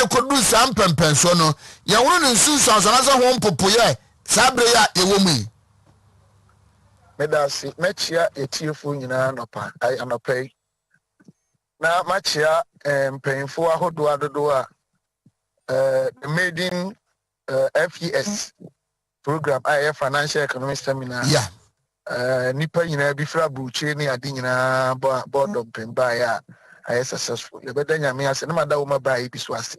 ye kodu sam pempenso no ye wonu ne nsusu ansana so ho mpopoye sabre ya ye wo mu medasi mechia etiefo nyina nopa ai anopai na machia mpanyimfo ahodo adodo a the maiden FES program I financial economic seminar yeah nipa nyina bi fra buche ni ade nyina board of pemba ya I successful le bedanya me ase na madawo mabai bi so ase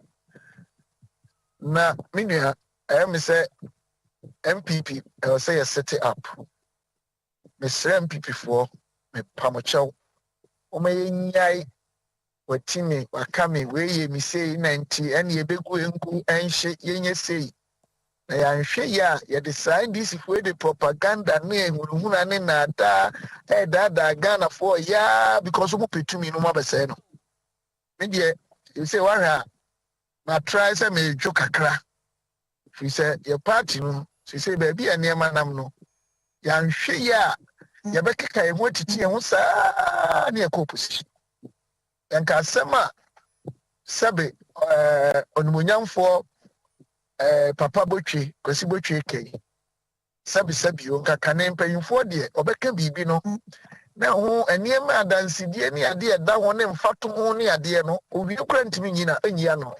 na minua me say MPP say a set it up me say MPP for me pamochew o me nyai watimi wakame we ye mi say 90 ene ebegu enku enhye yenye sei na ya nhwe ya ye design this for the propaganda na ehunhuna ne na da Ghana for ya because mo petumi no mabese no me de you say wa na try say me dwo kakra fi say your party no say baby anema nam no ya nhwe ya ye bekeka e ho titi e ho saa na e ko opposition yanka sema sabe onumunyamfo papa botwe kwasi botwe kai sabi o kakane mpanyimfo de obeka bibi no na ho eniema adansidi ni ade eda ho ne mfato ho ne ade no owi kura ntimi nyina anyia no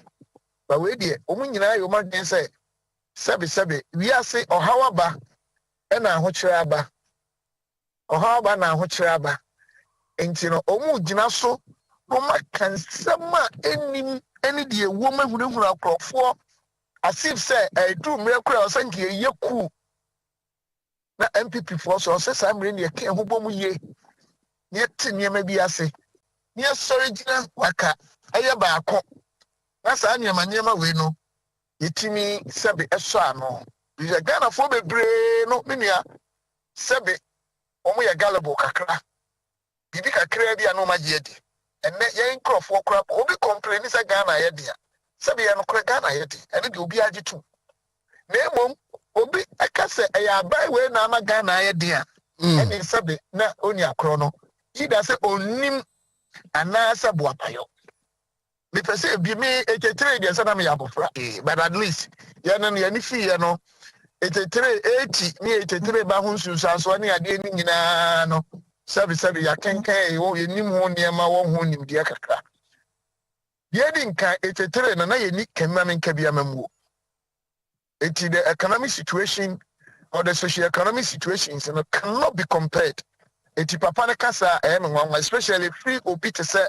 ba we de omu nyina ayo madwen se sabi wi ase ohawaba na ahokyere aba ohawaba na ahokyere aba enti no omu gina so Mama can sama any dear woman who live across for as if say I do miracle or send you ye cool. Na MPP for so says I'm really a king who bomb ye. Yet near maybe I say. Near sorry Gina waka. Ayaba a cock. That's Anya Manema we know. Yetimi Sabi Esano. Is a Ghana for the brain no minia. Sabi Omo ya gallable kakra. Bibika crabby and no majedi. And yen crop for crap, obi complain is a Ghana idea. Sabi and Ghana idea, and it will be added too. Name obi, I can say, I buy where Nama Ghana idea. And in Sabi, not only a chrono. He does say, Onim and Nasa Buapayo. Because say, be me a trade, yes, I'm a but at least, Yanan Yanifi, you know, it's a trade 80, near a trade Bahunsus, so any idea, no. Sabi ya kenkan wo yenim ho niema wo ho nim de kakra ye din kan etetere na ye ni kemma men ka bia mamuo eti the economic situation or the socio-economic situations cannot be compared eti papa ne kasa nwanwa especially free obi te se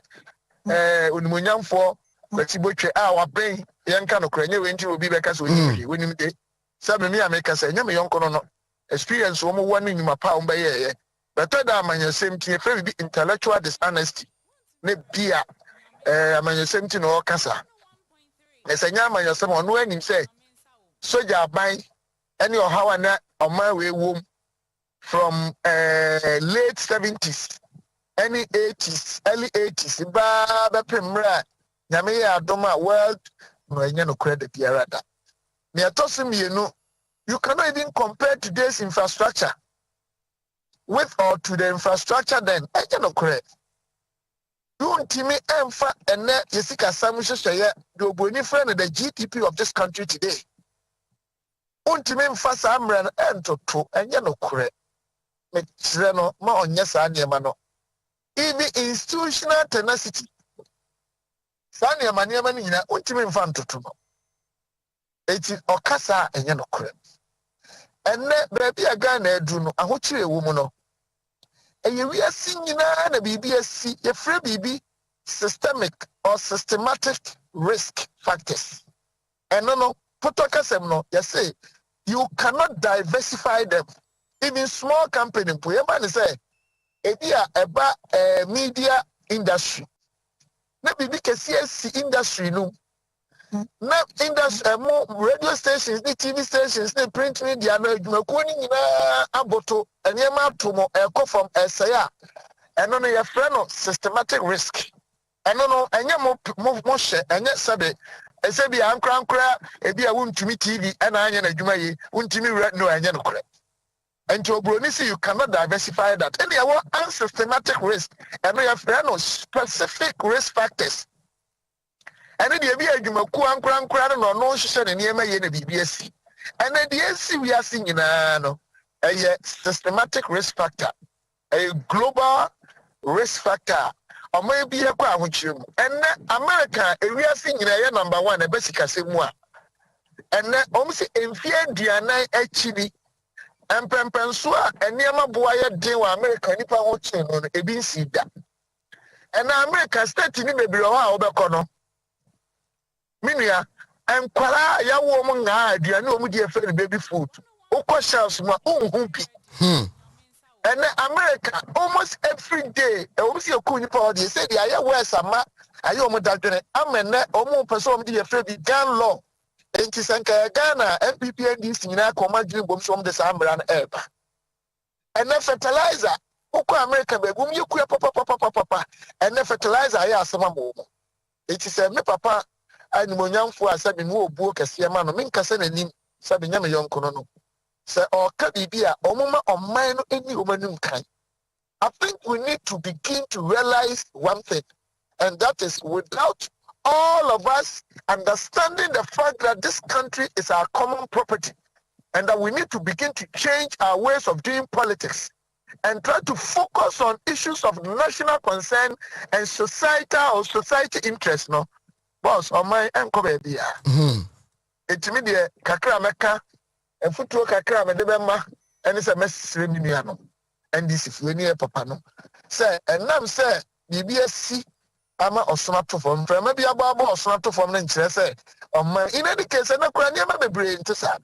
onimonyamfo kwati botwe a waben yenka no kra nye we nti obi be kasa onim de sabi me ameka sa nya me yonko no experience wo mo wani nyuma pa wo be ye better than amanyesem tie fe bi intellectual dishonesty ne bia amanyesem ti no kasa esanya amanyesem ono anim say soja ban any ohawa na oman we wom from late 70s any 80s early 80s ba pemra nyame ya adoma world no enya no credit biara da me atosim yenu you cannot even compare today's infrastructure with or to the infrastructure then I cannot correct. Wontumi emfa ene yesika samu hwehweye the oboni friend the GDP of this country today. Wontumi emfa samra no entoto enye no correct. Me kire no ma onye sa niema no. Even institutional tenacity. Sa niema ni nyina wontumi emfa ntoto no. Eti okasa enye no correct. Ene baby aga na edu no ahokyere wo mu no eye wi asi nyina na bibi asi ye free bibi systemic or systematic risk factors eno no potokasem no you say you cannot diversify them even small company po yeba ne say ebia eba media industry na bibi kesi industry no na industry radio stations the TV stations the print media na adwumakuo ni nyina aboto enema atomo eko from esaya eno no ye frɛ no systematic risk eno no enye mo hye enye sabe esebi ankra ebi a wontumi TV na anya na adwuma yi wontumi no enye no kore enti obroni say you cannot diversify that and there were unsystematic risk eno ye frɛ no specific risk factors And then the be a Jumakuan cran no shisha and near my BBSC. And then the SC we are singing a systematic risk factor, a global risk factor. Or maybe a crowd with you. And America, we are singing a number one, a basic as and then almost in fear, Diana actually. And Pempensua and Yama Boya Dewa America Nipa watching on a BC da. And America starting in the Bureau Obecono. Minia and Quala ya woman guide you know media for baby food. Oko shells my own humpy. And America almost every day, I almost see a cool party. Said, I wear some, I almost done it. I'm a almost person the afraid gun law. Enti sanka Ghana MPP NDC nyina koma dwene bom som de sambra na eba ene fertilizer ukọ America be gum yekua papa ene fertilizer ya asema mo enti se me papa animonyamfo asabi no obuo kese ma no menkasa nanim sabi nyame yonko no se o ka bibia omuma omman no eni omanum kan. I think we need to begin to realize one thing, and that is without all of us understanding the fact that this country is our common property and that we need to begin to change our ways of doing politics and try to focus on issues of national concern and society interest. No, boss, on my uncle baby. It's me the kakra meka and futu kakra me debema and it's a mess reminiano and this is when you papa no say and now say BBSC ama osona to form from maybe about osona to form na nkyere say in any case na kura niam bebre nti sa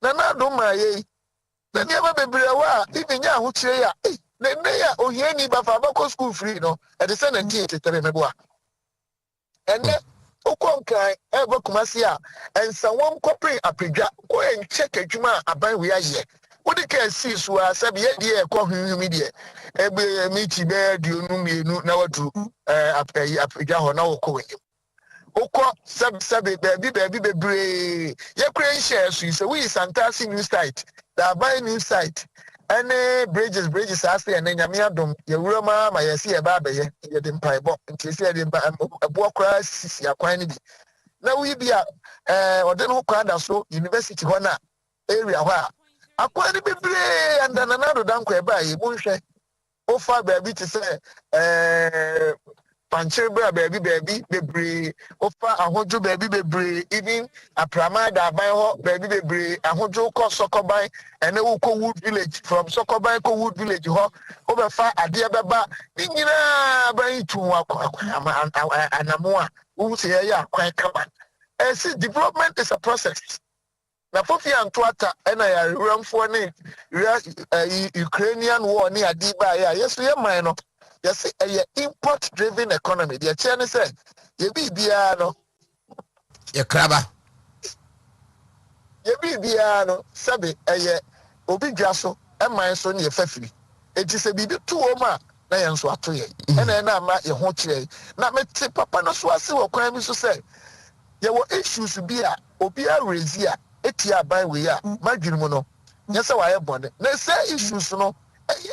na do ma ye na niam bebre wa even nya ho kire ya na ya ohiani ba fa ba school free no e de say na nti tetere me boa ene okonkan e ba kumasi a ensa won kopre apedwa ko en check adwuma aban we aye what the case is was a be a coffee media. Ebe meet be do no na wadu apja ho na wo ko okọ sabi baby bebre ye create shares so we fantastic new site that buy new site any bridges as and nyame adom ye wurama ma ye se e ba ye de mpaebo nti se de abo kra sisi akwan ni bi na we bia ode no kwa da so university ho na area ho a akwani bebre and nanado danko e ba ye bonhwe ofa baby to say panche bra baby bebre ofa ahojo baby bebre even aprama da ban ho baby bebre ahojo ko sokoban ene wo ko wood village from sokoban ko wood village ho obefa ade beba ni nyina ban tu anamoa wo se ya akwan kama see development is a process. Na fofi antoata ena ya ramfo ne Ukrainian war ni adiba ya yeso ye man no yes import driven economy the chairman say ye bibia no ye kraba sabe obi dwaso e man so ne ye fafiri enti se bibi tu o ma na ye nso ato ye ena na ma ye ho kire na meti papa no so ase wo kwan mi so say ye wo issues bi a obi a raise a etia ban we a madwiri mu no nyese wa ye bone na say issues no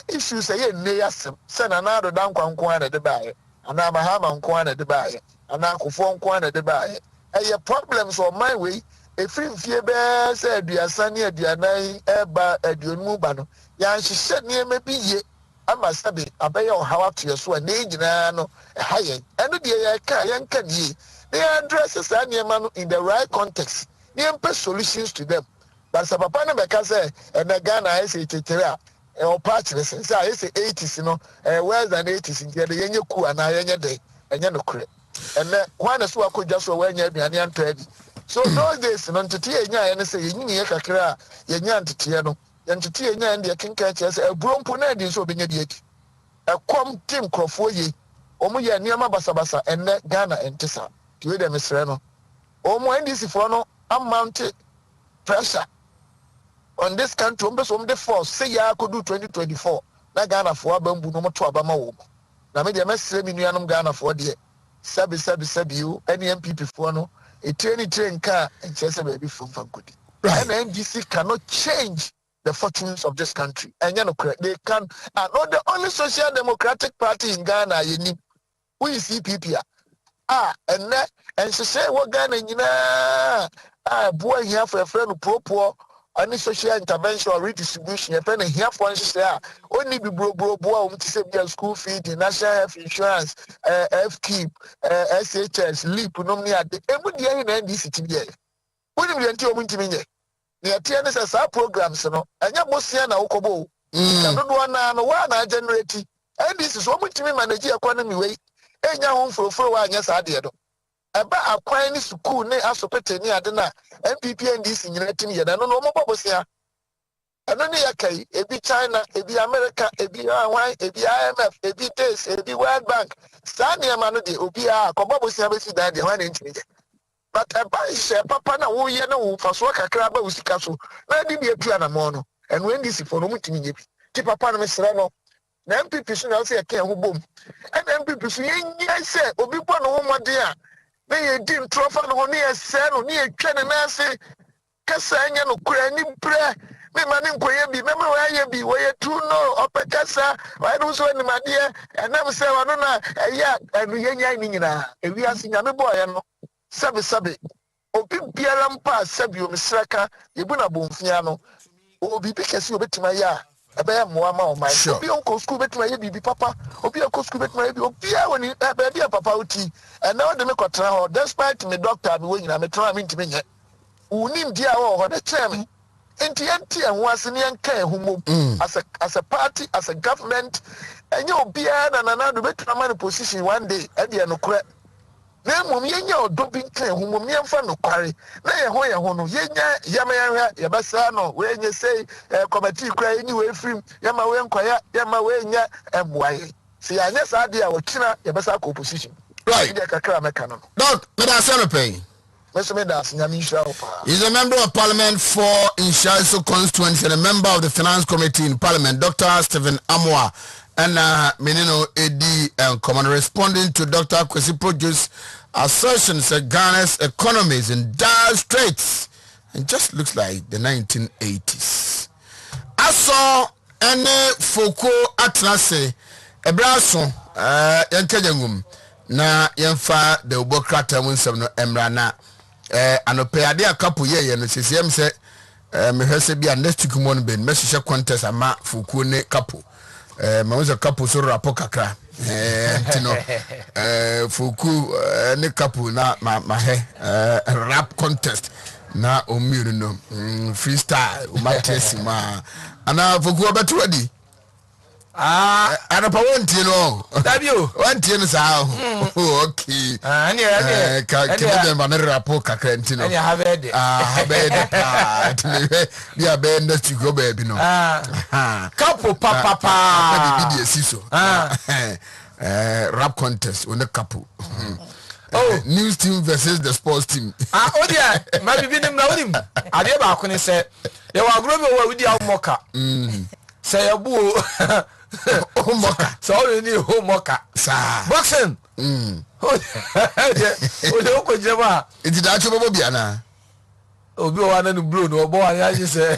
issues ye nne yasem se na na do dan kwanko na de baaye ana mahama nko na de baaye ana akofo nko na de baaye problems of my way efimfie be say aduasa ne aduanan eba aduonu ba no ya nhihye ne me bi ye ama sabe abaye ohawa to yeso na nyina no haye eno de ye ka ye nka die they address sa ne ma no in the right context they put solutions to them. But sa papa na beka say na Ghana I say tetere a o patch say I say 80s no where's than 80s in the yenye ku ana yenye de enye no kure and when so akodwa so wanya aduane antadi so those days no ntete enya ye say yenyi ye kakra yenya ntete no ntete enya de kenka che say aburompo na de so obenya de eki ekom tim krofo ye omo ye niam basabasa enne Ghana entesa tiwe de mesre no omo NDC for no amount pressure on this country on the force say ya could do 2024 na Ghana for abambu no moto abama wo na me de mesre mi nuanom Ghana for de sabi you any MPP for no a train car and chese baby from Fankudi and NDC cannot change the fortunes of this country and you know they can not the only social democratic party in Ghana you need we CPP ene nhyehyɛ wɔ Ghana nyinaa boa hia for no propoɔ ani social intervention or redistribution yɛpɛ no hiafoɔ nhyehyɛ ɔnni bi boa ti sɛ bia school fee the national health insurance FKIP SHS LEAP nom ne ade emu deɛ hi na NDC ti biɛ wonim deɛ nti ɔmo ntimi nyɛ ne yɛteɛ ne sɛ saa programs no ɛnyɛ bosia na wokɔbɔ ka dodoɔ naa no waa na generate NDC so ɔmo ntimi manage economy wei enya ho mfurofuro wa anyɛ saa deɛ do eba akwan ni school ne asopete ni ade na MPP NDC nyina tim yɛ na no mo bobosia ɛno ne yɛ kai ebi China ebi America ebi Hawaii ebi IMF ebi TACE ebi World Bank saa nneɛma no de obi kɔbobosia besi dan deɛ hwan ne ntimi yɛ but eba hyɛ papa na wo yɛ na wo faso kakra ba usika so na di bi etua na mo no ɛno NDC fo no mo ntimi nyɛ bi ti papa no mesrɛ no na MPP so na wo sɛ yɛ kan ho bom ɛna MPP so yɛnyɛ sɛ obi bɔ no ho mmɔden a na yɛdi ntrɔfa no ho ne yɛsɛe no ne yɛtwa ne nan ase kasa nyɛ no kora ni brɛ me ma ne nkɔyɛ bi mɛma wɔayɛ bi wɔyɛ tu no ɔpɛ kasa wɔayɛ no so animadeɛ ɛnam sɛ ɔno na ɛyɛ ɛno yɛnya ne nyinaa ewiase nyame bɔɔyɛ no sɛbe obi biara mpa sɛbe omsraka yɛbu na bomfia no obi bi kɛse obɛtumi ayɛ a ɛbɛyɛ mmoa ma ɔman obi ɔnkɔ school bɛtumi ayɛ biribi papa obi ɔkɔ school bɛtumi ayɛ bi obiara wɔ ne baabi a papa woti ɛna wode me kɔtena hɔ despite me doctor me wɔ nyina metena me ntimi nyɛ wonim di a wɔ hɔ de kyerɛ me nti yɛnti ɛho ase ne yɛnka ɛho mmom as a party as a government ɛnyɛ obiara na nanado bɛtumi ama no position one day ɛdeɛ nokorɛ na mmom yɛnya ɔdɔ bi nka ɛho mmom ne yɛmfa nokware na yɛho no yɛnya yɛmayɛhwɛ yɛbɛsaa no wɔɛnyɛ sɛ committee kora yɛnyi wɔafirim yɛma wɔɛnkɔyɛ yɛma wɔɛnya ɛmmoayɛ sɛ yɛanyɛ saa deɛ a wɔkyena yɛbɛsa kɔ opposition right deɛ kakra mɛka no Doc medase no pɛi He's a member of Parliament for Inshaiso constituency and a member of the Finance Committee in Parliament, Dr. Stephen Amoa. And Menino AD and Common responding to Dr. Kwesi Produce assertions that Ghana's economy is in dire straits. It just looks like the 1980s. I saw any Foucault Atlas Ebraso Yankajangum na Yanfa the Ubokrata Winsam no Emrana. Anope ade a couple ye no sesem se me hwese bia next week mon ben me hye contest ama Foucault ne couple ma wo couple so rapport kakra tino Foucault ne couple na ma he rap contest na omiru no freestyle o matesi ma ana Foucault beto adi anopa wontie no dabio wontie no saa okay ka dem ba ne rapport kakra ntino ani habede bia be next go baby no couple papa bi siso rap contest on the couple news team versus the sports team odia ma bibi nim na onim ade ba ko ne se ye wa agro be wa wudi amoka se ye bu homoka so you need homoka sa boxing o ko jema it da cho bobo bia na obi o wa na no blow no obo anya je se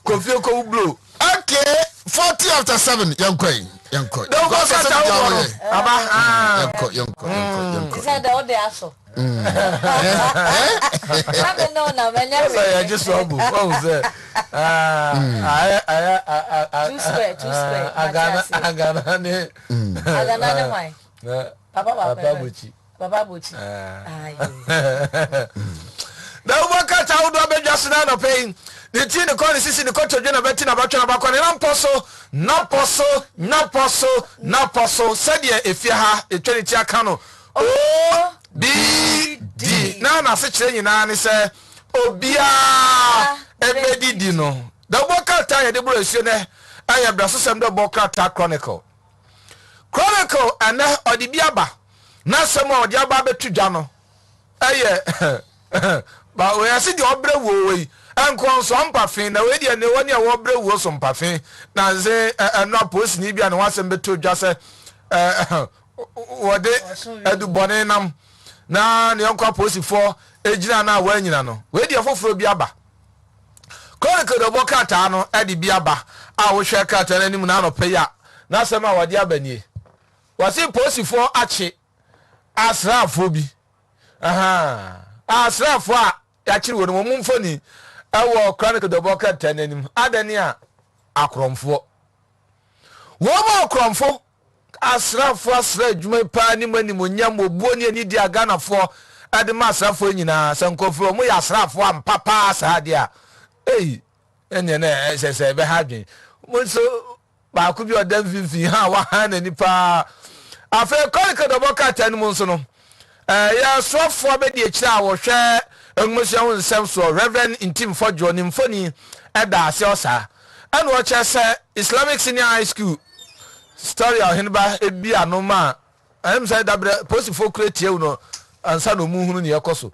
kofie ko blow okay 7 yankoi don't go set down aba yanko is that the order aso no menya say just obu what say two square agana ne why Papa Bochi na ubaka ta udo abedwa sna no pain the tin the call sisi the coach dwena beti na batwa na bakwa na poso said ye efia ha etweniti aka no o b d na se kire nyina ne se obia ebedidi no the ubaka ta ye de bro esio ne aya braso sem de ubaka ta chronicle ana odibiaba na sem odiaba betudwa no aye ba we asi di obre wo we enkon so mpafin na we di ne woni a wo obre wo so mpafin na ze eno aposi ni bia ne wasem beto dwa se wode edubone nam na ne enko aposi fo ejina na wa nyina no we di afoforo bi aba chronicle do bokata no edi bi aba a wo hwe kata nanim na no peya na asem a wode abanie wasi posi fo ache asrafo bi asrafo a yɛakyere wɔ no mu mfoni ɛwɔ chronicle the bucket tenanim adani a akromfo wɔn akromfo asrafo asra adwuma pa ni mani mo nyam obuo ni ani di aganafo ade ma asrafo nyinaa sankofo mo yɛ asrafo ampapa saade a ene na sese be ha dwen mo so ba ku bi odam finfin ha wa ha na nipa afa chronicle the bucket tenanim nso no ya sofo be di akira a wo hwɛ enmusia ho nsɛm so reverend intim fodjo ni mfoni ɛda ase osa ɛna o kyerɛ Islamic Senior High School story ahenba ebi anoma am say dabre posifo create you no ansa no mu hunu ne yakoso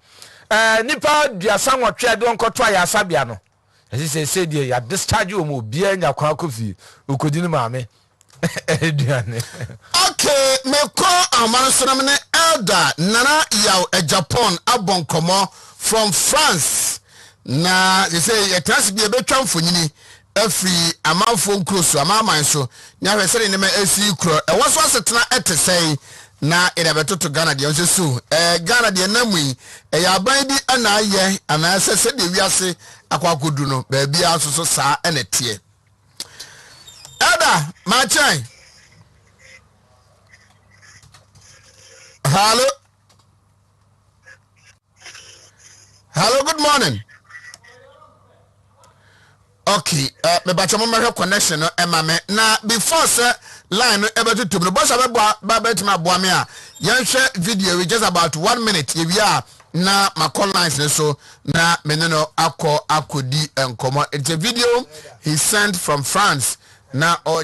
nipa duasa nwotwe de onkoto ayasabia no esi say die ya discharge o mu bia nya kwa kofi okodi ni maame eduane okay me ko amansonam ne elder nana yaw e Japan abonkomo from France na they say ye trans bi e betwa mfonyini afri amanfo nkroso amaman so nya hwesere ne ma asi kro e woso asetena etesei na ida betoto Ghana de onse su Ghana de namui e ya ban bi ana aye ana sese de wiase akwakodu no ba bia asoso saa ene tie Ada Machan. Hello, good morning. Okay, me bacha mo mehwe connection no emame na before say line no ebe tutum no boss ba betima boa me a yenhwe video we just about 1 minute ye wi na my call lines ne so na me no akodi enkomo. It's a video he sent from France na o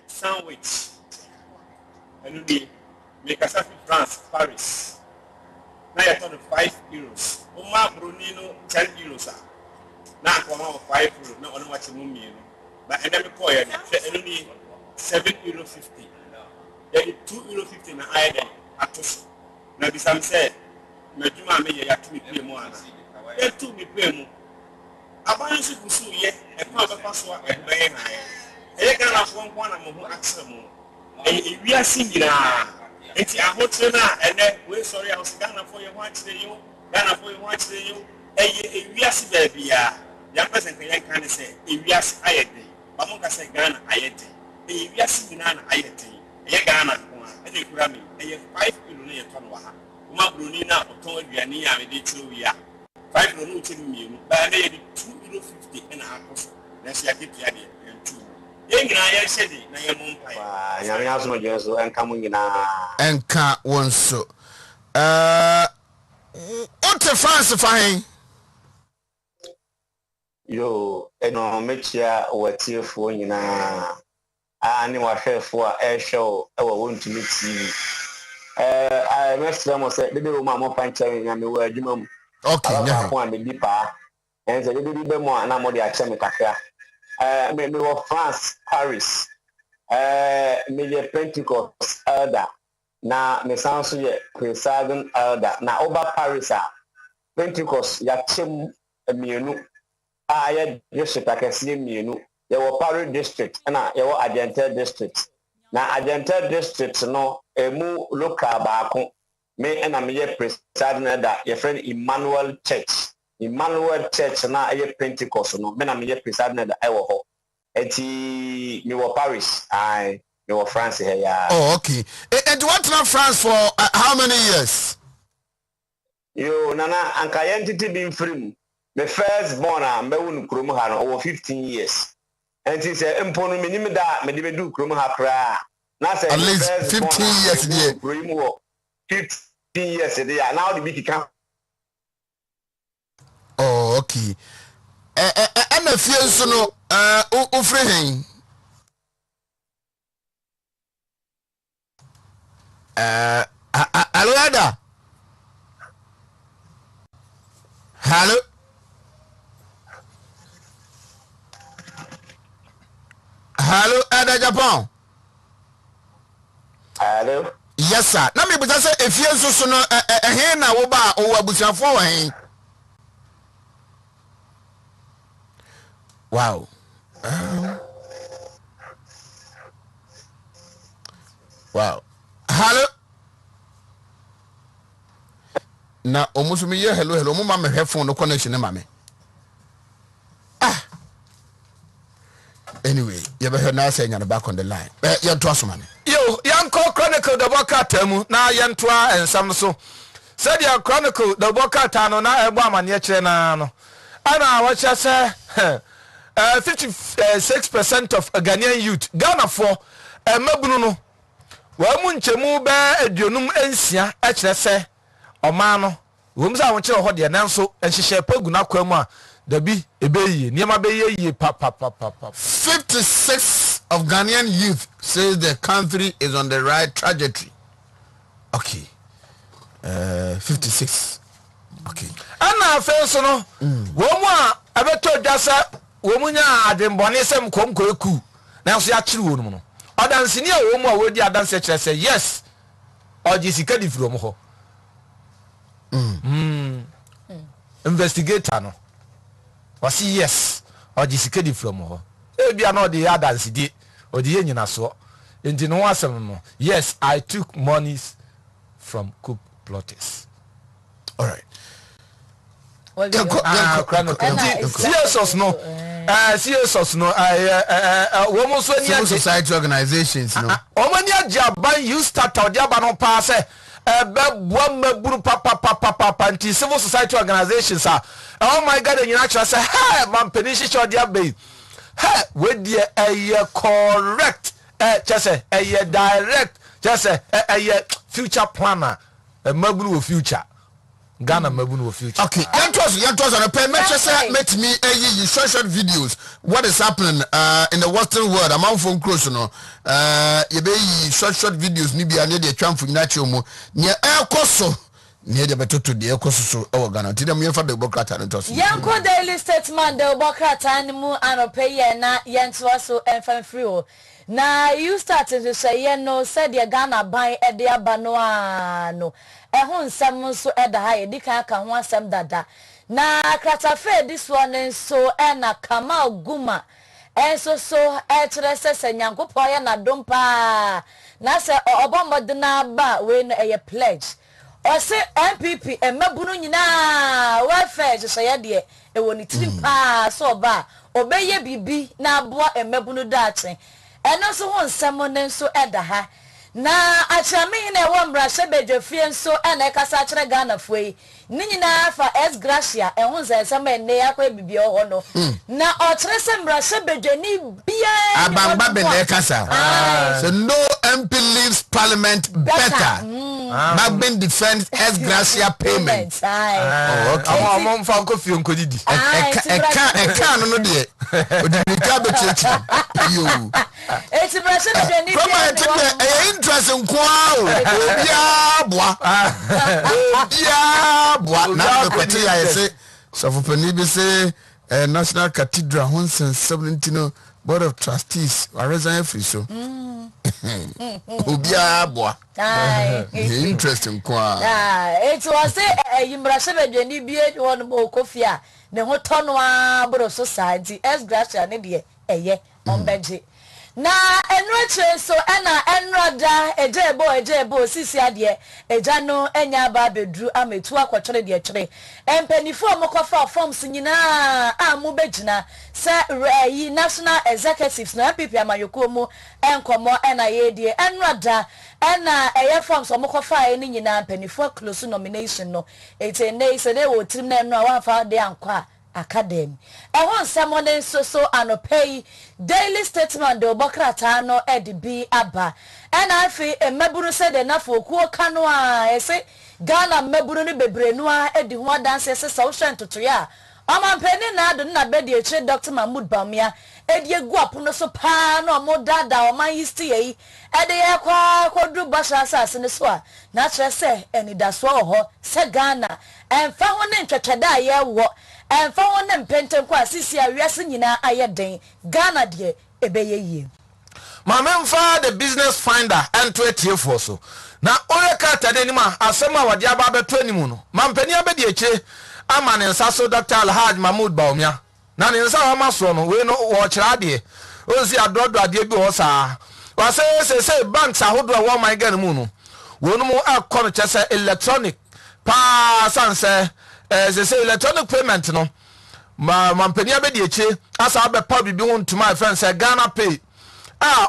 sandwich and we make a France, Paris. Now you're talking €5. Oma Brunino €10. Now come out €5. No one watching movie. But and then we call it only €7.50. Then €2.50 na I then atos. Now this I'm saying, me juma me ya tu mi pay mo ana. E tu mi pay mo. Aban su kusu ye e pa ba so e be na ye. E ga na fo nko na mo ho aksem mo. E wi asingira. Enti ahotre na ene we sorry I was Ghana for your watch the you. Ghana for your watch the you. E wi asi ba bia. Ya person kan yan kan say e wi asi ayede. Ba mo ka say Ghana ayede. E wi asi nyina na ayede. E Ghana ko a e kura me. E €5 na ye ton wa ha. Uma bruni na oton aduane ya me de tru wi a. €5 no tiri mienu. Ba na ye di €2.50 na akoso. Na sia ketia de entu. Ye nyina ye hyede na ye mompai. Wa nyame aso no jesu enka mu nyina. Enka wonso. Ote France fahin. Yo, eno mechia watiefo nyina. Ani wahwefo a ehwe e wo Wontumi TV. I mesra mo say bebe wo ma mo pancha nyame wo adwuma mu. Okay, yeah. Ko am bi pa. En say bebe be mo na mo de ache me kakra. Me wo France, Paris. Me je Pentecost elder. Na me sanso ye presiding elder. Na oba Paris a Pentecost ya chem mienu. Ya district akese mienu. Ye wo Paris district na ye wo Agente district. Na Agente district no emu local baako me na me ye presiding elder ye friend Emmanuel Church na ye Pentecost no me na me ye presiding elder I wo ho enti me wo Paris me wo France here ya. Oh, okay. And what now France for how many years? Yo nana anka entity bin free me first born a me won krom ha no over 15 years enti say empo no me nim da me de be du krom ha kra. At least 15 years there. 15 years there. Now the big can. Oh, okay. And a few so no ufrehin. Hello, Ada. Hello. Hello, Ada Japan. Hello. Yes sir. Na me buta say efie nso so no ehe na wo ba o abusuafo wo hen. Wow. Wow. Hello. Na omusu me ye hello mo ma me headphone no connection na ma me. Anyway, you better now say you're back on the line. You're to us, man. Yo, Yanko Chronicle the Boca Temu, na Yantua and Samso. Said your Chronicle the Boca Tano, na Ebaman Yachenano. Anna, what you say? 56% of Ghanaian youth, Ghana for a Mabuno. Wamunchemu be Dionum Ensia, HSA, Omano. Wumza want you hold the announce and she shall poguna kwema. Debi ebeye niema beye ye papa. 56 of Ghanaian youth says the country is on the right trajectory. Okay. 56. Okay. Ana afenso no wo mu a abeto dwasa wo mu nya adembone sem komko eku na so ya kire wo no odansini a wo mu a wodi adanse kire say yes oji sika di from ho investigator no wasi yes oji sika di from ho e bia no de adanse di odi ye nyina so enti no wasem no yes I took monies from cook plotters. All right. CSOs no. CSOs no. Women so civil society organizations no. Omani ajaban you start or diaba no pass anti civil society organizations are. Oh my God, and you actually say, hey, man, penisha or diabe. Hey, with the correct, just say a direct, just say a future planner, a mobile future. Ghana mabunu future. Okay, yantos on a pen. Met me you short videos. What is happening in the Western world? I'm on phone close no. You be short videos. Nibi ane de twam fu nyinacho mo. Nia ekoso. Nia de beto to de ekoso so e Ghana. Ti dem yemfa de bokrata no tos. Yanko daily statement de bokrata mu anope ye na yentoa so enfan free o. Na you started to say ye no said ye Ghana ban e de aba no ano. Ehun nsem so eda ha ye dika aka ho asem dada na kratafe this one so na Kamal Guma enso so etre se Nyankopon ye na dompa na se obomode na ba we no eye pledge o se MPP emabunu nyina wa fe so ye de e woni tirim pa so ba obeye bibi na aboa emabunu dache eno so ho nsem no so eda ha na achami na ewo mbrashe bedwefie nso na ekasa kire Ghana foi ni nyina fa S Gracia ehun zensem enne yakwa bibie ho no na otre se mbrashe bedwani bia abamba be na ekasa so no MP leaves parliament better Magben defends S Gracia payment. Oh, okay. I'm fa ko fi onkodidi eka no de odika be chechi yo eti mbrashe bedwani bia interest nko obia na kwete ya yese so for pani be say National Cathedral 170 Board of Trustees resign free so obia boa interest nko it was say mbrashe bedwani bia won mo kofia ne ho tono abro society S Gracia ne de eye onbeje na enroche so na enroda ejebo sisi ade eja no enya ba bedru ametu akwotwere de twere empanifo mokofa forms nyina amu begina se yi national executives na MPP amayoko mu enkomo na yedie enroda na eye forms mokofa ni nyina empanifo close nomination no etene se de wo trim na enro awanfa de ankwa academy ehon semone so anopay daily statement de obokrata no edb aba na afi emaburu se de na fokuo kanu a ese Ghana maburu ni bebrenu a edi ho dance ese social ntotoya amampeni na ado na bedi eche Dr. Mahmoud Bamia edi egu apono so pa na omo dada o man yisti yi ede ye kwa kodru basha asase ne so a na kire se enidaso ho se Ghana emfa ho ne ntwetweda ye wo emfa ho ne mpenten kwa sisi awiase nyina ayeden Ghana de ebeye yie Mamemfa the business finder and 20 for so na ore kata de nima asema wade aba beto animu no mampani abedi eche ama ne nsa so Dr. Alhaj Mahmoud Baumia na ne nsa wa maso no we no wo kira de ozi adodo ade bi wo sa wa say banks ahodo wo man gan mu no wo no mu akọ chese electronic pa sanse say electronic payment no mampani abedi eche asa abepa bibi ho ntuma friend say Ghana Pay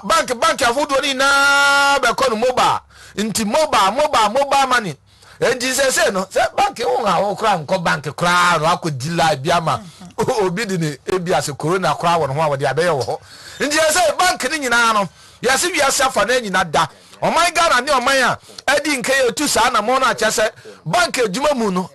bank ahodo ni na be kọ no mobile nti mobile money enti say no say bank won ha wo kra nko bank kra no akodila bia ma obi di ne ebia se corona kra won ho a wode abeye wo ho nti say bank ni nyina no yase wi asa fa na nyina da o my Ghana ni o man a edi nke etu sa na mo na chese bank ejuma mu no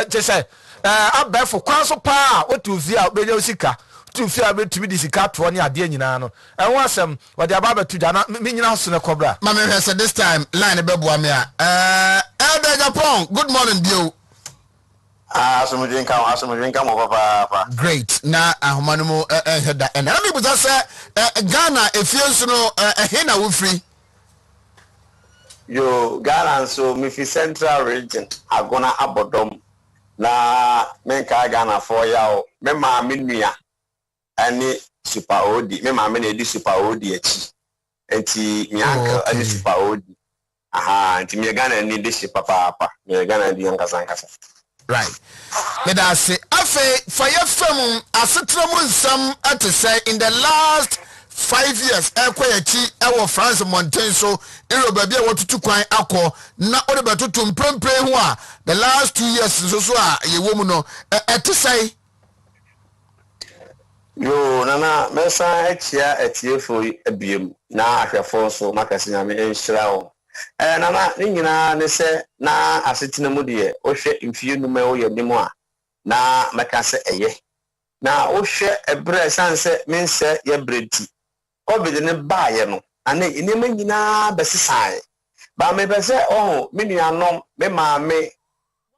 chese abefo kwanso pa otu fi a obenya osika tu fi a betumi di sika to ni ade nyina no enwo asem wode aba betu ja na me nyina so ne kobra ma me hwese this time line beboa me a Elder Japan good morning bio asomdwen kan mo papa great na ahoma no mo heda and na me buza se Ghana efie no he na wo free yo Ghana so me fi central region agona abodom na menka Ghana for ya o me ma me nua ani super odi me ma me na edi super odi achi enti nyanka ani super odi enti me Ghana ni de papa me Ghana di nkasa right let us say afa fire fam asetremu nsam at say in the last 5 years ekwayachi ewo France Mountain so Europe bia wotutu kwan akọ na ode betutu mprempre ho a the last 2 years so a yewo mu no etisai yo nana mesa echia etiefo abiem na ahwefo so makasi na me enhyira wo nana ni nyina ne se na asetena mu de ohwe mfie numa wo ye nimu a na makase eye na ohwe ebre sanse mense ye bredi COVID ne baaye no ane inema nyina besisai ba me bese me nuanom me maame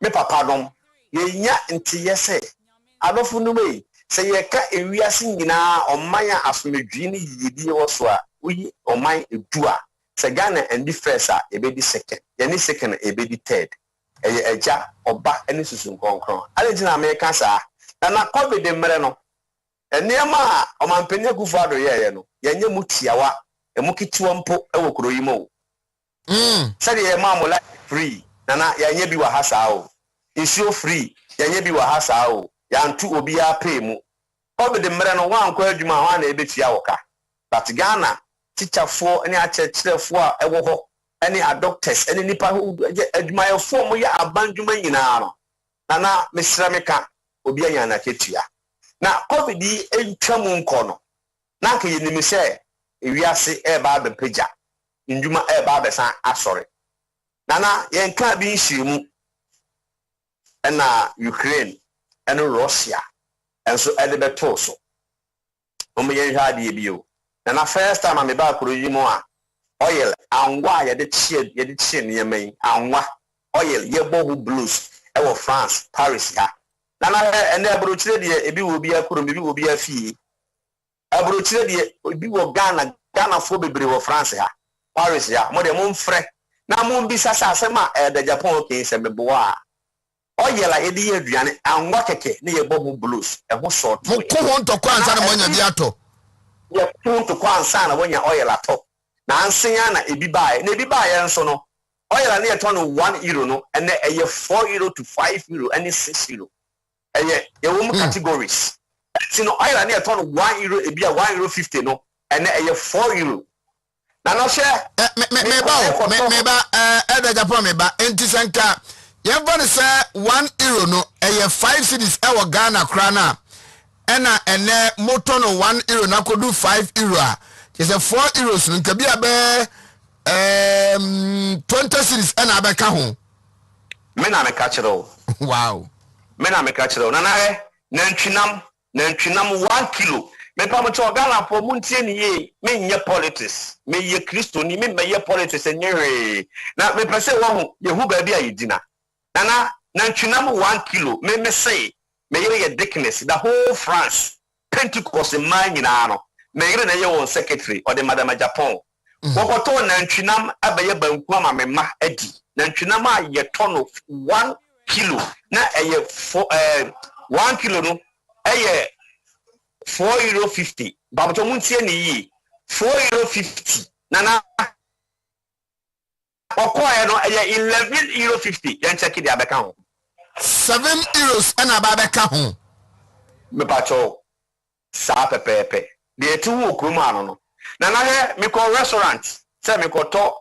me papa nom ye nya nti yese adofo no me se ye ka ewiase nyina omanya asomedwi ne yidi wo so a uyi oman edu a se Ghana and first a ebedi second ye ni second ebedi third eye eja oba ene susun konkron alejina America sa na COVID mmere no eniema omampenya kufado ye no yenye mutiawa emukitiwa mpo ewo kuro yimo sade ye mamola free na yenye bi wa hasa o isio free yenye bi wa hasa o yantu obi ya pay mu obede mre no wanko adwuma wa na ebetia woka but Ghana teacherfo ene achechirefo a ewo ho ene a doctors ene nipa adwuma yefo mo ya abandwuma nyina no na mesra meka obi anya na ketua na COVID entwamu nko no na ka yenimi se ewiase eba be pagya ndwuma eba be san asore na yenka bi nhyimu na Ukraine and Russia and so ede beto so omo yen hwa de bio na first time am ba kuro yimo a oil anwa ye de chie neman anwa oil ye bohu blues e wo France Paris ha na ene abrochire de ebi wo bi akuro ebi wo bi afie abrochire de ebi wo Ghana fo bebre wo France ha Paris ha mo de mo mfre na mo bi sasa asema de Japan okay se mebo a oyela edi aduane anwa keke ne ye bohu blues e ho short mo ko ho ntoko ansa na monya bi ato ye ko ntoko ansa na wonya oyela to na ansenya na ebi bae na ebi bae nso no oyela ne ye to no €1 no ene eye €4 to €5 ene €6 eye ye wo categories sino oyela ne ye to no €1 ebi a €1.50 no ene eye €4 na no she me ba Elder Japan me ba enti sanka yevon say €1 no eye 5 cedis e wo Ghana kra na ena ene moto no €1 na kodu €5 a is a €4 no nkabi abe 20 cedis ena abeka ho me na me ka kiro wow me na me ka kiro na ntwinam 1 kilo me pa mo to Ghana po mu ntie ni ye me nye politics me ye Kristo ni me ye politics enye na me pese wo ho ye hu ba bia yidina na ntwinam 1 kilo me say me ye thickness the whole France Pentecost man nyina no me yere na ye won secretary or the Madam Japan Wokoto nantwinam abaye banku ama mema adi. Nantwinam a ye tono 1 kilo na eye 1 kilo no eye €4.50. Babato muntie ni yi €4.50. Nana okoye no eye €11.50. Yan check it abeka ho. €7 and ababeka ho. Me pacho sa pepepe. De tu wo kruma no. Nana he me ko restaurant. Say me ko to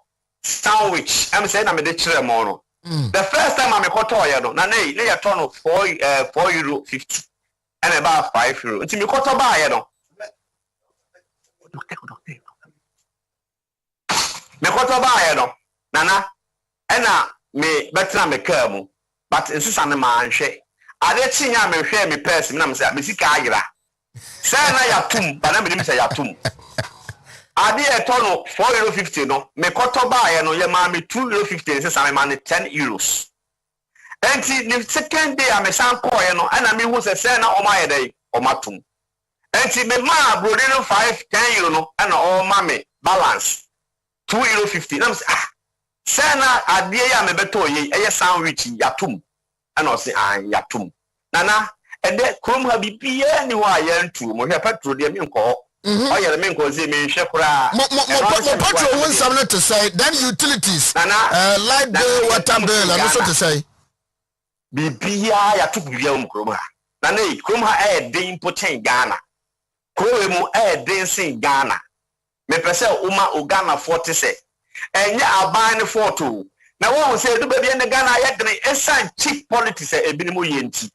sandwich. Am say na me de kire mo no. The first time I ko to ye no. Na ne ye to no €4.50. And about €5. Until me ko to ba ye no. Me ko to ba ye no. Nana ena me betra me car mu. But insisa ne ma anhwe. Ade chinya me hwe me purse me na me say me sika ayira. Say na ya tum, ba na me say ya tum. Ade e to no €4.50 no. Me ko to ba ye no ye ma me €2.50 insisa me ma ne €10. Enti the second day I san call ye no and I me who say na o ma ye dey o ma tum. Enti me ma brode no €5-10 no and o ma me balance €2.50. Na me say say na ade ya me beto ye eye sandwich ya tum. And I say yatum. Nana and de krom ha bibia ni wa ye ntu mo hwe petrol de me nko. O ye me nko ze me hwe kura. Mo petrol won some to say then utilities. Light bill, water bill and also to say bibia ya tu bibia mo krom ha. Nana krom ha e den poten Ghana. Krom mu e den sin Ghana. Me pese uma o Ghana 40 say. Enye aban ne 40. Na won say do baby ne Ghana yedene esan cheap politics e binimo yenti.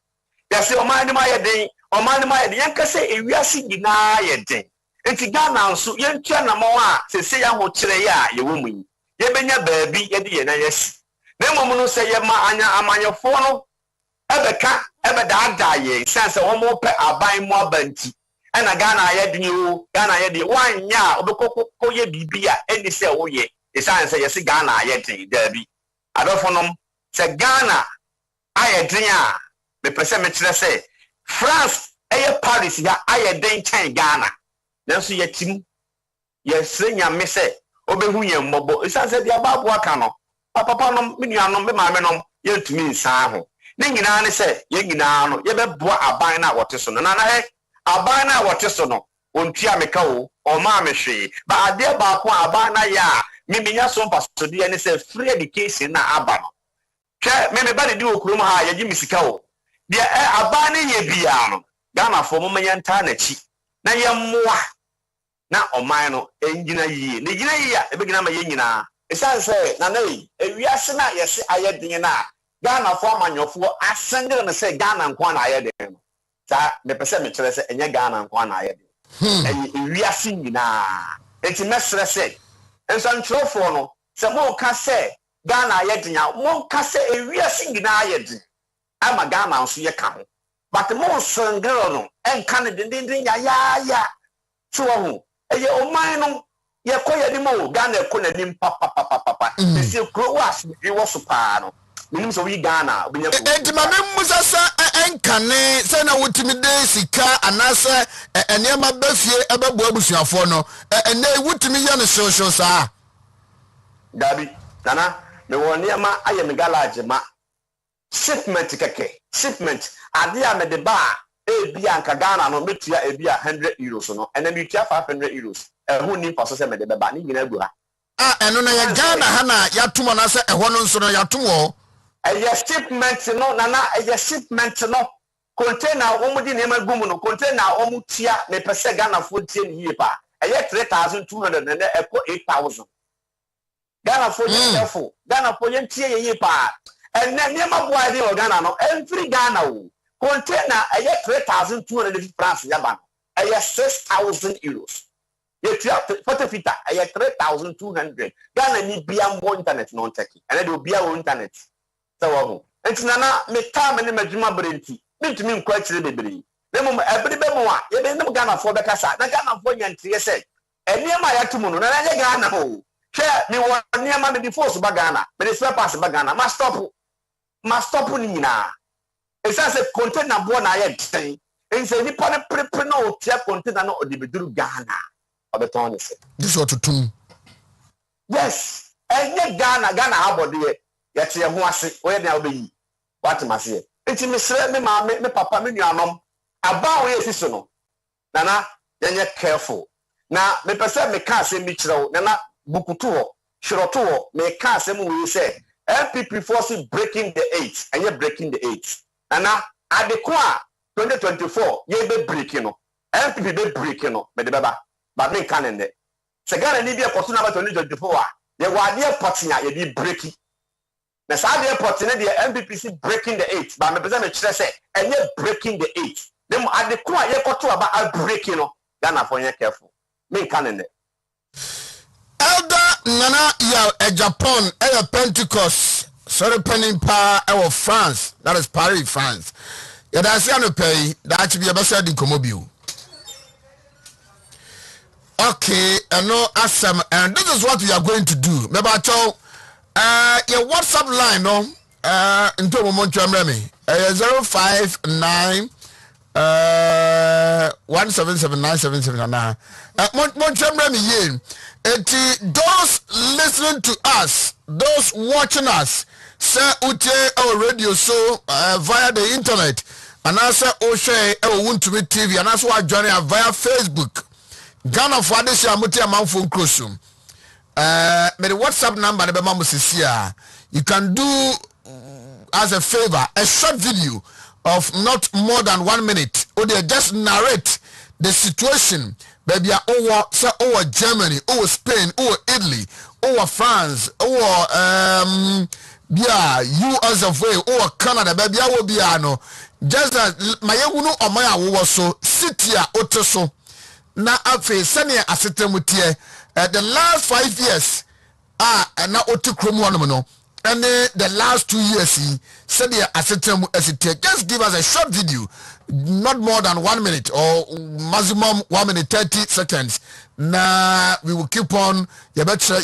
Ya say o man ni ma yeden, o man ni ma yeden yanka say ewiase gina yeden. Enti Ghana nso yentua na mo a se ya ho kire ya ye wo mu yi. Ye benya baabi ye de ye na yes. Na mom no say ye ma anya amanyefo no ebeka ebeda ye sense wo mo pe aban mo abanti. Na Ghana yeden o, Ghana yeden wanya obekoko ye bibia eni say wo ye. Esan say yes Ghana yeden dabi. Adofonom se Ghana ayedin a me pese me kire se France eye Paris ya ayedin chen Ghana nanso yetim yesre nyame se obehu yem mobo isa se dia babu aka no papa no me nuanom me maame nom yentumi nsan ho ne nyina ne se ye nyina no ye beboa aban na wote so no na he aban na wote so no ontua meka o ma me hwe ba ade ba ko aban na ya miminya so mpasode ne say free education na aba no hwe me ba de okurum ha ye gimi sika o de aba ne ye bia no Ghana fo mo manya nta na chi na ye mmoa na oman no engina yie ne gina yie a ebegina ma ye nyina esan say na nei ewiase na ye se ayedin na Ghana fo amanyofo asengere ne say Ghana nko na ayedin sa me pese me kire se enye Ghana nko na ayedin ewiase nyina enti mesre say ensan trofo no se mo ka se Ghana yedin a mo ka se ewiase nyina yedin ama Ghana nso ye ka ho but mo sengero no enka ne dindindin ya so ho eye oman no ye koye ni mo Ghana ko na nim papa se kro was e wo so pa no minim so wi Ghana obinya ko enti ma memmusa sa enka ne se na wotimi de sika anase enema bafie ebebo abusuafo no ene wotimi ye no so sa dabi nana me won niama aye me garage ma shipment keke shipment ade a me de ba ebia nka Ghana no metua ebia €100 no ena metua €500 ehu ni paso se me de beba ni nyina gu ha eno na ya Ghana ha na yatom na se eho no nso no yatom wo eye shipment no nana eye shipment no container wo mudi ne magum no container wo mutia me pese Ghana fo tie ni yie pa eye 3200 na eko 8000 Ghana fo yefo Ghana fo yentie yie pa enne ne maboa de o Ghana no every Ghana wo container eye 3200 francs yaba eye €6000 ye tia 40 feet eye 3200 Ghana ni bia mo internet no nteki ene de bia wo internet so wo entina na me ta me ne madwuma brenti bitumi nkwa kire bebre na mo ebere be mo a ye be ne Ghana fo be kasa na Ghana fo nyantie se eniema ya tumu no na ye Ghana ho hwe me wo eniema me before so ba Ghana me de spare pass ba Ghana ma stop ni nyina esa se container bo na ye den ense nipa ne prepare na o tia container na o de beduru Ghana obeton ne se this what to tum yes enye Ghana habode yete ye ho ase we na obeyi what mase enti mesre me ma me papa me nuanom aba wo yesiso no nana yenye careful na me pese me ka ase mi kirewo nana bukutu ho shiroto ho me ka ase mu we say MPP force breaking the 8 and you breaking the 8 nana adekwa 2024 ye be breaking no MPP be breaking no me de baba but me kan ende se Ghana ni bi ekoso na 2024 a ye wade potia ye bi breaking na sa de potia de MPP breaking the 8 but me pese me kire say and you breaking the 8 dem adekwa ye koto aba breaking no Ghana for you careful me kan ende Elder Nana ya Japan a Pentecost sorry penning pa e France that is Paris France ya da se no pay that be be said in Komobio. Okay, and no asem and this is what we are going to do. Me ba chow your WhatsApp line no into mo ntwamre me 059 1779779 ntwamre me yen. Those listening to us, those watching us, say ute our radio show via the internet, and also share our Wontumi TV, and also join us via Facebook. Ghana for this year, muti amount phone closum. Me the WhatsApp number the mama here. You can do as a favor a short video of not more than 1 minute, or they just narrate the situation. Baby, over Germany, over Spain, over Italy, over France, over US of A, over Canada, baby, I will be no. Just as my young or my was so sitia otoso. Na afe senior asetemutie the last 5 years na otukromu no. And the last 2 years, senior asetemu esitie. Just give us a short video. Not more than 1 minute or maximum 1 minute 30 seconds. Na we will keep on. You bet show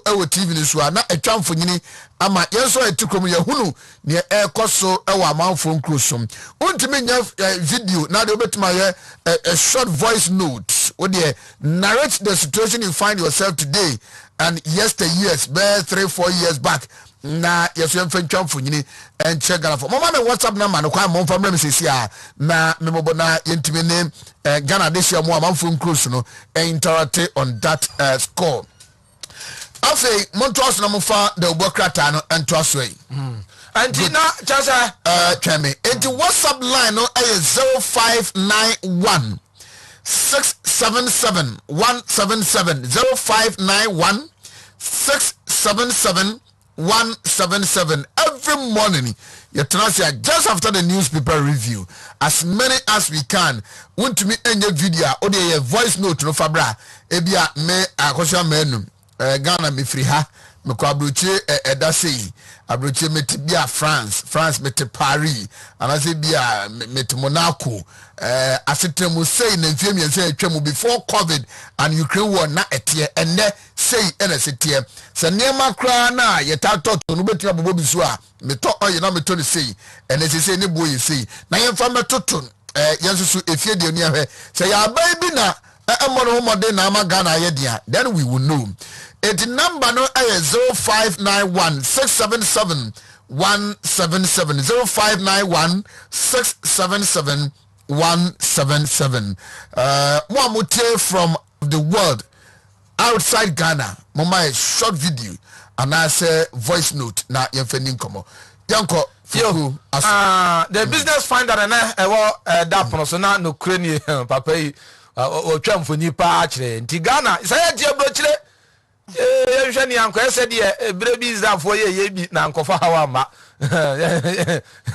our TV this one. Na a chance for you. Ama yeso etikromu ye hunu ne ekoso ewa manfo close. Wontumi nya video na de obetima ye a short voice note. Wo de narrate the situation you find yourself today and years, 3-4 years back. Na yeso mfentwa mfonyini enche Ghana for mama me WhatsApp number no kwa momfa mrem sesia na memobo na yentimi ne Ghana this year mo amfo close no interact on that score. Afei montos na mofa the obokrata no entoaso yi anti na chacha tweme enti WhatsApp line no 0591 677 177 0591 677 177 every morning. You just after the newspaper review, as many as we can. Want to me any video or the voice note no fabra. Ebia me akosha menu Ghana me free ha me ko abroche edase abroche me tibia France me te Paris and I say bia me te Monaco asetemu say na mfiem yen say atwa mu before COVID and Ukraine war na etie enne say ene setie se niema kra na yetato no betia bobo bisu a me to oye na me to ne say ene say ne boye say na yemfa metoto yensusu efie de oni ahwe say ya bai bi na emono homode na ama Ghana ye dia then we will know. It number no 0591 677 177 0591 677 177. Muamutie from the world outside Ghana. Mama a short video and I say voice note na yemfeni komo. Yanko yo the business finder na that person na no kreni papa yi o twamfoni pa a kire nti Ghana say die brochire hwani anko ese de brebi zafo ye bi na ankofa hawa ma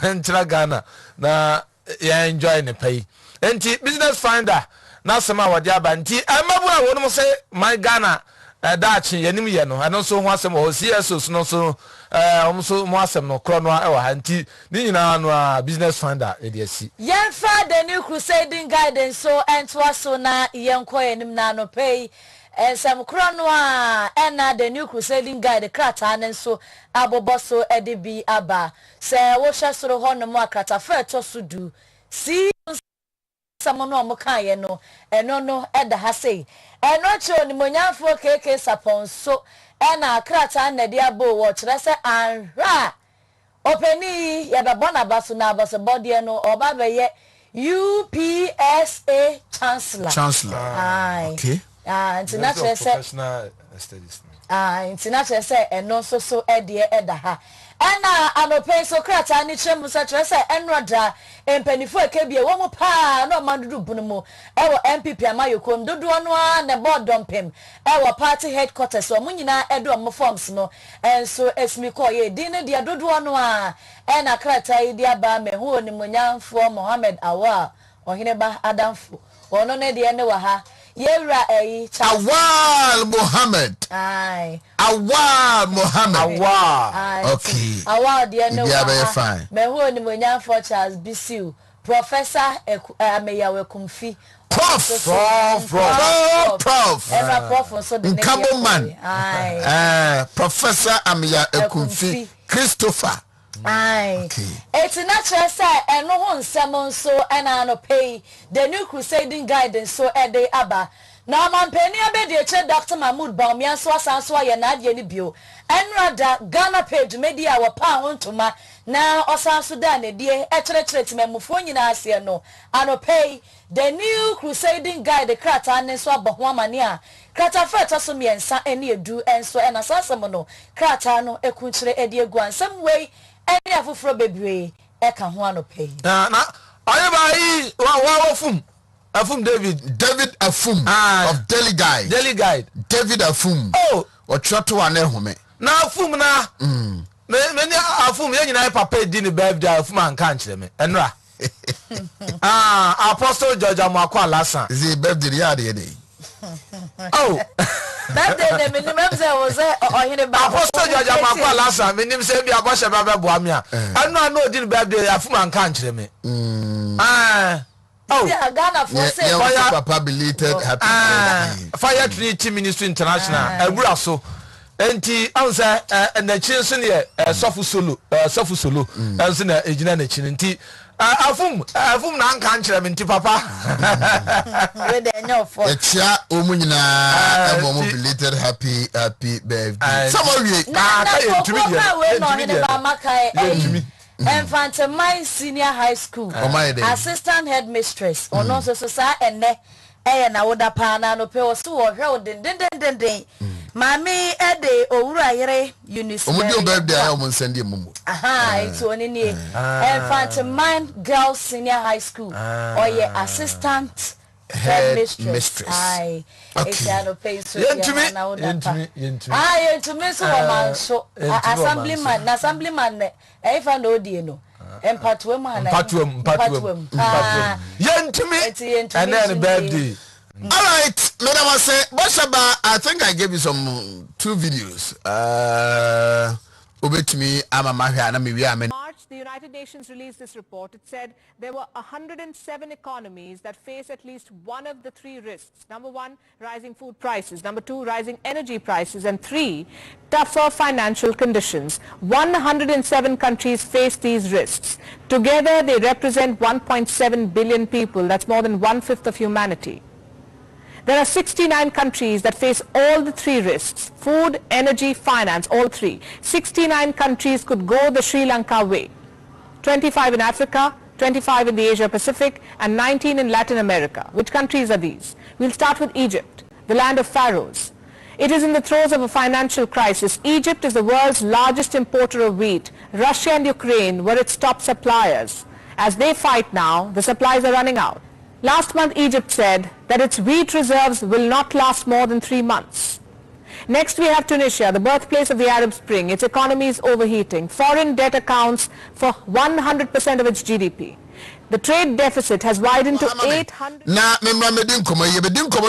ntra Ghana na ya enjoy ne pay enti business finder na sema wadi aba nti amabu a wonu say my Ghana daachi yanim ye no ano so ho asem o CSO no so so mo asem no kro no e wa ha nti ni nyina no a business finder e de asi yenfa the new crusading guidance so entwa so na yenko yanim na no pay some chronoa and the new crusading guide the krata and so aboboso edibi aba say wo hwesoro ho no mo akrata fa to so du see someone no mo kan ye no eno no eda ha sei eno che onimonyafo keke sapon so ena krata na dia bo wo kire se anhra openi ya be bona baso na baso body no oba be ye UPSA chancellor aye okay international professional studies international say eno so ede ha ena anope so krata ni chemu sa kire se enroda empanifo ekebie wo mu pa na omandudu bunu mu ewo MPP amayokom dodo no a na board dompem ewo party headquarters o munyina edo mo forms no enso esmi ko ye din ne dia dodo no a ena krata yi dia ba me hu oni munyamfo Mohammed Awal ohine ba Adamfo ono ne dia ne wa ha yewra Awal Mohammed Awal Mohammed okay Awal dia ne wa fine me hu oni munyamfo Charles Bisiu Professor Ameyawe Kumfi Prof so the Nkaboman Professor Ameya Ekumfi Christopher okay. It's natural say and no one summon so and no pay the new crusading guidance so a day abba. Now man penny abedi Dr. Mahmoud Baumian so ye nadia ni bio and rather Ghana page media wa pound to ma now Osan Sudan e dear etre memufoni na asia no and pay the new crusading guide the krata and so abahwamania krata feta so miensa eni edu enso and asasamo no krata no ekunchire edi eguan some way any afufro bebre eka ho anope na ayi wa Afum David Afum of Daily Guide David Afum o choto wa na home na Afum na me Afum ye nyina papa di ni birthday Afum an kan kire me enra Apostle George Amakwa Lasan is birthday ya de birthday de minimum say was ohine ba Apostle George Amakwa Lasan minim say bi aboshe ba be boa me a enra no di ni birthday Afum an kan kire me Ghana for say papa belated happy birthday Fire Trinity Ministry International ebura so enti ansa na chi so ne sofu solo ansa na ejina na chi nti afum na anka nkire me nti papa we dey know for etia omunyina emo belated happy birthday somebody ka yentumi Infantile Senior High School Assistant Headmistress ono so sa ene na woda pa na no pe o so wo hwe den mami ede owura yere Eunice omudio birthday ayo mo sende mumu it's oni ni Infantile Girls Senior High School oye Assistant Headmistress ai no pay so na woda pa yentumi so wo man so assemblyman ne efa no die no empatwem yentumi and then birthday all right madam I say Boshaba I think I gave you some 2 videos obetumi ama mahwa na mewi amen. The United Nations released this report. It said there were 107 economies that face at least one of the 3 risks. Number 1, rising food prices. Number 2, rising energy prices. And 3, tougher financial conditions. 107 countries face these risks. Together, they represent 1.7 billion people. That's more than 1/5 of humanity. There are 69 countries that face all the 3 risks: food, energy, finance, all 3. 69 countries could go the Sri Lanka way. 25 in Africa, 25 in the Asia Pacific, and 19 in Latin America. Which countries are these? We'll start with Egypt, the land of pharaohs. It is in the throes of a financial crisis. Egypt is the world's largest importer of wheat. Russia and Ukraine were its top suppliers. As they fight now, the supplies are running out. Last month, Egypt said that its wheat reserves will not last more than 3 months. Next, we have Tunisia, the birthplace of the Arab Spring. Its economy is overheating. Foreign debt accounts for 100% of its GDP. The trade deficit has widened to 800... Na memra medin komo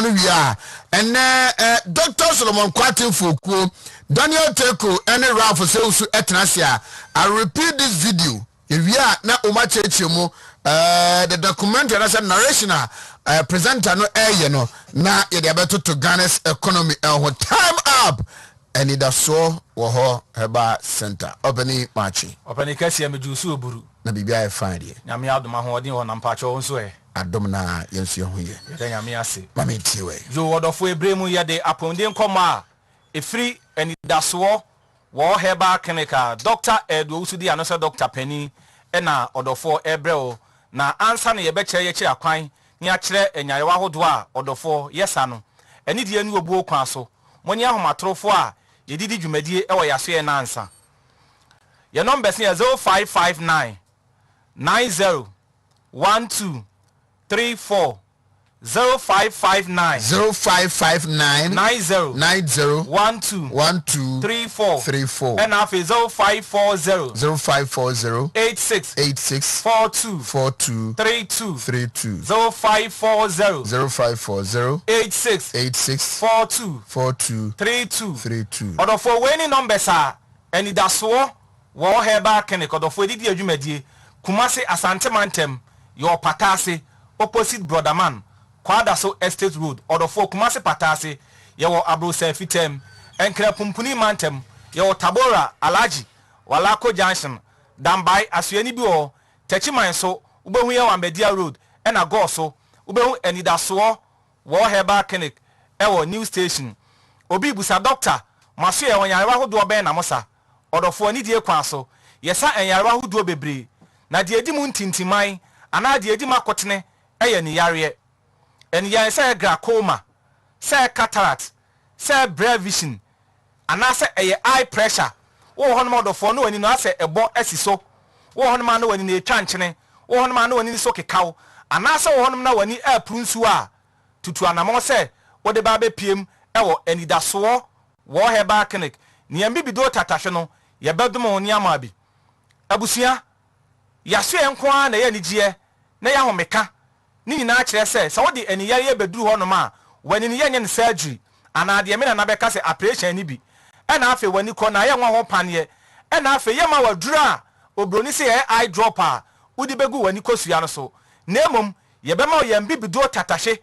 no wia and Dr. Solomon Kwatin Foku, Daniel Teko and Ralph Seusu Etnasia. I repeat this video. Wia na umachechemu the documentary as a narration presenter no no na ye dey beto to Ghana's economy and time up and it so wo ho heba center opening marchi opening kasi amejusu oburu na bibia e fine dey nyame adoma hoden ho na mpacho nso e adom na yensu ho ye nyame ase mama tiwe yo wodofo ebremu ye de aponde nkoma efiri anidasoɔ wɔ herbal clinical Dr. Edwo usudi anosa Dr. Penny ena odofo ebreo na ansa na yɛbɛkyerɛ yɛkyerɛ akwan ni akyerɛ enyayewa hodo a odofo yɛsa no ɛne die nu obuo kwan so moni ahomatorofo a yɛdidi dwumadie ɛwɔ yaso yɛ nansa yɛ number yɛ 0559 90 12 34 0559 0559 90 12 34 and half is 0540 86 42 32 0540 86 42 32 Order for winning numbers are and it does so war herbal clinic or for the adwumadie Kumasi Asante Mantem your patase opposite brother man Kwadaso Estate Road or for Kumasi Patase yawo Abrosa Fitem enkra pumpuni mantem yawo Tabora Alaji Walako Junction dambai asuani bi o techiman so ubehu yawo Media Road ena go so ubehu enidaso wo herbal clinic ewo new station obi busa doctor maso ye wonyarewa hodo be na mosa odofo ani die kwan so yesa enyarewa hodo bebre na die di mu ntintiman ana die di makotene eye ni yare en yan say glaucoma say cataract say brain vision ana say eye eye pressure wo hono modofo no ani no ase ebo asiso wo hono ma no ani na etwa nkyene wo hono ma no ani so kekaw ana say wo hono na wani aprunsu a tutu anamo say wo de ba be piem ewo enidaso wo herbal clinic ni ambi bido tatahwe no ye bedom oni ama bi abusua yaso enko a na ye nigie na ya homeka ni nyina kire se wo de eniyare ye beduru ho no ma wani ni ye nye surgery ana de me na beka se operation ni bi ena afi wani ko na ye nwa ho panie ena afi ye ma waduru a obroni se ye eye drop a udi begu wani kosua no so na emom ye be ma ye ambi bido tatahwe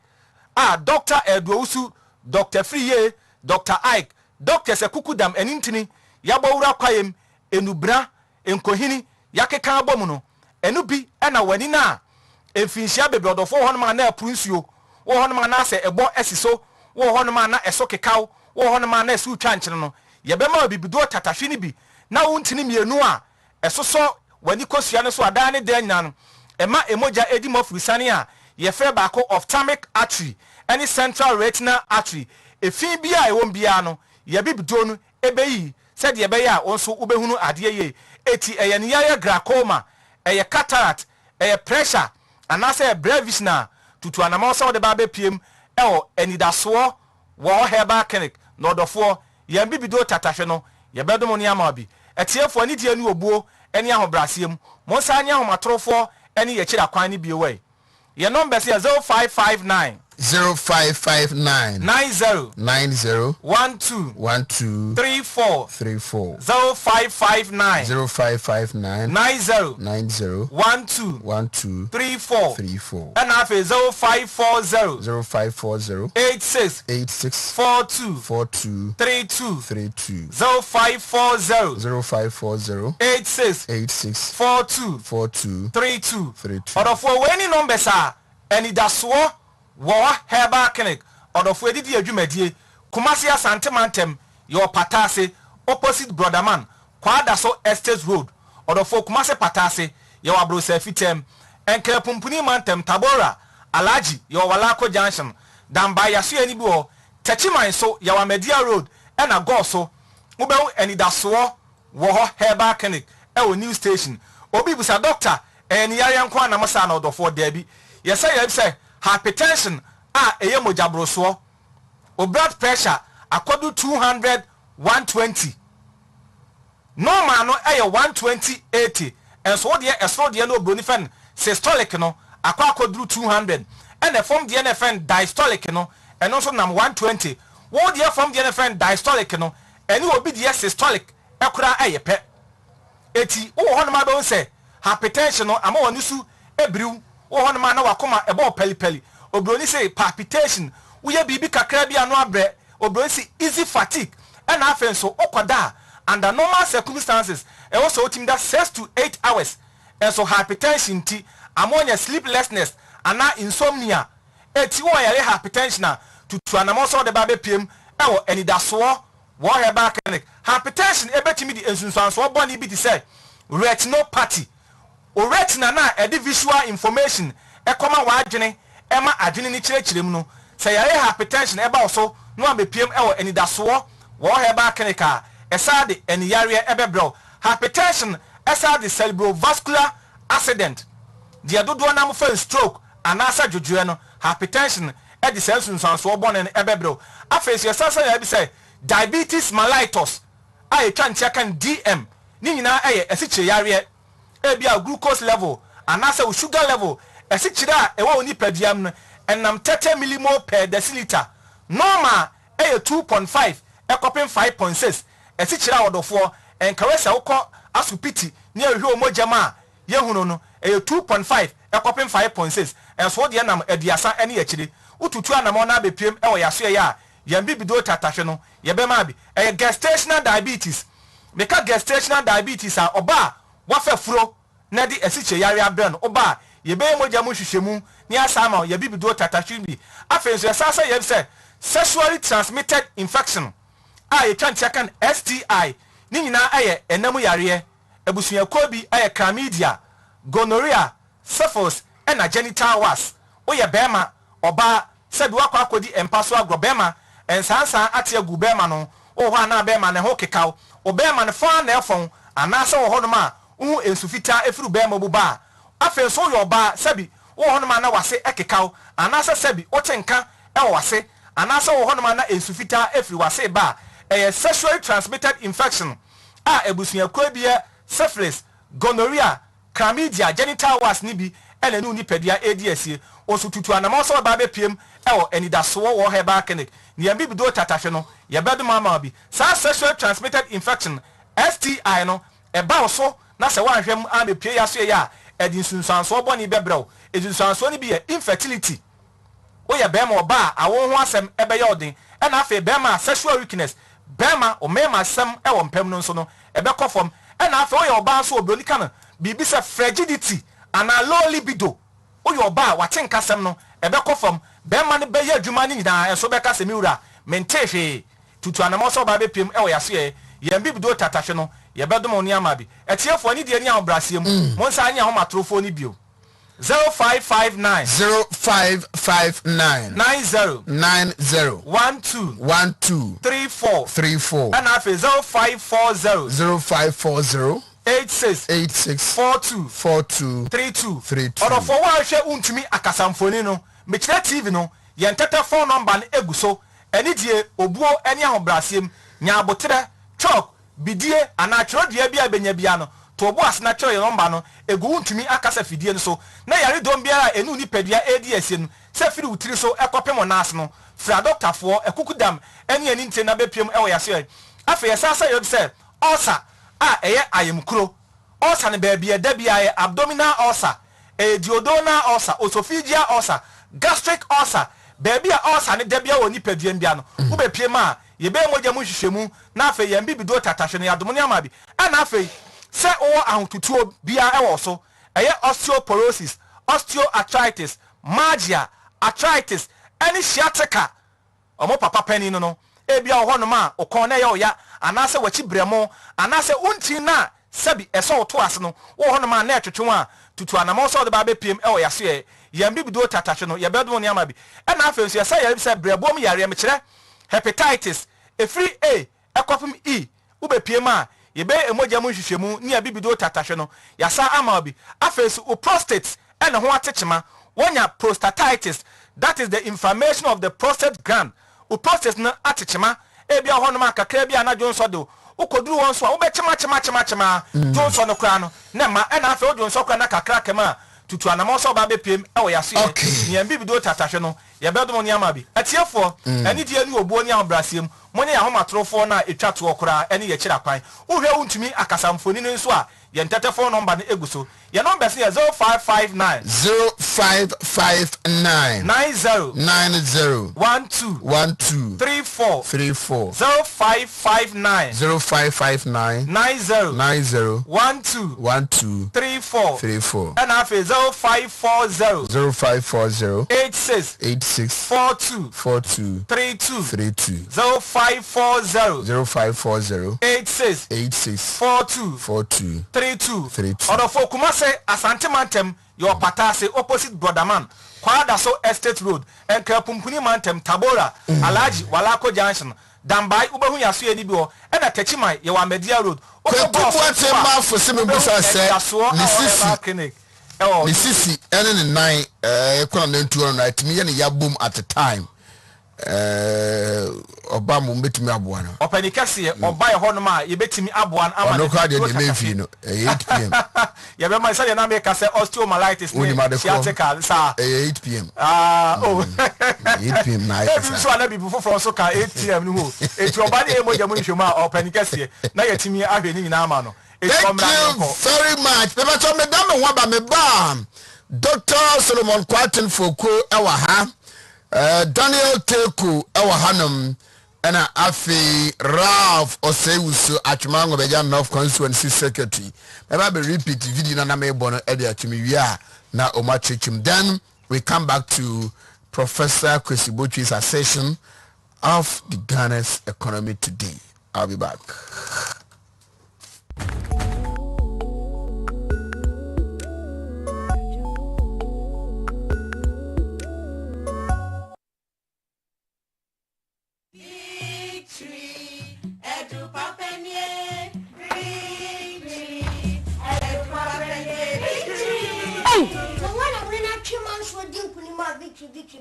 a Dr. Edwo Usu Dr. Friye Dr. Ike Dr. Sekukudam enintini yabawura kwayem enubra enkohini yakeka abomu no enu bi ena wani na efinhia bebrodofo honoma na aprunsuo wo honoma na se ebo esiso wo honoma na eso kekaw wo honoma na esu twankyere no yebema bibido tatahwe ni bi na wontini mienu a esoso wani kosua no so adan ne dan nyina no ema emoja edi mofrisane a yefre baako ophthalmic artery any central retinal artery efin bia ewon bia no yebibido no ebeyi said yebeya onso ubehunu ade ye eti eye ne yare glaucoma eye cataract eye pressure anase brain vision tutu anama so de ba be piem ewo enidaso wo herbal clinic no dofo yembibido tatahwe no yebedom ne amabi etiefo ani die ne obuo ene ahobrasiem mo sa anya ahomatorofo ene ye kira kwan ne biwe ye number say 0559 0559 90 12 34 0559 90 12 34 and half 0540 86 42 32 0540 86 42 32 or for any numbers are any daso wo herbal clinic odofo edidi adwumadie Kumasi Asante Mantem your patase opposite brother man Kwadaso Estate Road odofo Kumasi patase your Abrosa Fitem enkre pumpuni Mantem Tabora Alaji your Walako Junction damba yaso ani bi o techiman so your Media Road ena go so ubehu enidaso wo herbal clinic e new station obi busa doctor eni yare nko anamasa na odofo dabi yesa hypertension eye mojabroso o blood pressure akodu 200 120 normal no 120 80 and so de esro de no bronifen systolic no akodu 200 and the form de NFN diastolic no and also nam 120 wo de form de NFN diastolic no and you obi de systolic ekura pe eti wo hono ma don say hypertension no ama wonisu ebriu wo hono ma na wakoma ebo peli obroni say palpitation uye bibi kakra bia no abre obroni say easy fatigue and afen so okoda under normal circumstances e also team that 6 to 8 hours and so hypertension ti ammonia sleeplessness and insomnia eti wo yare hypertension na tutu anamo so de ba be piem e wo enidaso wo he ba clinic hypertension ebetimi di ensunsuanso oboni bi di say retinopathy o retina na e di visual information e koma wa adwene e ma adwene ni kirekirem no say yare hypertension e ba so no abepiem e wo enidaso wo he ba clinic a e sa de eniyare e bebro hypertension e sa de cerebrovascular accident dia dodo na mo fa stroke anasa dwodwe no hypertension e di sensunsuanso oboni e bebro afesi e sa ya bi say diabetes mellitus a etwa kan DM ni nyina eye esiche yare e bia glucose level anasa o sugar level esichire a ewa oni padiam no enam 30 millimole per deciliter normal eye 2.5 ekopin 5.6 esichire awodofo enkaresa wokọ asupiti ni ehwe omojama yehunu no eye 2.5 ekopin 5.6 enso de enam aduasa ene yakire ututu anam na bepiem ewo yaso ya yambi bido tatahwe no yebema bi gestational diabetes meka gestational diabetes a oba wafa furo na di esiche yare abren oba yebe moja mu hwehwemu ni asama yebi bido tatahwe bi afenso yasasa yebse sexually transmitted infection a yetwantia kan STI ni nyina aye enamu yare ebusuya kobi aye chlamydia gonorrhea syphilis and genital was oye bema oba said wakwa akodi empaso agrobema ensansan ate agu bema no o ho na bema ne ho kekaw o bema ne fa na efon anasa wo ho no ma hu ensufita efiru bema buba afen so yo ba sabi wo ho no ma na wase ekekaw anasa sabi o tenka e wase anasa wo ho no ma na ensufita efiru wase ba sexually transmitted infection a ebusuya kwabia syphilis gonorrhea chlamydia genital was ni bi ene nu nipadia ADS osututu anamọsọ ba bepiem ewo enidaso wo heba clinic ni yambi bido tatahwe no yebedo mama bi sa sexually transmitted infection STI no eba so na se wanhwem amepie yaso ya edinsunsanso boni bebrew edinsunsanso ni bi infertility wo ye bema oba awo ho asem ebe ye odin ena afa bema sexual weakness bema o mema asem ewo mpem no nso no ebe kofom ena afa wo ye oba so obi onika bibi se frigidity ana low libido oyo oba wate nkasem no ebe kofam be ma ne be ya adwuma ni nyina enso be kasem wura mentehwe tutu anamọsọ ba be piem e wo yaso ye bibido tatahwe no ye be dom oni ama bi etiefo ni de ni ahobrasiem mo nsa anya ho matrofo ni bio 0559 90 12 and afi 0540 86 42 32 Odo for wa hwe untumi akasamfoni no mekire TV no ye ntete phone number no eguso eni die obuo eni ahobrasiem nya abotere chok bidie ana chrodua bia benya bia no to obo asena chro ye number no egu untumi akasa fidie no so na yare dom bia enu ni padua ADS no se firi utiri so ekopem nas no fra doctor for ekukudam eni nte na bepiem ewo yase afa yesasa yob se osa eye ayemkuro ulcer ne baby da bia abdominal ulcer duodenal ulcer esophageal ulcer gastric ulcer baby ulcer ne da bia woni padua bia no wo be pie ma ye be moja mu hwehwemu na afa ye mbibido tatahwe ne adom ne ama bi na afa se o ahotutuo bia ewo so eye osteoporosis osteoarthritis myalgia arthritis any sciatica omo papa pani no ebia ho no ma okon na ye oya anase wachi bremo anase unti na sabi eso to ase no wo ho no ma na etwetwe a tutu anamọsọ de ba be piem e wo yaso ye yambi bido tatahwe no ye bedo ne ama bi e na afensu ye say ye bi say brebo mi yare me kire hepatitis free A ekofim E wo be piem a ye be emoja mu hwehwemu ne ya bibido tatahwe no yasa ama bi afensu o prostate e ne ho atechema wonya prostatitis, that is the inflammation of the prostate gland. O prostate na atechema ebia ho no makakra bia na jonso do ukoduru won so a wo be chema jonso no kra no na ma e na afa o jonso kra na kakra kema tutu anamọsọ ba be piem e wo yaso ye ni bibido tatahwe no ye be dom ni ama bi atiefo ani die ni obuo ni ahobrasiem monye ya homatrofo na etwato okra ene ye kira kwan wo hwe untumi akasamfoni no nso a ye ntete phone number no eguso ye number se 0559 90 12 34 0559 90 12 34 and afa 0540 0 86 86 42 42 32 32 0540 0540 86 86 42 42 32 32. Odo for Kumase Asante Mantem your patase opposite Brodaman Kwada so Estate Road and Kapumpuni Mantem Tabora Alaji Walako Junction Dambai Ubahu Yasu Edibio and a Techimai Yawa Media Road. Kwatu ma for simi busa se ni sisi ene ne nine ekona na ntu ono na timi ye ne yabum at the time oba mo betimi aboa no opani kase oba ye hono ma ye betimi aboa ama no kwa de me fi no 8 pm ye be ma say na me kase osteomyelitis ni sciatica sa 8 pm 8 pm na e bi so na bi foforo so ka 8 pm no ho eti oba ne emoja mo nhwema opani kase na ye timi ahwe ni nyina ama no. Thank you very much. Papa to me dam wa ba me ba Dr. Solomon Kwatin Foko ewa ha Daniel Teku ewa hanum ena afi Ralph Osewusu atmango beja North Constituency Secretary. Me ba be repeat video na me bono e de atimi wi na o ma chechim. Then we come back to Professor Kwesi Botwi's assessment of the Ghana's economy today. I'll be back.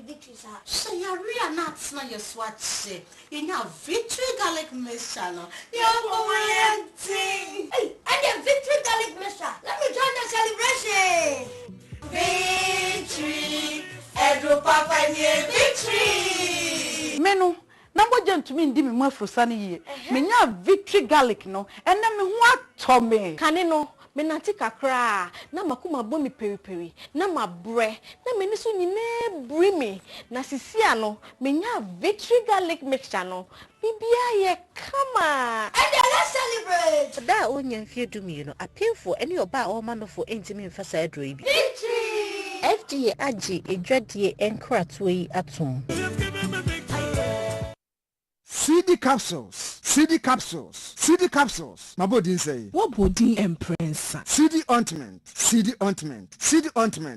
Victory, sir. So you're real nuts, no, your swatch say. You know, victory garlic mixture, no. You're going Hey, and the victory garlic mixture. Let me join the celebration. Victory, Edu Papa, victory. Menu. Number gentlemen ndi me mo afrosane ye. Me nya victory garlic no. Ena me ho atome. Kane no. Me nati kakra na makuma bo mi periperi na mabre na me niso nyine bri me na sisia no me nya victory garlic mixture no bibia ye kama and let's celebrate da onya fie dumi no apemfo ene oba o ma no fo entimi mfasa adro ibi victory FDA agi edwadie enkrato yi atom CD capsules. My body say. What body emprensa? CD ointment.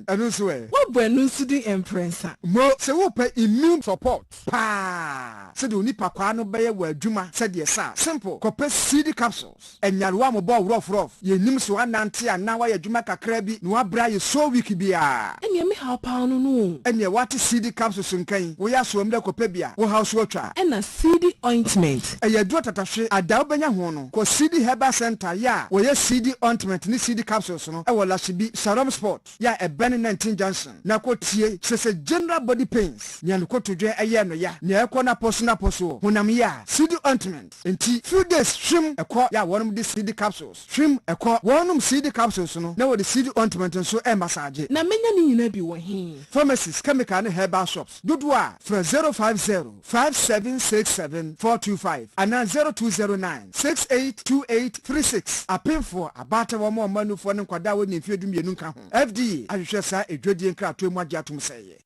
And also what brand CD emprensa? Mo se wo pe immune support. Pa. Se do nipa kwa no be wa adwuma se de sa. Simple. Kope CD capsules. Enyarewa mo bo rough. Ye nim so anante ana wa adwuma kakra bi no abra ye so week bia. Enya me ha pa no. Enya what CD capsules nkan. Wo ya so am de kope bia. Wo house wo twa. Ena CD ointment. Eye do tatahwe ada obenya ho no. Ko CD Herbal Center ya. Wo ye CD ointment ni CD capsules no. E wo la shibi Saram Sport. Ya e Ben 19 Johnson. Na ko tie se general body pains. Nya no ko todwe eye no ya. Na e ko na poso honam ya. CD ointment. Enti few days shim e ko ya wonum di CD capsules. Shim e ko wonum CD capsules no. Na wo di CD ointment so e massage. Na menya ni nyina bi wo he. Pharmacies, chemical and herbal shops. Dudwa for 050 5767 425 and 0209 682836. A pin for a batter or more manu for an kwadawo ni fiedu mienu nka ho. FDA ahwehwe sa edwadi nkra to mu agyatom seye.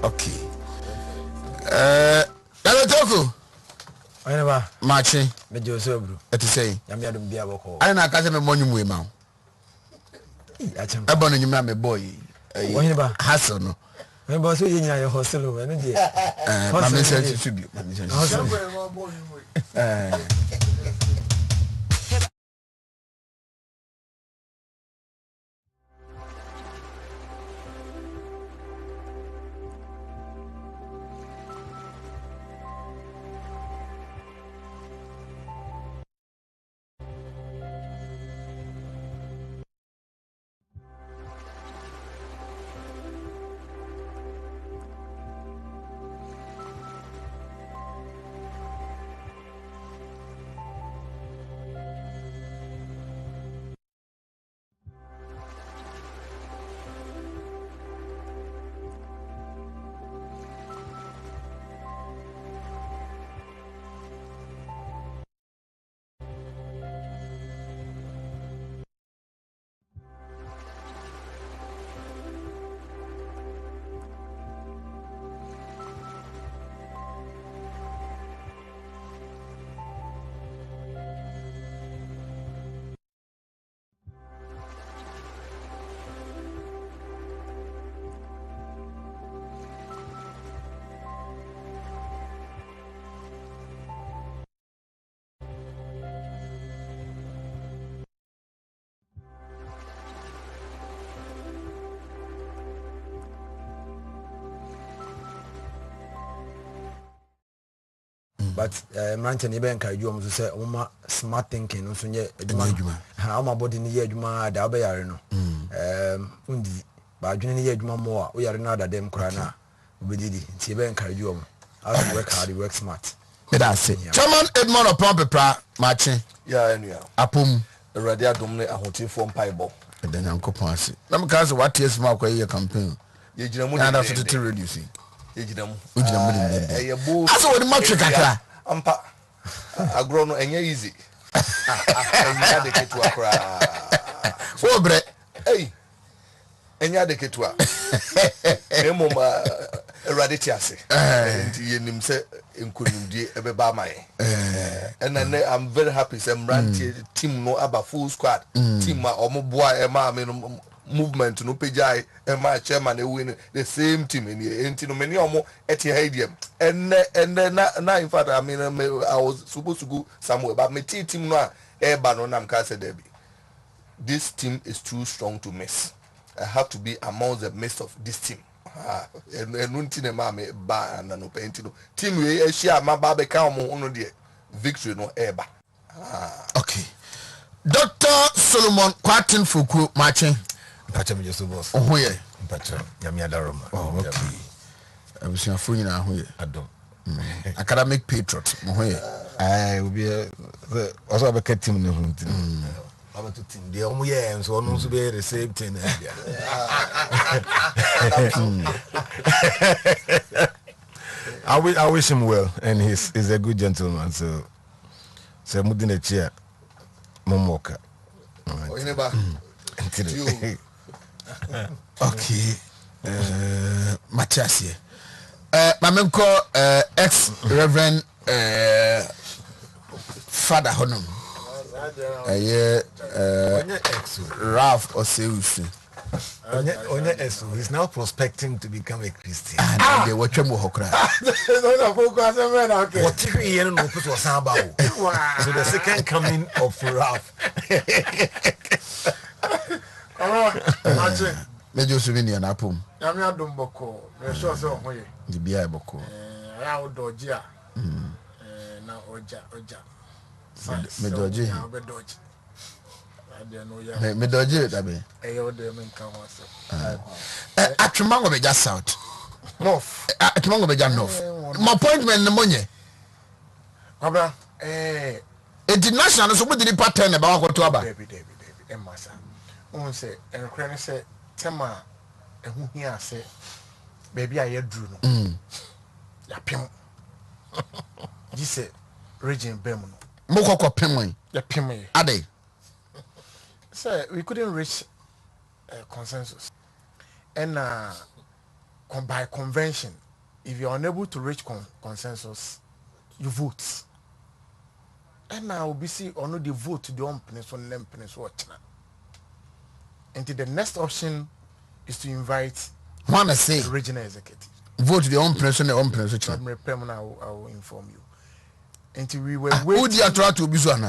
Okay. Toku. Ayaba. Machi. Me Joseph bro. Eti say. Yami adum bia boko. I na ka se me monyu mu e ma. Eba no nyuma me boy. Wọ́n ba hassle no. Me boss you nyina your hustle o eno die. Ma me say to bi. But manche ni be encourage you to say smart thinking no so nye adwuma ha o body ni ye adwuma da be yare no undi ba adwene ni ye adwuma mo a o yare na da dem kra na obedidi ti be encourage you how to work hard, work smart. That's it. Chairman Edmond upon Pepra matching. Yeah, anyway. Apum. The radio domne a hotel from Piebo. And then Uncle Pansy. Nam cause what is mark where your campaign. You jam and after the reducing. You jam. That's what the matrix are. Ampa. I grow no any easy. I de ke to akra. Wo bre. Hey. Enya de ke to a. Emo ma eraditi ase. Nti yenim se enkunumdie ebeba mai. And I'm very happy say Mranti team no aba full squad. Team ma omoboa e ma me movement no pejai e ma chairman e win the same team in here. Enti no many omo eti hidiem. And na in fact I mean I was supposed to go somewhere but me team no e ba no nam ka say debi. This team is too strong to miss. I have to be among the midst of this team. And unti ma me ba na no penti no team we e share ma ba be ka omo no de victory no eba. Okay. Dr. Solomon Kwatin Fuku matching. Pacha me just boss. Oh yeah. Pacha yami adaroma. Oh okay. I was your friend na hoe. Adom. Academic patriot. Oh yeah. We be also be team no hunti. Aba to team dey omo yeah so no so be the same thing. I wish him well, and he's a good gentleman. So mudine chia momoka. Okay. Matthias here. Mamemko ex Reverend Father Honum. Ralph Oseusi. He's now prospecting to become a Christian. They were tremble hokra. So the second coming of Ralph. Major Suvini and Apum. Yamia Dumboko, the source of way. The Bia Boko. Out Dodgia. Now Oja. Medoji. Medoji, that be. Atrumango be just south. North. Atrumango be just north. My appointment in the money. Abra, international, so what did the pattern about what to about? David, Emassa. On say, and Cranny say, Tema, and who here say, baby, I had drew. Yapim. This say, Regine Bemun. Moko Pimway. Yapim. Ade. Sir, we couldn't reach a consensus. And by convention, if you're unable to reach consensus, you vote. And now we see or no the vote to the own peninsula and peninsula. And the next option is to invite Wanna say the regional executive. vote to the own person, the own person. I will inform you. Until we were waiting.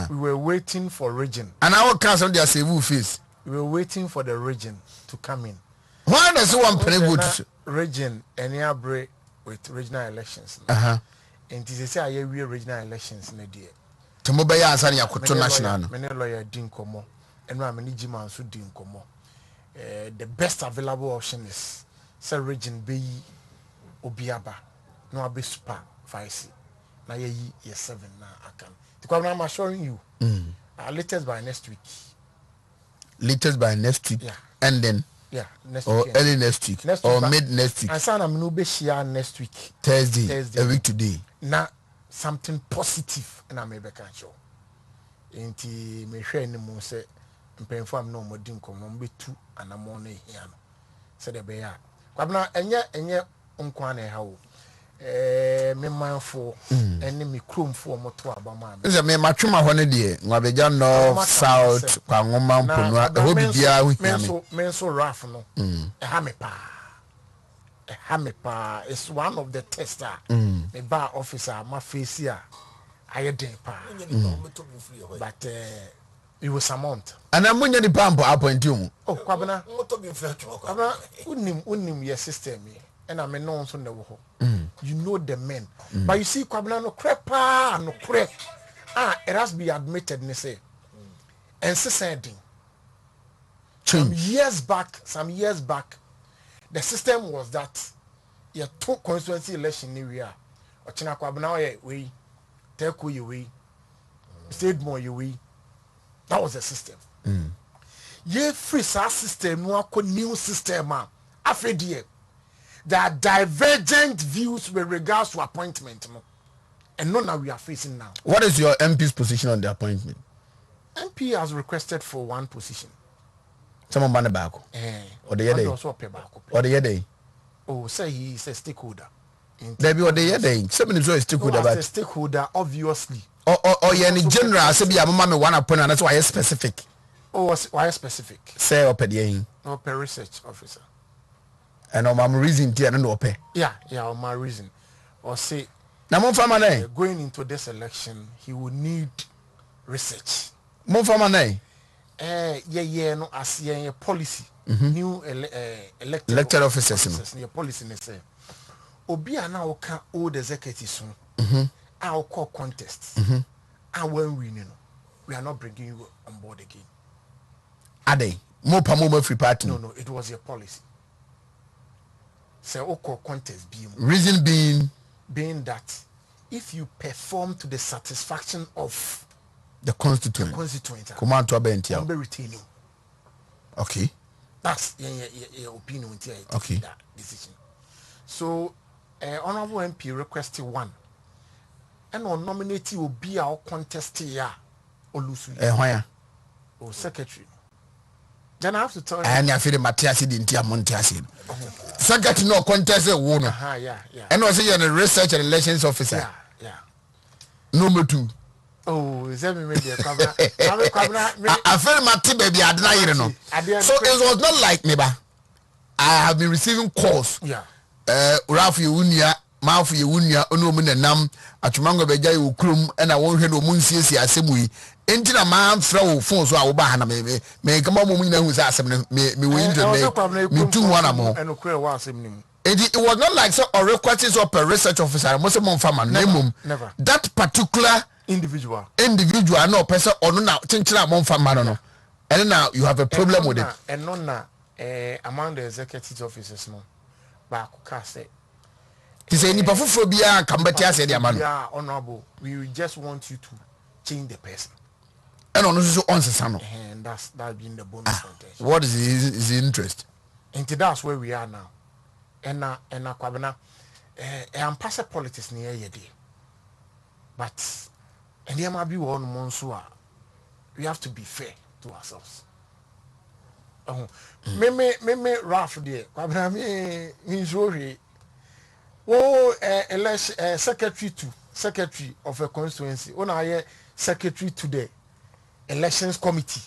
We were waiting for region. And our council they are saving face. We were waiting for the region to come in. Why does one penny vote? Region and break with regional elections. Uh-huh. And it is a year regional elections in a day. Tomobaya and Sanya Kuto National. Many lawyer Dinkomo and Ramani Jiman Su Dinkomo. The best available option is Sir Region B Obiaba. No Abe Super Vice. Now ye 7 now I can. Because I'm assuring you. Latest by next week. Latest by next week. Yeah. And then next or weekend. early next week or mid next week. And son I'm no be share next week. Thursday. A week today. Now something positive and I may be can show. Inti me hwe ni mo se mpemfo am no modi nkomo mbetu anamo na ehia no. Se de be ya. Kwabna enye nkwa na ha wo. Me manfo ene me kromfo moto abama me. Nse me matwema ho ne de Nwabeja North South kwa ngoma mponua e ho bibia ho hia me. Me so raf no. Ha me pa. It's one of the tester. Me bar officer ma face ya. I did but it was a month. And I'm when you pampo appoint you. Oh, Kwabena, unim your system, and I'm a non son the wo. You know the men, but you see, Kwabena no crepa no crep. It has been admitted, me say, and society. Some years back, the system was that you took constituency election area. Or China Kwabena we. Take you away, stayed more you way. That was the system. Ye free system, no new system. After there are divergent views with regards to appointment, and none that we are facing now. What is your MP's position on the appointment? MP has requested for one position. Someone ban back. Or the other. Or the other. Oh, say he is a stakeholder. There be what they are doing. Somebody is a stakeholder. As a stakeholder, obviously. Or any general, say be a mama one appointment. That's why it's specific. Oh, why specific? Say up at the Or per research officer. And I'm reason to no pay. Yeah, or my reason. Or say now mon family going into this election, he will need research. Mon family. No, as a policy. New elected officers. Your policy say. Obi ana oka old executives our call contest and when we know we are not bringing you on board again. Are they more free party? No, it was your policy. So call contest reason being that if you perform to the satisfaction of the constituent command to abentia be retaining. Okay, that's your opinion. Okay, that decision. So honorable MP requested one, and on nominate will be our contest here. Why? Oh, secretary. Then I have to tell you. And I feel Matthias didn't hear Montias. Secretary no contest a woman. Yeah. And also you're a research and elections officer. Yeah. Number 2. Oh, is that maybe a cover? I feel my team baby I didn't know. So it was not like neighbor. I have been receiving calls. Yeah. Rafi Unia, Mafi Unia, Onomun and Nam, Achumango Beja Ukrum, and I won't hear no Munsi Assembly. Engine a man throw phones or Bahana, may come on, woman who's asking me, me 2 1 more. It was not like so or requests of a research officer, most of farmer, never. That particular individual, no person or no now, Chinchilla Mon Famano. And now you have a problem with it. And none among the executive officers, no. Back say he said, Nipaphobia, Cambatia said, yeah, honorable. We just want you to change the person. And on also answer some. And that's been the bonus contention. What is his interest? And that's where we are now. And Kwabena, I'm past politics near ye day. But and there might be one Monsua. We have to be fair to ourselves. me Ralph there. Kwabena me nzori. Oh, election secretary of a constituency. When I secretary to the elections committee.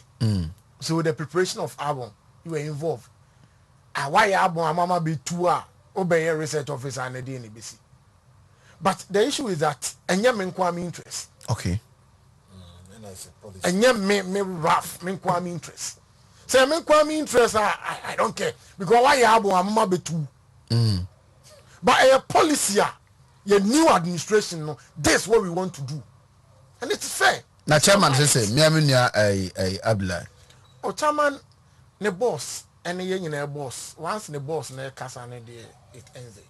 So the preparation of album, you were involved. Why album mama be two obey a research officer and a DNBC. But the issue is that enya me kwame interest. Okay. Enya me rough me kwame interest. Say me kwame interest I don't care because why album mama be two. But a policy your new administration no this is what we want to do. And it's fair. Na chairman say me amenya Abdullah. O chairman ne boss and the boss. Once the boss ne kasa ne de it ends it.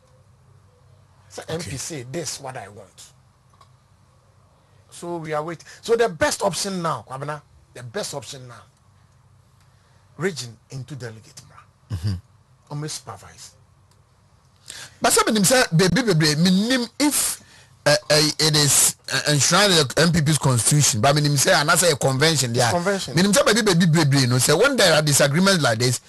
So MP say this is what I want. So we are waiting. So the best option now, Kwabena, the best option now. Region into delegate mra. Supervise. But somebody say baby minim if it is enshrined in the MPP's constitution, but minim say and that's a convention there. Minim say baby no say when there are disagreements like this,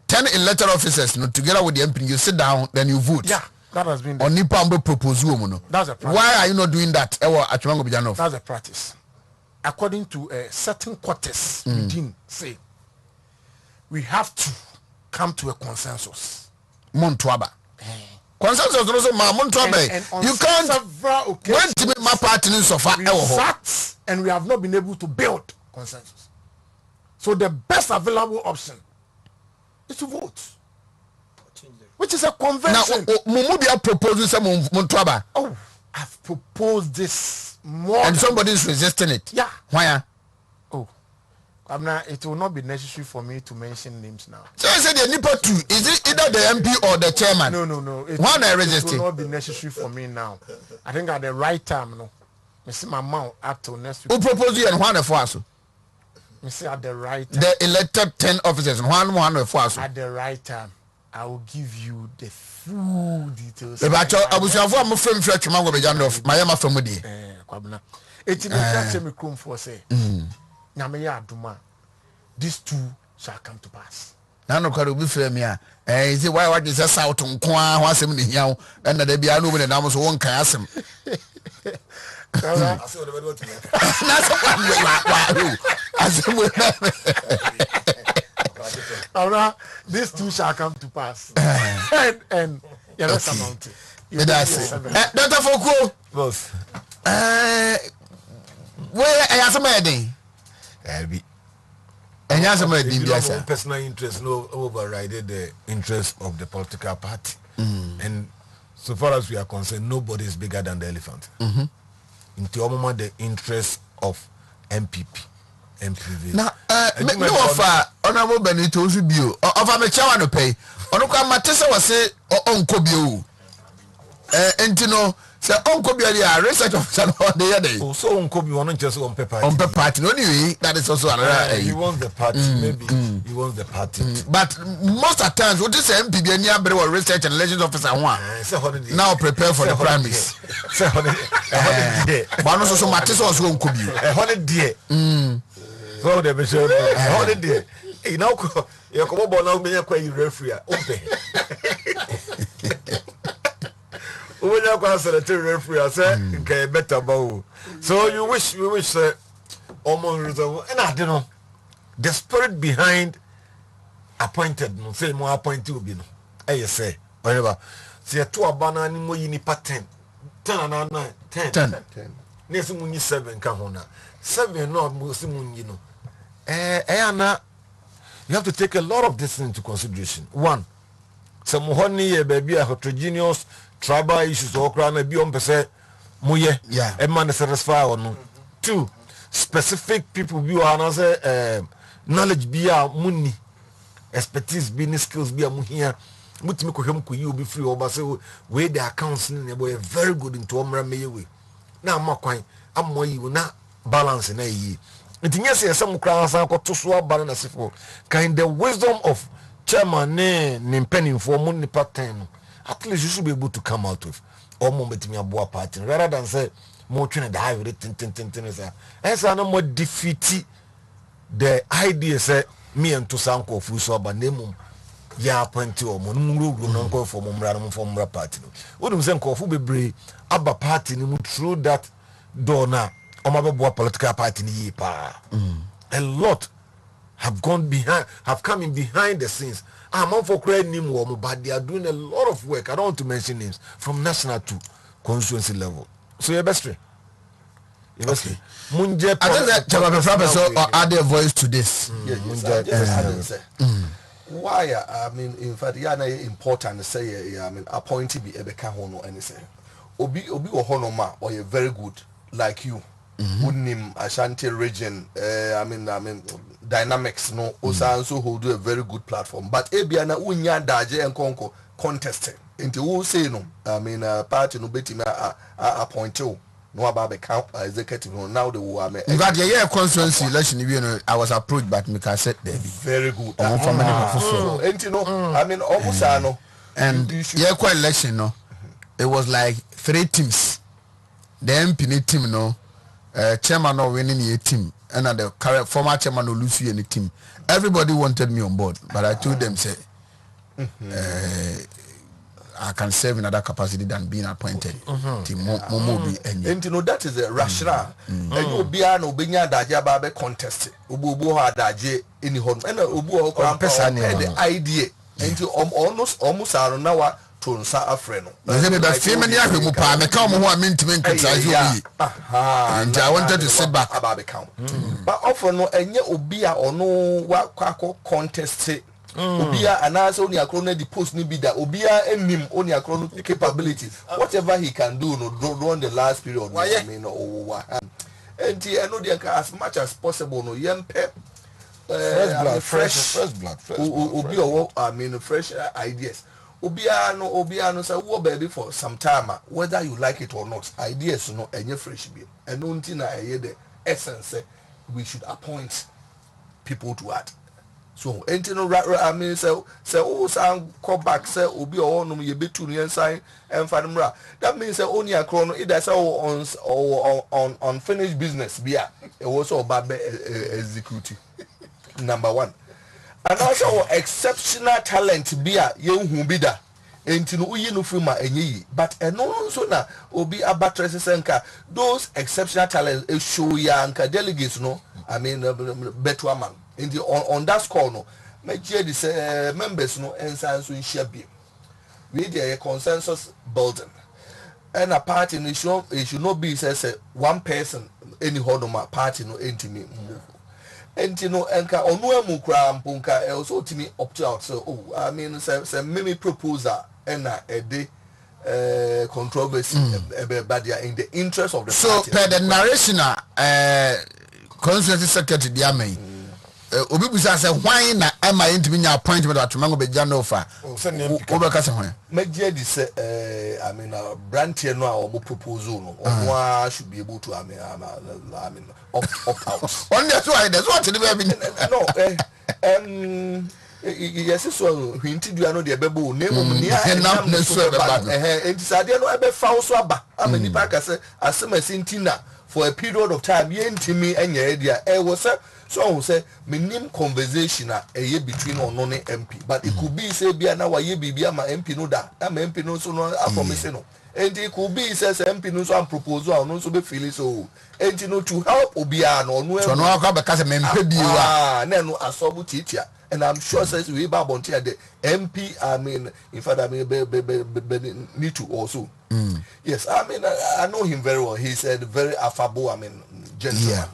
10 elected officers together with the MP, you sit down, then you vote. Yeah. That has been on Nipambo proposal. That's a practice. Why are you not doing that? That's a practice. According to certain quarters within, say, we have to come to a consensus. Montuaba. Consensus also Montuaba. You can't wait to make my party in so far. We sat and we have not been able to build consensus. So the best available option is to vote. Which is a convention. Now, Mumubia proposes some Montuaba. Oh, I've proposed this more. And somebody is resisting it. Yeah. Why? Oh, it will not be necessary for me to mention names now. So I said the Nipo 2, is it either the MP or the chairman? No. It will not be necessary for me now. I think at the right time, no. I see my mouth up till next week. Who proposed you and one of us? I see at the right time. The elected 10 officers, one of us. At the right time. I will give you the full details. I was your former friend, Fletcher Mango Bejanov, my Emma from Mudi. It's in the same for say, Namaya Duma, these two shall come to pass. Nano Karubi Fremia, is it why what is a south on Kwa, was him in the and the Biano with an almost one cassim. These two shall come to pass. and yeah, that's amount. That's it. Dr. Foucault. Both. Where I have some idea. And you have some idea. Personal interest no overrided the interest of the political party. And so far as we are concerned, nobody is bigger than the elephant. In the interest of MPP. Now, no offer honorable Benito Zubio of a chairman to pay. Onoka Matessa was say Uncle Bio. And you know, say Uncle Bio, research officer on the other day. So Uncle Bio, not just on paper. On paper, anyway, that is also another. He wants the party, maybe. He wants the party. But most of the times, what is MPB and Yabra research and elections officer one? Now prepare for the primaries. But also Matessa was Uncle Bio. A holiday. So the mission holiday. You know, you come up now, me quite referee. Open. When you go answer the referee, I say, okay, better bow. So we wish almost resolve. And I don't know the spirit behind appointed. No say more appointed will be no. I say whatever. See two abana ni mo yini pattern 10 and 9 10. Next money 7 ka hona. 7 no mo si mun you know. You have to take a lot of this into consideration. One, some honey baby heterogeneous tribal issues or crown a beyond per se muye a man is satisfied or no. 2, specific people be another knowledge be a money expertise business skills be a muhia mutimi ko hem ko you be free over say we the accounts in boy very good into omra meyewe na amakwan amoyi na balance na yi. It is some crowns to swap balance for kind the wisdom of chairman ne penny for money part time. At least you should be able to come out with or moment me a boa party rather than say more trying to high tin as I no more defeat the idea say me and to sanko fu so ba nemum ya appoint o mo nuru no nko for mo mra no for mra party no wodum se nko fu bebre aba party ni mu through that door na o ma bebo political party ni yi pa a lot have come in behind the scenes. I'm for credit name but they are doing a lot of work. I don't want to mention names from national to constituency level. So you're best friend. I think that Chaba add their voice to this. Why? I mean, in fact, yeah, important to say. I mean, appointee be Ebeka Hono and say, Obi Ohonoma or a very good like you. Unim Ashanti region. I mean, dynamics no. Also hold a very good platform. But Ebiana unya daje and konko contesting. Into who say no. I mean, party no beti me appointee. No about count executive now the war. In fact, yeah, constituency election. You know, I was approached, but me can set there. Very good. So, and you know, I mean, almost no. And yeah, quite election no. It was like 3 teams. The MP team no, chairman no winning a team, and the current former chairman no lose any team. Everybody wanted me on board, but I told them say. I can serve in other capacity than being appointed. And you know that is a rational. And you be an obinya daja babe contest. Ubu ha daje any home and ubu the idea. And you almost are now to Nsa Afreno. And I wanted to sit back about the count. But often no and obia or no what contest. Obia announce only a chrono the post ni be that Obia and him only a chrono capability. Whatever he can do no run the last period. I mean and I know they as much as possible no young pep fresh blood. Obia I mean fresh ideas. Obia no say wo baby for some time whether you like it or not. Ideas no any fresh be. And no thing na the essence we should appoint people to act. So, I mean, say, some come back, say, Obi or no, you be 2 years sign and Fanamra. That means only a chrono, it does on unfinished business, be it also about executive. Number 1. And also exceptional talent, be a young who be that. Enti no uyi no fuma enyi but eno so na obi abatress senka those exceptional talents show ya anka delegates no I mean better man in the on that score no make the members no ensan so share bi we dey consensus building and a party no it should not be say one person any hodoma party no entimi enti no enka onu emu kra mpunka also timi opt out so I mean say mimi proposal and a day controversy but in the interest of the party. So per the narration constituency secretary diamay obi busa say why na am I into me appointment at mango be jano fa obi ka say why meje di say I mean brand here no a proposal no one should be able to I mean opt out on that's why no yes so hinti dua no de bebo name ni enam na so be bad enti sade no ebe fa so aba amani pa ka say asemasintina for a period of time yentimi anya dia was so say minim conversation between ono ne MP but it could be say bia na waye bibia ma MP no da na MP no so no promise no and it could be say MP no so am proposal no so be feel so and no to help obia no no so no aka be ka say mempe biwa na no asobu titia and I'm sure says we ba bontia the MP I mean in fact I mean need to also yes I mean I know him very well he's a very affable I mean gentleman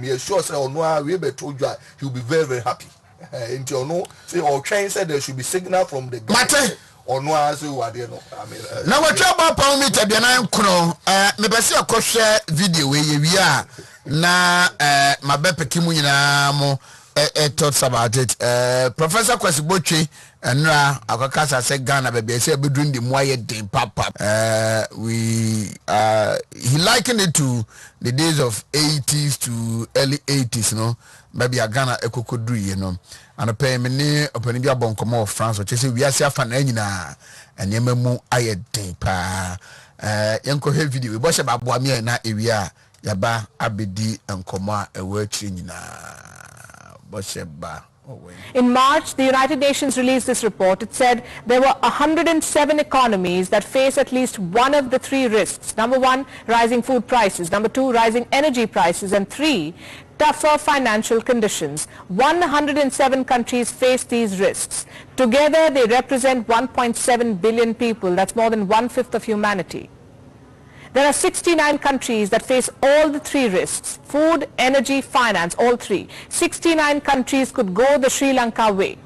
me sure say ono we be told you he'll be very very happy until no say or train said there should be signal from the government ono aso wade no I mean na we twa ba pound meter bia na nkro me be se akohwe video we ye wi a na mabepeki mu nyina mo thoughts about it. Professor Kwesibotwe enra akakasa say Ghana baby say be doing the moye din papa. He likened it to the days of 80s to early 80s, you know. Maybe a Ghana ekokodru, you know. And a pay me open the bon come of France, which is we are safe and nyina and yememu aye din pa. Yanko he video we bosh about boamia na area yaba abedi enkoma ewe nyina. Bosheba In March, the United Nations released this report. It said there were 107 economies that face at least one of the three risks. Number one, rising food prices. Number two, rising energy prices. And three, tougher financial conditions. 107 countries face these risks. Together, they represent 1.7 billion people. That's more than 1/5 of humanity. There are 69 countries that face all the three risks: food, energy, finance, all three. 69 countries could go the Sri Lanka way.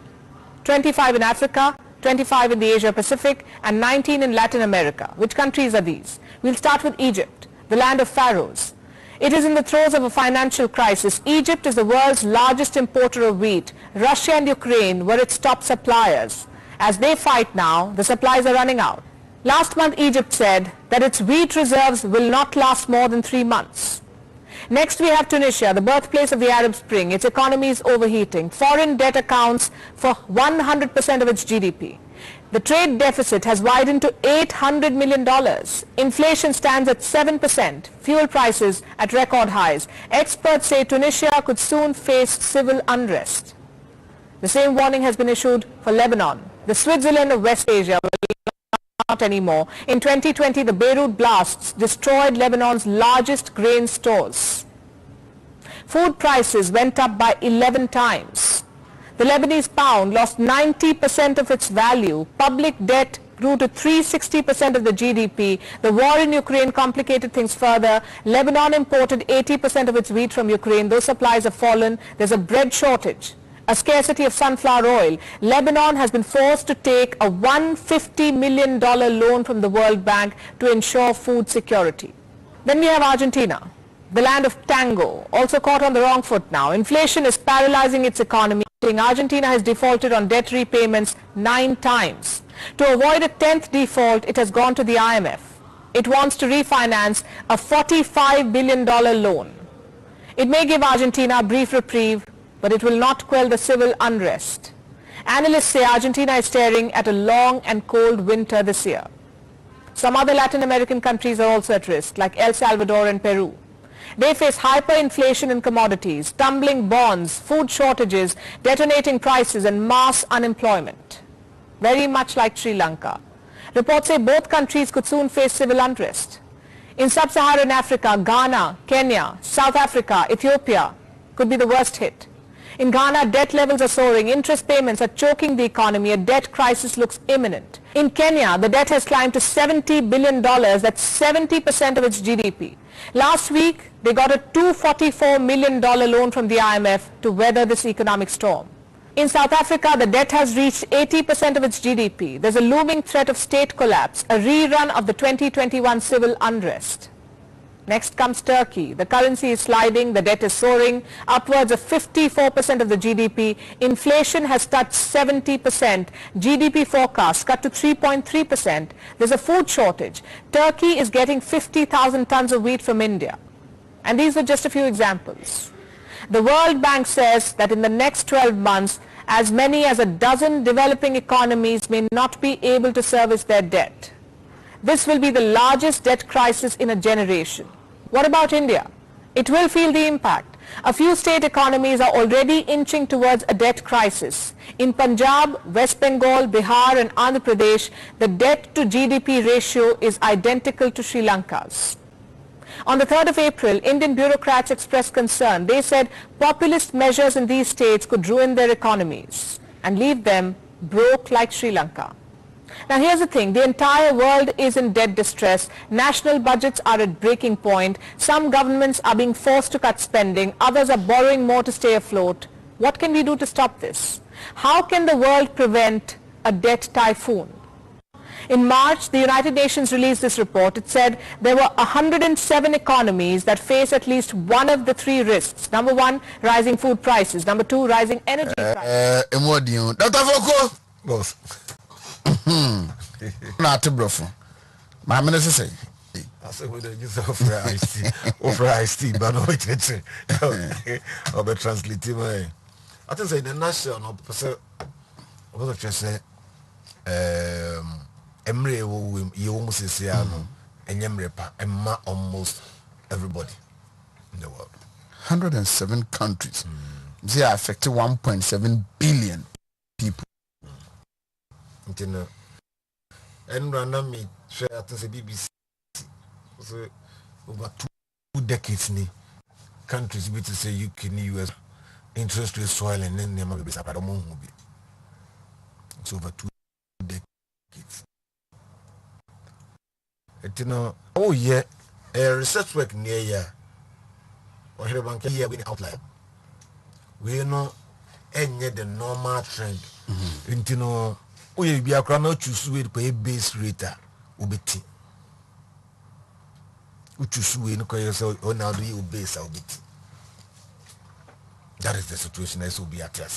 25 in Africa, 25 in the Asia Pacific, and 19 in Latin America. Which countries are these? We'll start with Egypt, the land of pharaohs. It is in the throes of a financial crisis. Egypt is the world's largest importer of wheat. Russia and Ukraine were its top suppliers. As they fight now, the supplies are running out. Last month, Egypt said that its wheat reserves will not last more than 3 months. Next, we have Tunisia, the birthplace of the Arab Spring. Its economy is overheating. Foreign debt accounts for 100% of its GDP. The trade deficit has widened to $800 million. Inflation stands at 7%. Fuel prices at record highs. Experts say Tunisia could soon face civil unrest. The same warning has been issued for Lebanon, the Switzerland of West Asia. Not anymore. In 2020, the Beirut blasts destroyed Lebanon's largest grain stores. Food prices went up by 11 times. The Lebanese pound lost 90% of its value. Public debt grew to 360% of the GDP. The war in Ukraine complicated things further. Lebanon imported 80% of its wheat from Ukraine. Those supplies have fallen. There's a bread shortage, a scarcity of sunflower oil. Lebanon has been forced to take a $150 million loan from the World Bank to ensure food security. Then we have Argentina, the land of tango, also caught on the wrong foot now. Inflation is paralyzing its economy. Argentina has defaulted on debt repayments 9 times. To avoid a 10th default, it has gone to the IMF. It wants to refinance a $45 billion loan. It may give Argentina a brief reprieve, but it will not quell the civil unrest. Analysts say Argentina is staring at a long and cold winter this year. Some other Latin American countries are also at risk, like El Salvador and Peru. They face hyperinflation in commodities, tumbling bonds, food shortages, detonating prices, and mass unemployment. Very much like Sri Lanka. Reports say both countries could soon face civil unrest. In sub-Saharan Africa, Ghana, Kenya, South Africa, Ethiopia could be the worst hit. In Ghana, debt levels are soaring, interest payments are choking the economy, a debt crisis looks imminent. In Kenya, the debt has climbed to $70 billion, that's 70% of its GDP. Last week, they got a $244 million loan from the IMF to weather this economic storm. In South Africa, the debt has reached 80% of its GDP. There's a looming threat of state collapse, a rerun of the 2021 civil unrest. Next comes Turkey. The currency is sliding, the debt is soaring, upwards of 54% of the GDP. Inflation has touched 70%. GDP forecast cut to 3.3%. There's a food shortage. Turkey is getting 50,000 tons of wheat from India. And these are just a few examples. The World Bank says that in the next 12 months, as many as a dozen developing economies may not be able to service their debt. This will be the largest debt crisis in a generation. What about India? It will feel the impact. A few state economies are already inching towards a debt crisis. In Punjab, West Bengal, Bihar and Andhra Pradesh, the debt to GDP ratio is identical to Sri Lanka's. On the 3rd of April, Indian bureaucrats expressed concern. They said populist measures in these states could ruin their economies and leave them broke like Sri Lanka. Now here's the thing, the entire world is in debt distress. National budgets are at breaking point. Some governments are being forced to cut spending. Others are borrowing more to stay afloat. What can we do to stop this? How can the world prevent a debt typhoon? In March, the United Nations released this report. It said there were 107 economies that face at least one of the three risks. Number one, rising food prices. Number two, rising energy prices. Dr. Foko. Both. Not to bluff. My minister say. I said, we don't use over iced tea, but no, it's or the translative. I think say the national person. What I say, Emre you almost say and Emre pa almost everybody in the world. 107 countries. they are affecting 1.7 billion people. And randomly share at the BBC over 2 decades ni countries be to say UK ni US interest rate soil and then never be separate among be. It's over 2 decades. You know, oh yeah, a research work near ya. Or here bank here we outline. We know any the normal trend. You know, we be a crowd choose with pay base rate ubiti. We choose we no call yourself or now do you base ubiti. That is the situation as will be at here.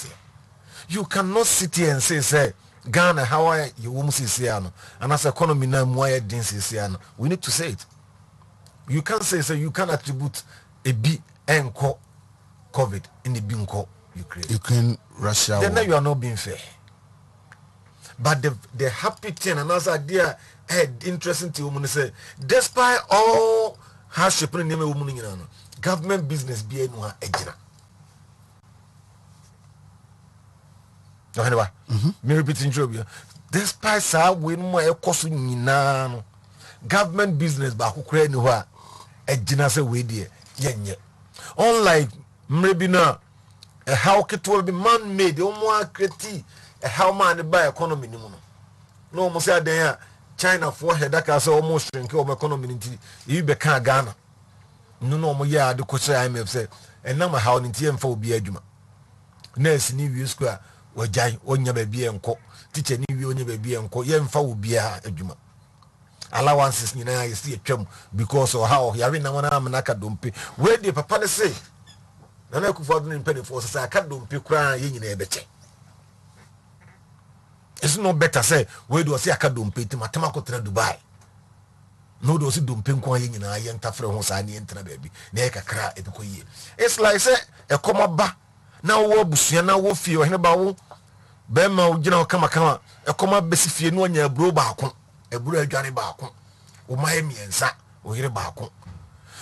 You cannot sit here and say Ghana, how are you almost say and as economy now more density we need to say it. You can't say you can attribute a B and COVID in the binko Ukraine, Russia. Then you are not being fair. But the happy thing and as idea interesting to women say, despite all hardship government business be a ejina. Me repeating job. Despite sa we no e koso nyina no government business ba kokra ni ho a ejina se we die yenye. Unlike maybe now how it will be man made omo create a how man buy economy ni mu no. No mo say den China for head that say almost shrink o economy nti e be kan Ghana. No mo ya de ko say IMF say enam how nti emfa obi adwuma. Nurse ni wi school wajai onya baby enko teacher ni wi onya baby enko yemfa obi adwuma. Allowances ni na yesi atwam because of how yare na wana amnaka dompe we dey papa ne say na na kufa do ni penny for say aka dompe kura ye nyina ebeche. It's no better say we do say aka dompe ti matema ko tra Dubai no do say dompe nko ye nyina ye ntafre ho sa ni entra baby na e kakra e ko ye. It's like say e komaba na wo busua na wo fie o hene ba wo be ma wo gina kama kama e koma besi fie no nya bro ba ko e bro adwane ba ko o ma emiensa o yire ba ko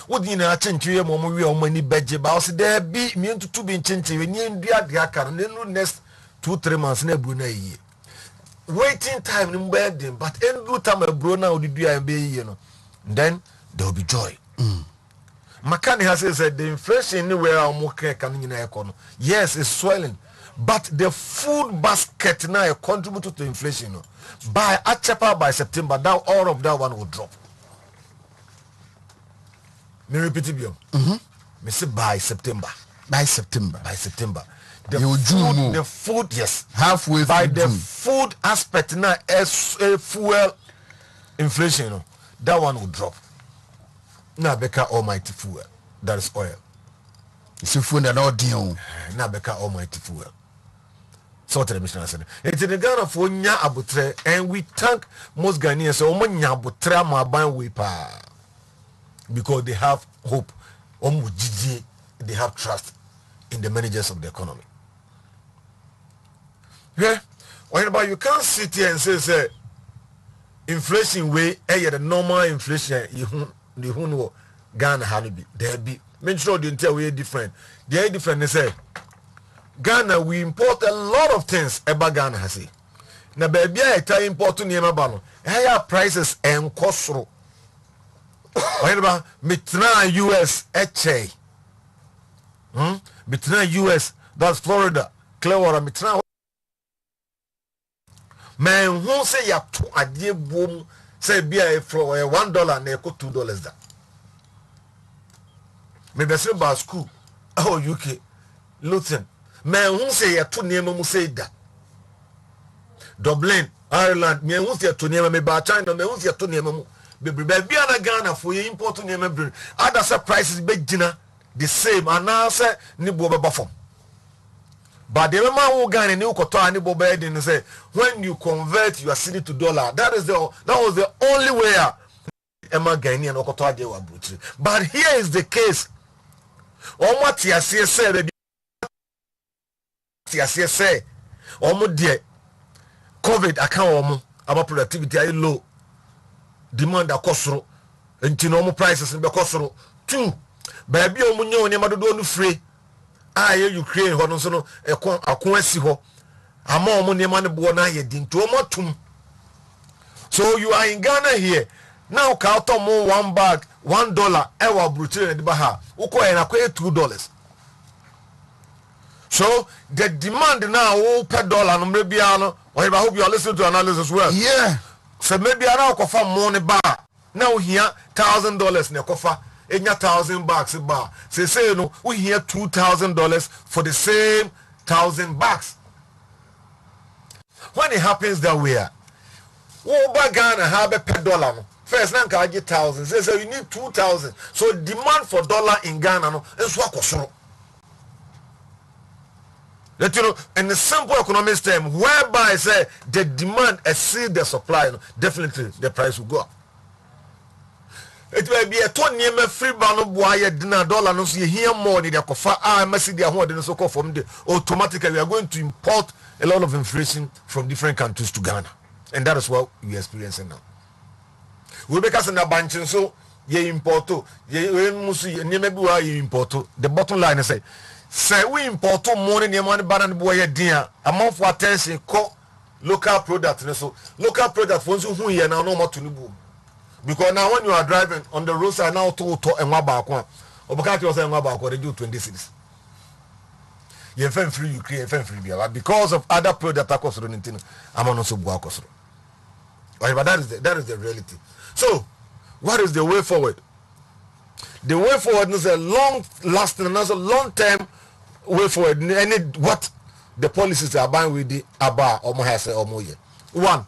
wo dina chenchwe mo mo wi o mani beje ba o se da bi mi ntutu bi chenche we ni ndua de aka no no next 2-3 months na bro na yi waiting time ni mbed but endu time bro na odidua be yi no then there will be joy. Makani has said the inflation anywhere yes, it's swelling, but the food basket now contribute to inflation. By Achapa by September, now all of that one will drop. Me repeat it. Me say by September. By September. The food, yes, halfway by the June. Food aspect now as fuel inflation, that one will drop. Now beka almighty fuel, that is oil. It's a food that all deal. Now beka almighty fuel. So tell me, it's in the Ghana for nya abutre, and we thank most Ghanaians so nya abutre ma ban we pa because they have hope. They have trust in the managers of the economy. Yeah, but you can't sit here and say inflation way, the normal inflation the who Ghana had be there be. Make sure the entire way different. The different is say Ghana we import a lot of things about Ghana has say. Na baby I tell import to niema balo. Higher prices and cost through. Whatever mitna US HA. Mitna US that's Florida. Clearwater mitna. Man who say ya to adie boom say be a for $1 na eko $2 that. Me be say ba school UK Luton. Man who say ya to niema mu say that. Dublin, Ireland, me who say to niema me ba China me who say to niema mu. Be na Ghana for you import to niema bring. Other prices be gina the same and now say ni bo be from. But the man who Ghana ni ukoto ani bo be din say when you convert your city to dollar, that was the only way Emma Ghanaian ukoto ade wa brutri. But here is the case. Omo tiasie say omo die COVID account omo about productivity are low, demand akosoro enti no omo prices be kosoro. 2 baby omo nyo ni madodo no free aye Ukraine ho no so no akon asi ho ama omo niema ne bo na ye din to omotum. So you are in Ghana here now, ka mo one bag $1 ewa brutal de baha uko na kwa $2. So the demand now per dollar no maybe ano, I hope you are listening to analysis as well. Yeah. So maybe ana ko fa money bar now here $1,000 na ko fa enya $1,000 bar. Say no we here $2,000 for the same $1,000. When it happens that way, over Ghana have a per dollar no. First now can get $1,000. So you need 2,000. So demand for dollar in Ghana no is what kosoro. Let you know in the simple economic term whereby say the demand exceed the supply, no, definitely the price will go up. It will be a ton near free bano boy dinner dollar no see here more than the kofa message their home so call from the automatically we are going to import a lot of inflation from different countries to Ghana. And that is what we are experiencing now. We because in the banking so ye importo ye musu ye maybe we importo. The bottom line is say we importo money near money banana boy ye dia amount for attention call local product so local product for who here now no more to nubu. Because now when you are driving on the roadside now to and wabakwa obakati was and wabakwa they do 20 cities. You find free you create free because of other product that cost running I'm also buakosro. But that is the reality. So, what is the way forward? The way forward is a long-lasting, another long-term way forward. Any what the policies are buying with the Aba or Mohase or Moye. One.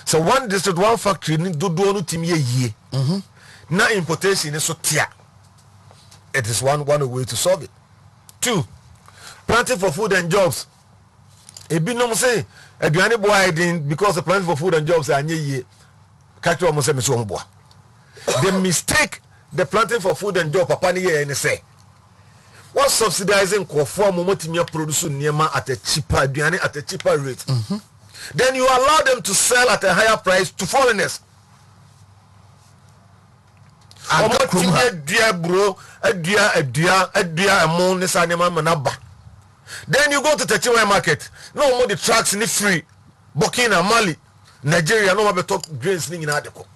So one district, one factory need do no team ye. Now importation is so tier. It is one way to solve it. Two. Planting for food and jobs. It be no say aduane boy didn't because the planting for food and jobs are nye catch almost say so boy. The mistake the planting for food and job papa ni and say what subsidizing for momotimi produce niema at a cheaper aduane at a cheaper rate. Then you allow them to sell at a higher price to foreigners. Then you go to the Chiwa market. No more the trucks ni free. Burkina, Mali, Nigeria, no more talk grains in article.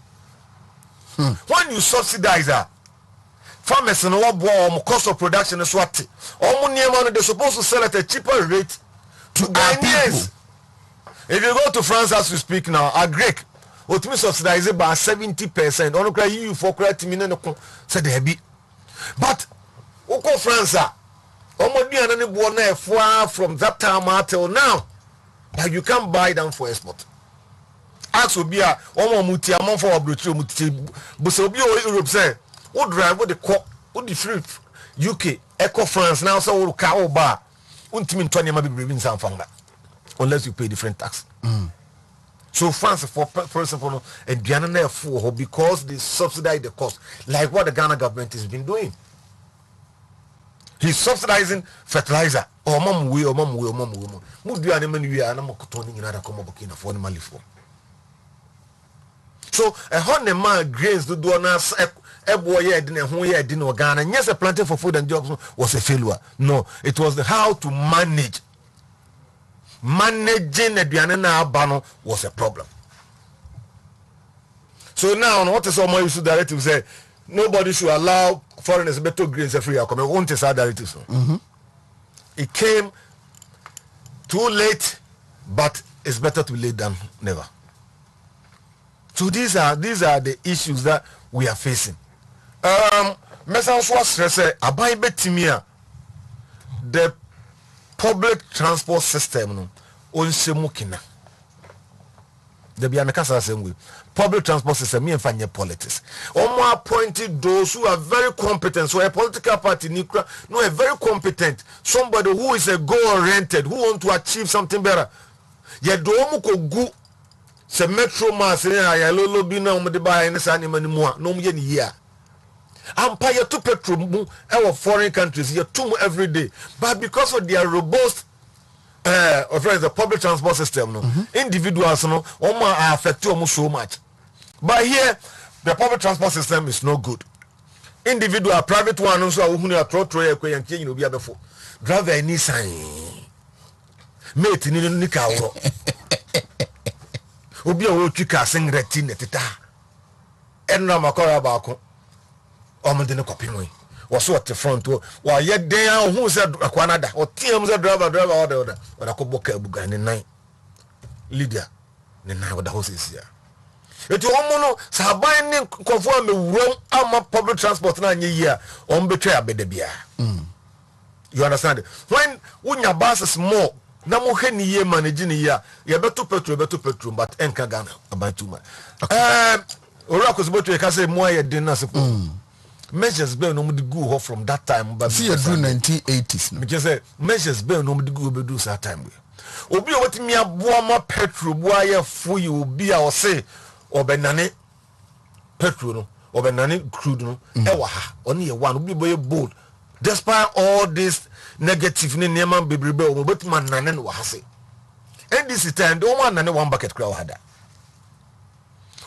When you subsidize that, farmers and what cost of production is what all money they're supposed to sell at a cheaper rate to Ghanaians. If you go to France as we speak now, a Greek, what me subsidize by 70%. Only cry you for credit million said they be. But Oko France, far from that time until now, but you can't buy them for export. Ask will be a muti among for obligatory muti, but so be Europe say, what drive what the court, what the free UK, Eco France now so cow bar, untimin 20 maybe bring some from that. Unless you pay different tax. So France for example and Ghana for because they subsidize the cost like what the Ghana government has been doing. He's subsidizing fertilizer or mom we mudu animal we are not turning another come up for animal for. So a hundred man grains do us a boy didn't Ghana and yes a planting for food and jobs was a failure. No, it was the how to manage. Managing the Diana Bano was a problem. So now, what is all my issue directive say? Nobody should allow foreigners better grains free. I won't say directive. It came too late, but it's better to be late than never. So these are the issues that we are facing. The public transport system no onsemukina the be amekasa same way public transport system me enfanye politics omo appointed those who are very competent. So a political party no a very competent somebody who is a goal oriented who want to achieve something better ye do omo ko gu se metro mass ya lolo bi na omo de ba ene sa ne mani mu a no omo ye ni ya Empire to petrol our foreign countries you two every day, but because of their robust the public transport system no individuals no are affected so much. But here the public transport system is no good. Individual private one also who are throw driver ni sign mate ni ka woro obi a wo twika singlet ne teta enna makora ba ko omde ne kopimo was what the front wa ye den who said akwanada o tiem said driver order ko boka abuga ne nan leader ne nan oda hoses ya etu omono saban ne kofo amewuram ama public transport na anye yi a ombetwa abeda bia you understand when unya buses more na mo hwe ni ye manage ni ya ye beto petrol but enka Ghana about too much ora ko zboto e ka say mo ye den na se measures be no mudi go from that time but see you do 1980s no because measures be no mudi go be do that time we obi o watimi aboa ma petrol boa ye fu yi obi a o say obenane petrol no obenane crude no e wa ha oni ye one obi boy bold despite all this negative ne neman bebrebe o betima nane no wa ha say and this time do one nane one bucket crowd hada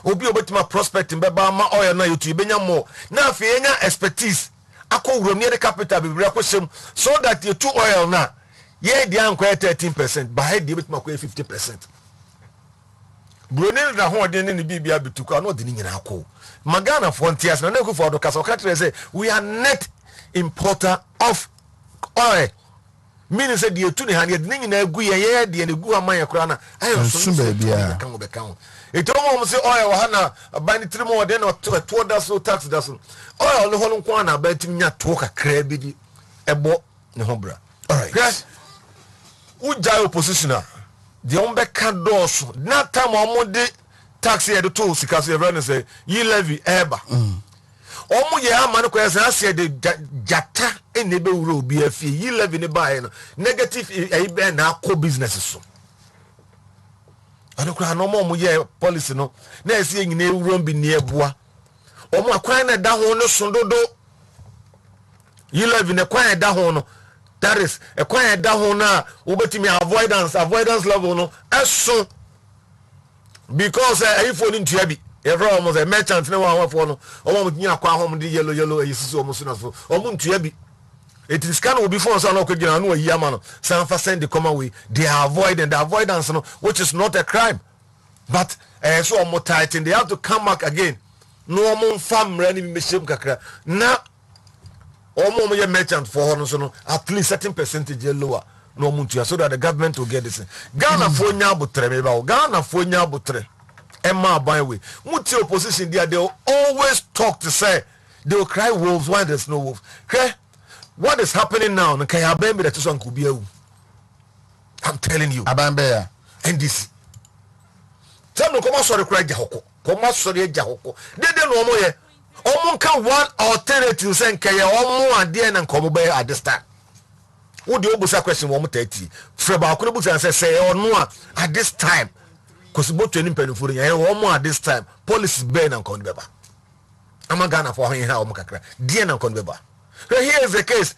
obi obetima prospect mbeba ma oil na yotu benya mo na afenya expertise akọ wurom ne capital bebre akọhyem so that you two oil na ye dia ankwaya 13% ba he dia betima akọ 50%. Brunel na ho de ne bibia bituka no de ni nyina akọ magana frontiers na ku for do kasa okatre say we are net importer of oil meaning say the tu ne han ye de nyina agu ye de ne gu aman ye kura na ayo so bia kan obeka ito mo say oil wa hana ban trimo de no to da so tax da so oil no ho nko na ba tim nya to kakra bi di ebo ne ho bra. All right, yes uja opposition the ombeka dos na time omo de tax here to sika so everyone say yi levy eba omo ye ama no kwese ase de jata ene be wuro obi afie yi levy ne ba no negative e be na akọ business so adokra no mo ye policy no na ese nyina ewuro bi ne eboa omo akwan na da ho no sondodo yi levy ne kwan da ho no that is a kwan da ho na obetimi avoidance level no eso because if oni ntua bi every almost a merchant ne one for no omo nyina kwa ho de yellow ayisi omo so na so omo ntua bi it is can be for so na ko gina no ayi ama no san fa send the common way they are avoiding the avoidance no which is not a crime but so omo tighten they have to come back again no omo famra ni meshem kakra na omo ye merchant for hono so no at least certain percentage lower no omo so that the government will get this Ghana for nya abotre me ba Ghana for nya abotre Emma by way muti opposition there they will always talk to say they will cry wolves when there's no wolves. Okay, what is happening now no kai abembe that so nko bia wu I'm telling you abambe and this tell no come sorry cry jahoko come sorry jahoko they no omo ye omo kan one alternative say nka ye omo ade na nko be at this time wo de obusa question wo mo 30 freba akoro busa say ono at this time cause both any penifuru ya omo at this time police be na nko be ba amagana for hin ha omo kakra die na nko be ba here is the case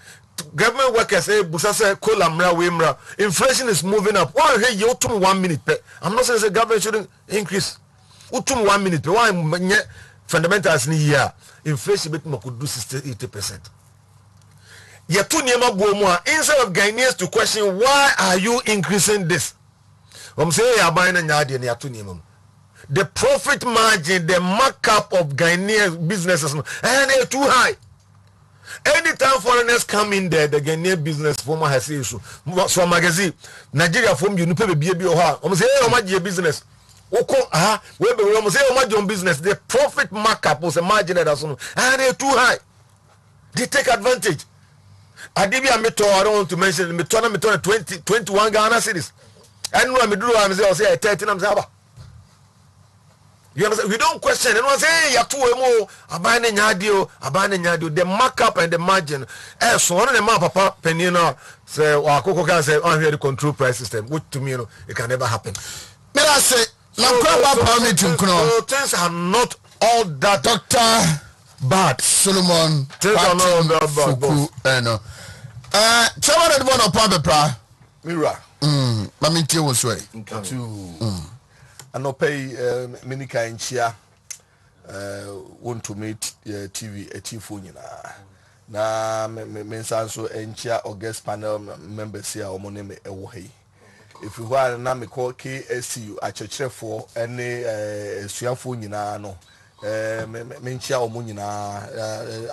government workers say busa say kolamra wemra inflation is moving up why here you tum 1 minute pe I'm not saying the government shouldn't increase utum 1 minute pe why fundamentals ni here inflation bit could do 60-80%. Yet two niema bomo instead of Ghanaians to question why are you increasing this? Say the profit margin, the markup of Ghanaian businesses and they're too high. Anytime foreigners come in there, the Ghanaian business former has issue. So magazine Nigeria form you pay baby or her. Say how much your business. We be say how much your business. The profit markup was a margin that and they're too high. They take advantage. Adibia meto I don't want to mention meto 21 Ghana cedis. And when me do I say 13 am say you understand? We don't question. Anyone say hey, you too emo abane nyadio the markup and the margin. So one of the papa penina say akoko can say on here the control price system which to me you know it can never happen. May I say so things are not all that Dr. bad. Solomon things are not all that bad. No. Chairman of the board of Pampe Pra. Mira. Mami tie wo so e. Anopay minika nchia Wontumi TV etifo nyina na me nsa nso enchia August panel members here omo ne me ewo ha yi efi hɔ a na me kɔ KSU akyerɛkyerɛfoɔ ɛne esuafo nyinaa no me nchia omo nyinaa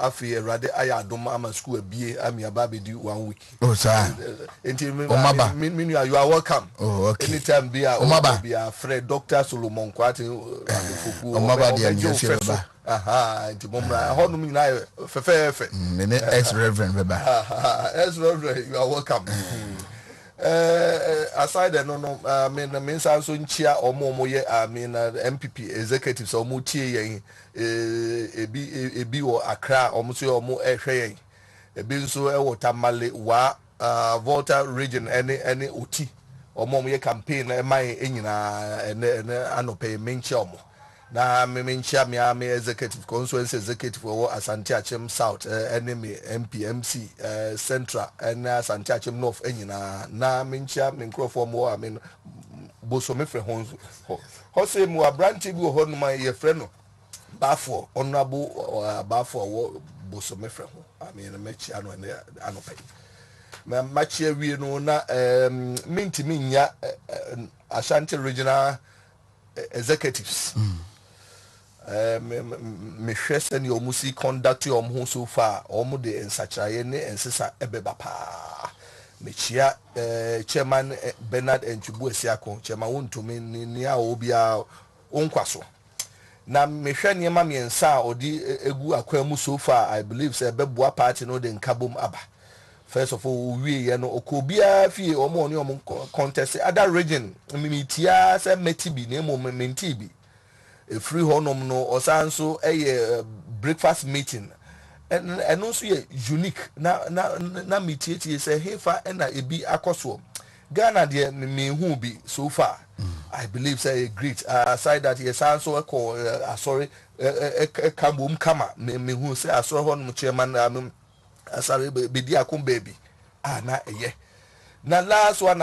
afi Awurade ayɛ adom ama school abie ami aba bedi 1 week. Oh sir. Enti me you are welcome. Oh okay. Anytime be a friend Dr. Solomon Kwate foku Omaba dia nyese baba. Aha, nti momra honum nyinaa fefefe. Me ex reverend baba. Ex reverend, you are welcome. Aside no I mean nsa so nchia omo ye I mean MPP executives omo tie yen ebi wo Accra omo so omo ehwe yen ebi nso ewo Tamale wa Volta region any oti omo ye campaign e man enyina ene anope menchia omo na menchia me executive constituency executive wo Asante Achem South enemy MPMC Central and Asante Achem North enyina na menchia me nkrofo mo I mean boso me fre ho say mu abranti bi ho no ma ye fre no bafo honorable bafo wo boso me fre ho I mean mechia no anope me machia wie no na minti minya Ashanti regional executives me hwɛ sɛ ne ɔmo si conduct ɔmo ho so far ɔmo de nsakyerɛeɛ ne nsesa ɛbɛba paa mekyia chairman Bernard Entwibu Asiako chairman Wontumi ni a obia onkwa so na mehwɛ nneɛma mmiɛnsa a ɔde egu akwan mu so far I believe sɛ ɛbɛboa party no de nkabom aba. First of all, we no okobia fie ɔmo ne ɔmo contest other region mimitia sɛ metibi ne mo mentibi e free honom no osanso breakfast meeting and also unique na mitieti say hefa na ebi akoso Ghana de me hu bi so far I believe say great aside that yes also call sorry kambom kama me hu say asoro honom chairman asare bedi akom baby na eye na last one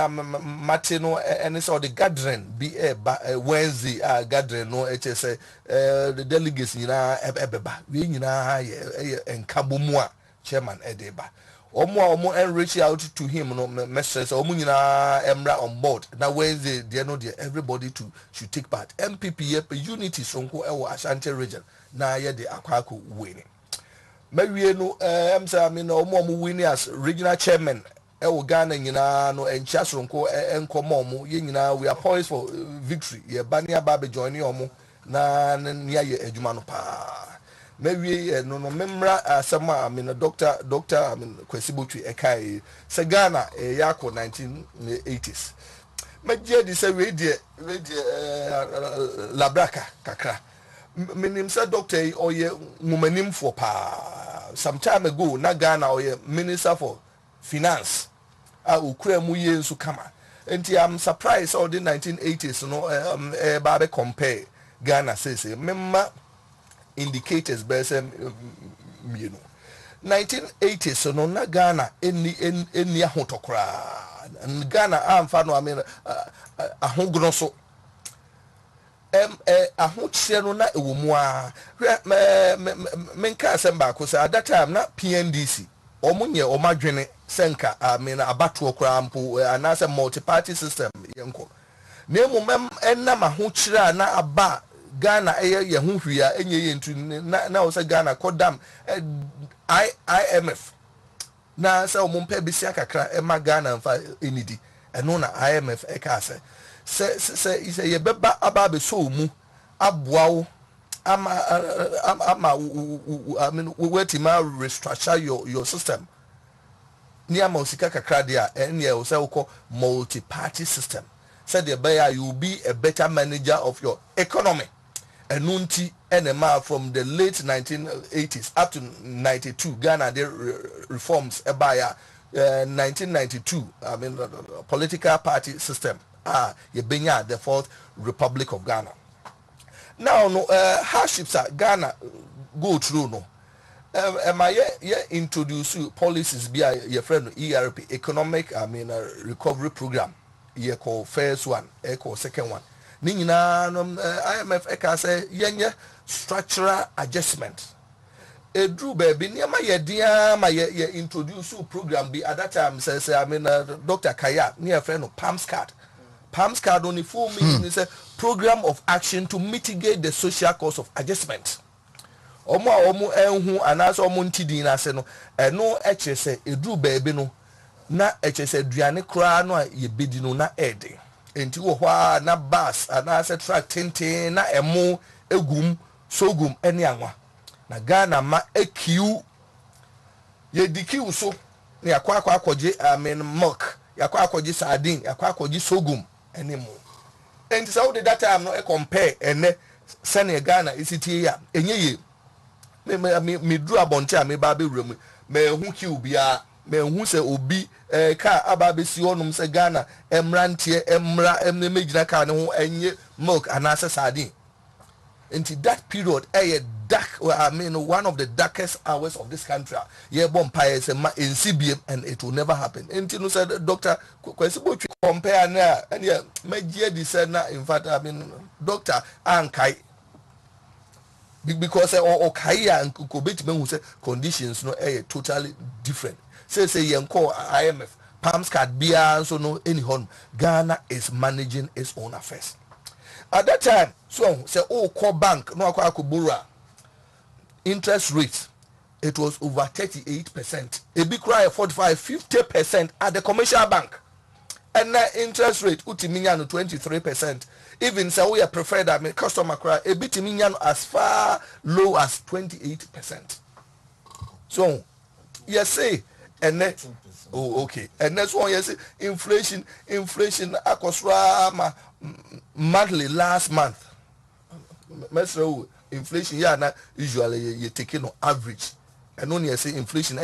Martino and so the gathering be Wednesday gathering no say the delegates nyina ebeba we nyina enkabomua chairman edeba omo reach out to him no message omo nyina emra on board na Wednesday there no there everybody should take part MPP unity sonko ewo Ashanti region na ye de akwako winning mawie no I mean omo winning as regional chairman ewo Ghana nyina no encha sonko enkomo omo ye nyina we are poised for victory ye bani aba be join omo na nia ye adwuma no pa mawie no memra asema I mean doctor I mean kwesibotwi ekai se Ghana yako 1980s magye di se we die labraka kakra minim se doctor oye ngumanim for pa some time ago na Ghana oye minister for finance ukura mu ye nso kama enti I'm surprised all the 1980s no ba compare Ghana say memma indicators besem you know 1980s no na Ghana eni ahotokra Ghana amfa no I mean ahogno so ahokyere no na ewo mu a menka asemba ko say at that time na PNDC omunye omadwene senka I mean abato okra ampo anase multi party system yenko na mumem enna mahokyere na aba Ghana ye ho hwia enye ye ntu na wo say Ghana kodam IMF na say omumpa bisia kakra ema Ghana mfa enidi eno na IMF eka se ye beba aba be so mu aboawo ama I mean we ma restructure your system near Mosika Kakradia and you say multi-party system. Said the buyer you will be a better manager of your economy. And nunti NMA from the late 1980s up to 92 Ghana the reforms a buyer 1992 I mean political party system you benya the fourth Republic of Ghana. Now no hardships at Ghana go through no. Am I introduce you policies be your friend ERP economic I mean recovery program ye call first one call second one ni nyina no IMF eka say yenye structural adjustment edru baby niama ye dia ma ye introduce program bi at that time say I mean Dr. Kaya near friend of Palms card only 4 million is a program of action to mitigate the social cost of adjustment. Omo enhu anaso omo ntidi na se no eno eche se edru baby no na eche se aduane kra no ye bedi no na ede enti wo hwa na bus anase truck tintin na emo egum sogum ene anwa na Ghana ma ekiu ye dikiu so na yakwa akwaje milk yakwa akwaje sardine yakwa akwaje sogum ene mo enti so the that time no e compare ene sene Ghana isitie ya enye ye me dru abonche me ba be wura me hu kiu bia me hu se obi ka aba be si onum se Ghana emrantie emra emne megina ka ne ho enye milk anase sardine. Into that period, dark, I mean, one of the darkest hours of this country. Yeah, Bompire is in CBM, and it will never happen. And you know, said Doctor, compare now, and yeah, my dear, said now. In fact, I mean, Doctor Ankai, because or Kaya and Kubit who say conditions no totally different. Say call IMF, Palms card beer, so no any home. Ghana is managing its own affairs. At that time, so say core bank no akubura interest rate it was over 38%. A big cry 45-50% at the commercial bank. And now interest rate utiminya no 23%. Even say we prefer that customer cry a bit as far low as 28%. So yes say and then oh okay. And that's one yes inflation akosra monthly last month. Inflation yeah na usually you taking on average. And only I say inflation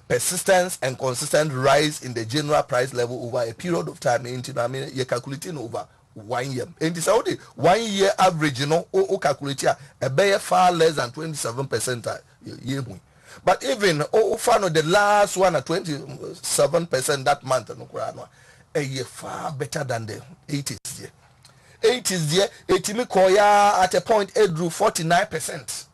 persistence and consistent rise in the general price level over a period of time. I mean you're calculating over 1 year. And this only 1 year average, you know, calculate a bear far less than 27% year. But even the last one at 27% that month, a year far better than the 80s year. 80s year, 80 koya at a point it drew 49%.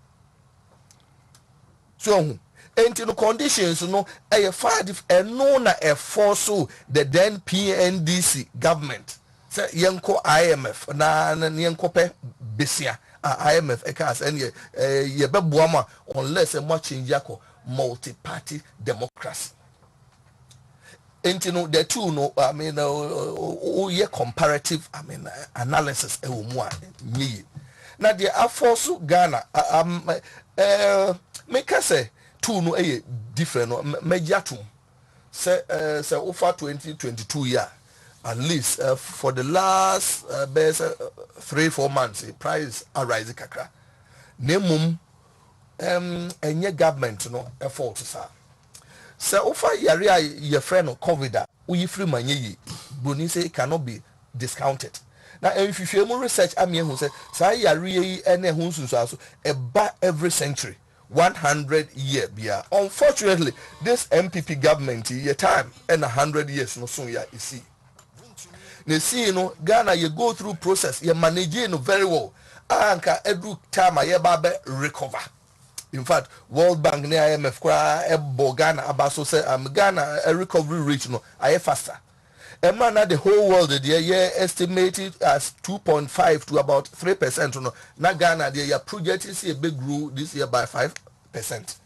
So, into the conditions, you know, a far and known a force the then PNDC government. Say yanko IMF na yanko pe besia IMF ekas and ye bebuama unless a much change yako multi-party democracy. And you know the two no I mean comparative I mean analysis me. Now the force Ghana make us say two no different no mediatum say over 2022 year. At least for the last best 3-4 months, the price arise kakra. Nemum any government no effort sir. So offer your friend of COVID, we free money. Bruni say it cannot be discounted. Now if you feel more research, I mean who say say yari any hunsu about every century. 100 year bia. Unfortunately, this MPP government your time and 100 years no soon ya you see. You see, you know, Ghana, you go through process, you manage it very well. Anka every time I ever recover. In fact, World Bank, IMF, Ghana, Abaso say, Ghana a recovery rate, no, I faster. A man at the whole world, the year estimated as 2.5 to about 3%. No, now Ghana, the year projected see a big growth this year by 5%.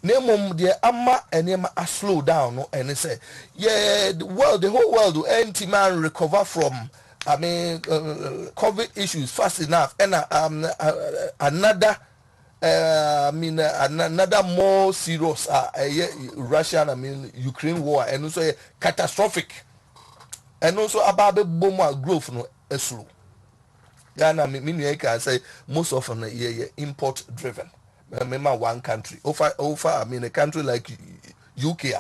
Nemum the amma and nema a slow down no and they say yeah the whole world will man recover from I mean COVID issues fast enough and another another more serious Russian I mean Ukraine war and also catastrophic and also about the bomber growth no slow. Ghana me can say most often import driven. Remember one country over I mean a country like UK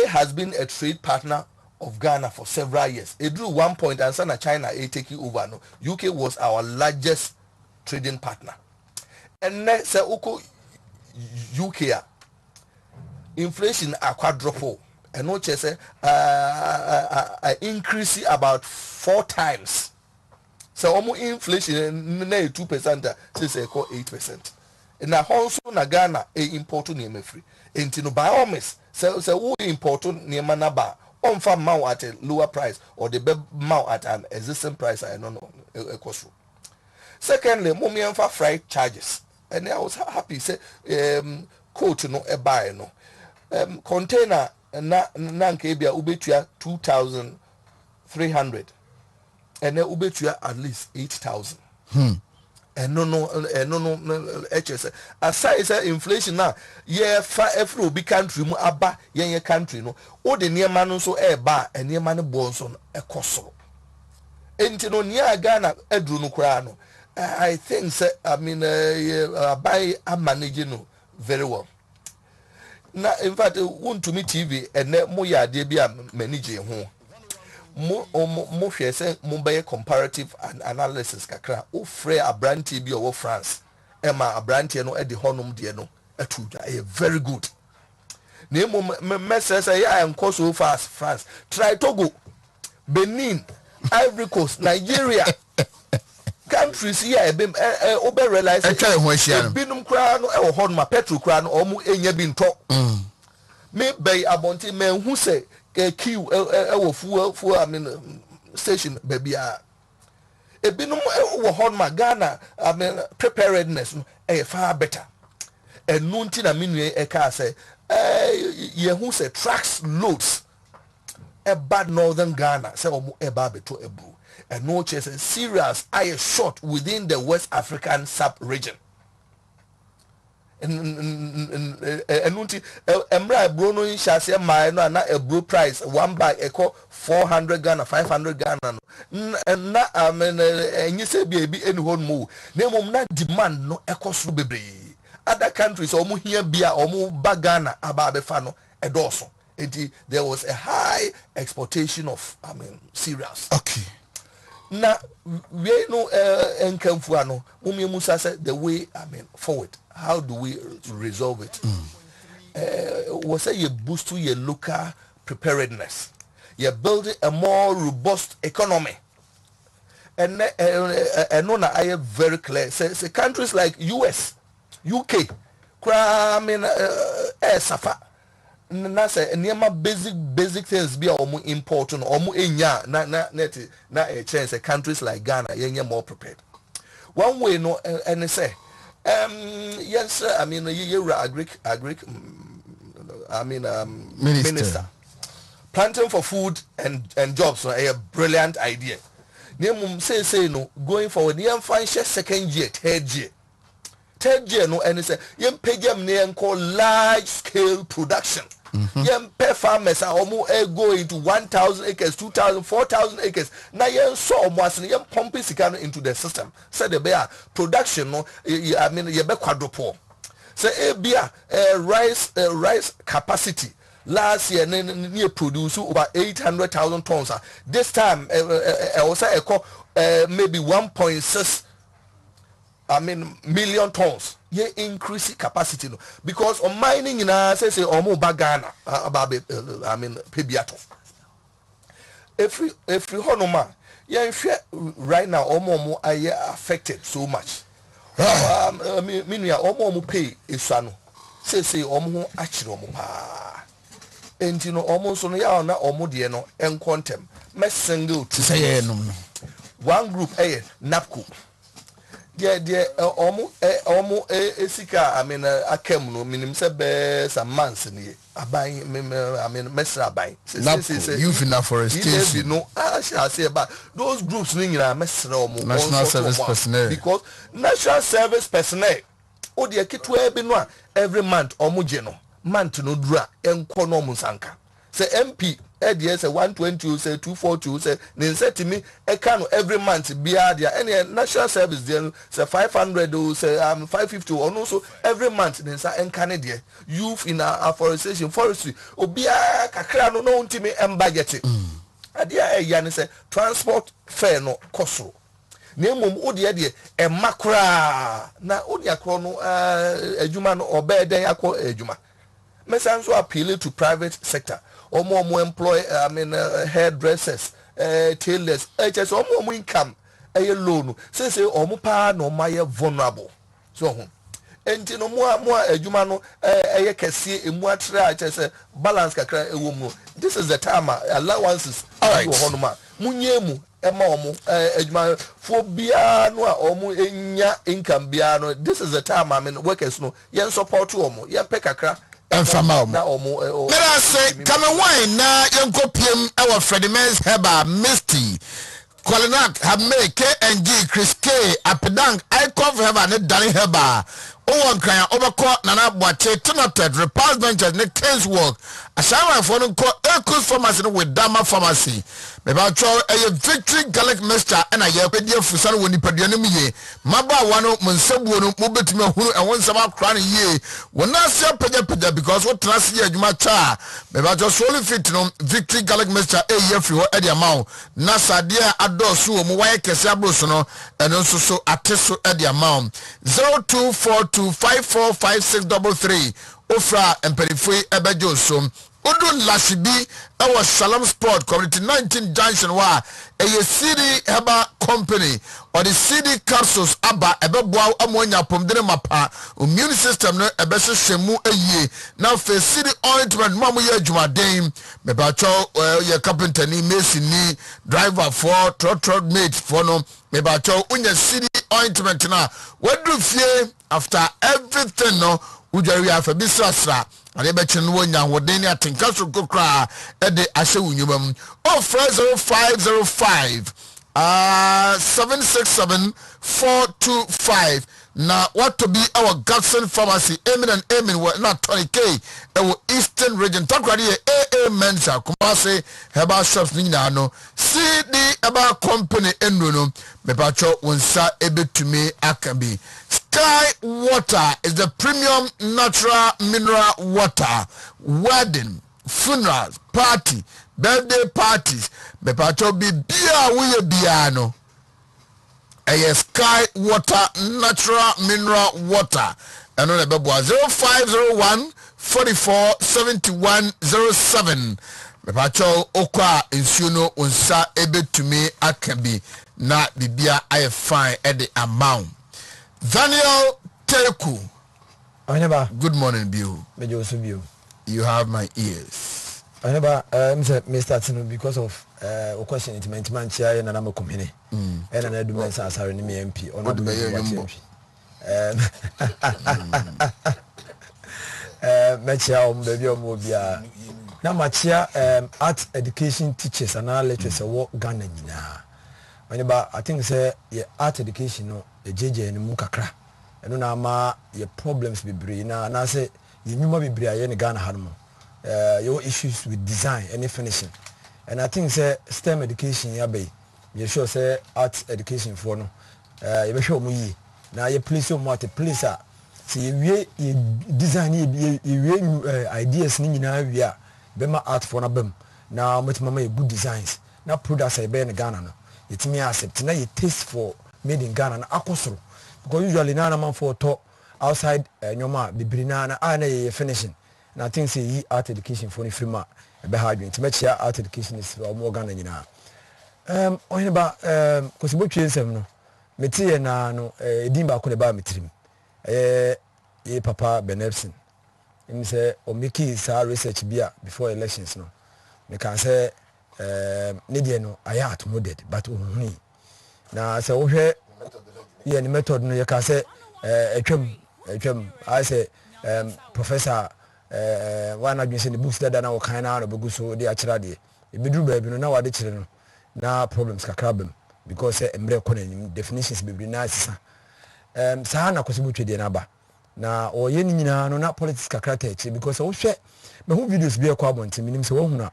has been a trade partner of Ghana for several years. It drew 1 point and Sana China taking over. No, UK was our largest trading partner. And next UK inflation a quadruple and no chase increase about 4 times. So almost inflation 2% say 8%. na honso na Ghana import nneɛma free enti no by all means say who import nneɛma na ba on fa mount at a lower price or the be mount at an existing price I don't know cost. Secondly, mommy and for freight charges and I was happy say coat no e buy no container na nke bia ubetua 2,300 and then ubetua at least 8,000 and no HS aside say inflation now yeah fa every obi country mu aba yen country no o de niema no so e ba niema no bo so e koso enti no nia Ghana edru no kura no I think say I mean buy a manage no very well. Na in fact Wontumi TV ene mo ya de bia manage ho mo hwe say mo be comparative analysis kakra o free abranti bi o France ema abranti no e de honum de no atu very good na mo message say ya enko so fast France try Togo Benin Ivory Coast Nigeria countries here obe realize binum kra no e ho no petrol kra no omu enya bi nto me bay abonti men hu say queue wo fuel I mean station baby binum wo ho no Ghana I mean preparedness no e far better enu nti na menu e ka say ye hu say trucks loads a bad northern Ghana say omu e ba beto ebu and no chase serious I short within the West African sub-region. And emra brono in shase my no na a bro price one bag eco 400 Ghana 500 Ghana and na and you say baby any one move name na demand no eco so bebre other countries omu here bia omu bagana aba befano edoso there was a high exportation of cereals. Okay. Na we no enkamfu ano mumie musa say the way forward how do we resolve it was say you boost to your local preparedness you build a more robust economy and no na I very clear say countries like US UK suffer na say niema basic things be omu import no omu enya na chance countries like Ghana yenye more prepared one way no and say yes I mean you agric minister planting for food and jobs so a brilliant idea name say no going forward yem find second year third year no and say yem pagam ne call large scale production. Yem pay farmers are almost go into 1,000 acres, 2,000, 4,000 acres. Now yem so almost yem pumping sikano into the system. Say the bear production no, I mean you be quadruple. Say beer rice capacity last year near produce over 800,000 tons. This time I was maybe 1.6 million tons. Ye increase capacity no because on mining in say omo bagana about pebiato every honoma yeah right now omo are affected so much meaning omo pay isano say omo achiro omo pa entino omo so no ya na omo de no encontem me single to say one group napco dear almost esika akem no minim se be some months ni aban mesra aban say youth in afforestation no I shall say about those groups ni na mesra omo national service personnel because national service personnel o de kitwa bi no every month omo je no month no dura enko no omo sanka say MP say 120 say 240 say nin setimi e can every month bia dia any national service there say 500 say 550 or no so every month nin sa enkan there youth in afforestation forestry obia kakra no no ntimi budget adia e ya ne say transport fare no koso na mum odi de e makra na odi akro no adwuma no obeden akọ adwuma mesan so appeal to private sector or more employ hairdressers tailors just more income a loan say omo pa no my vulnerable so enti no mo adwuma no eye kese emu atre a kyerɛ sɛ balance kakra ɛwɔ mu. This is the time allowances right wɔ hɔ no ma munye mu ɛma ɔmo adwuma fo bia no a ɔmo enya income bia no. This is the time I mean workers no yen support ɔmo yen pɛ kakra ɛmfama na ɔmo mera sɛ kame wine na yɛnkɔ piem ɛwɔ Freddie Men's Heba Misty Kolinak Hamme KNG Chris K Apedang Icon Heba ne Danny Heba Owan Kaya Obako Nana Boache Tinoted Repulse Ventures ne Kings Work Ashawa for no Ekus Pharmacy with Dama Pharmacy Mebacho a victory garlic mixture and a yepedia Fusano when you put your name ye Maba Wano Monsebu no Mubetime Hunu and one sama crying ye when I see a peja because what trust ye Jumacha Mebacho solely fit no victory garlic mixture a year for Eddie Amount Nasa dear Adosu Muay Kesabrosono and also so Ateso Eddie Amount 0242545633 Ofra and Perifui Ebejoso Udun Lashibi our Salam Sport Community 19 Junction wa a CD Heba Company or the CD capsules Abba Ebeboa Amonia Pomdene Mapa immune system no Ebese Shemu Eye now for CD ointment Mamu Ye Jumadame Mebacho ye carpenter ni mason ni driver for trot mate for no Mebacho unye CD ointment na what do fear after everything no Ujari afa bisasra ade be chen wo nya woden ni atenka so kokra e de ahye wunyumam o 0505 767-425 na what to be our Gatson Pharmacy Amen and Amen we na 20k e Eastern Region takrade AA Mensa Kumase Heba Shops ni na no CD Heba Company enu no mepacho wonsa ebetumi akabi Sky Water is the premium natural mineral water wedding funerals party birthday parties mepacho bi bia we bia no a Sky Water natural mineral water and on the 0501 44 7107 mepacho okwa insuno unsa ebetumi akabi na bibia I fine at the amount Daniel Teku. Good morning, Bill. You have my ears. Mr. Tino, because of a question, it meant Manchia and I'm a company. And I do my answer in the MP or not the Machia, baby, or Mobia. Now, Machia, art education teachers and our lecturers are work Ghana. I think say art education no JJ and Mukakra. And no ma your problems be brave na say you be brave in Ghana Hanmo. Your issues with design and finishing. And I think say STEM education ya be. You sure say art education for no. You be sure me. Now you please so much please see you design you ideas ni na we are be ma art for na bem. Now much mama good designs. Now products I be in Ghana no. It me accept na you taste for made in Ghana na akosoro because usually na man for talk outside nyoma bibirina na na finishing na think say art education for ni frima e be hard to make sure art education is more Ghana nyina onye ba kosi bo twe nsem no metie na no edin ba ko ne ba metrim ye papa Benepson him say o make sa research bia before elections no me can say ne no aya atmoded but ohuni na say wo hwe ye ni method no ye ka say etwam I say professor one adwin say the books that na wo kan na no begu so de akira de e beduru ba bi no na wade kire no na problems kakra bem because emre ko na definitions be na sisa sa na ko se botwe de na ba na o ye ni nyina no na politics kakra ta echi because wo hwe me hu videos bi e ko abonti minim se wo hu na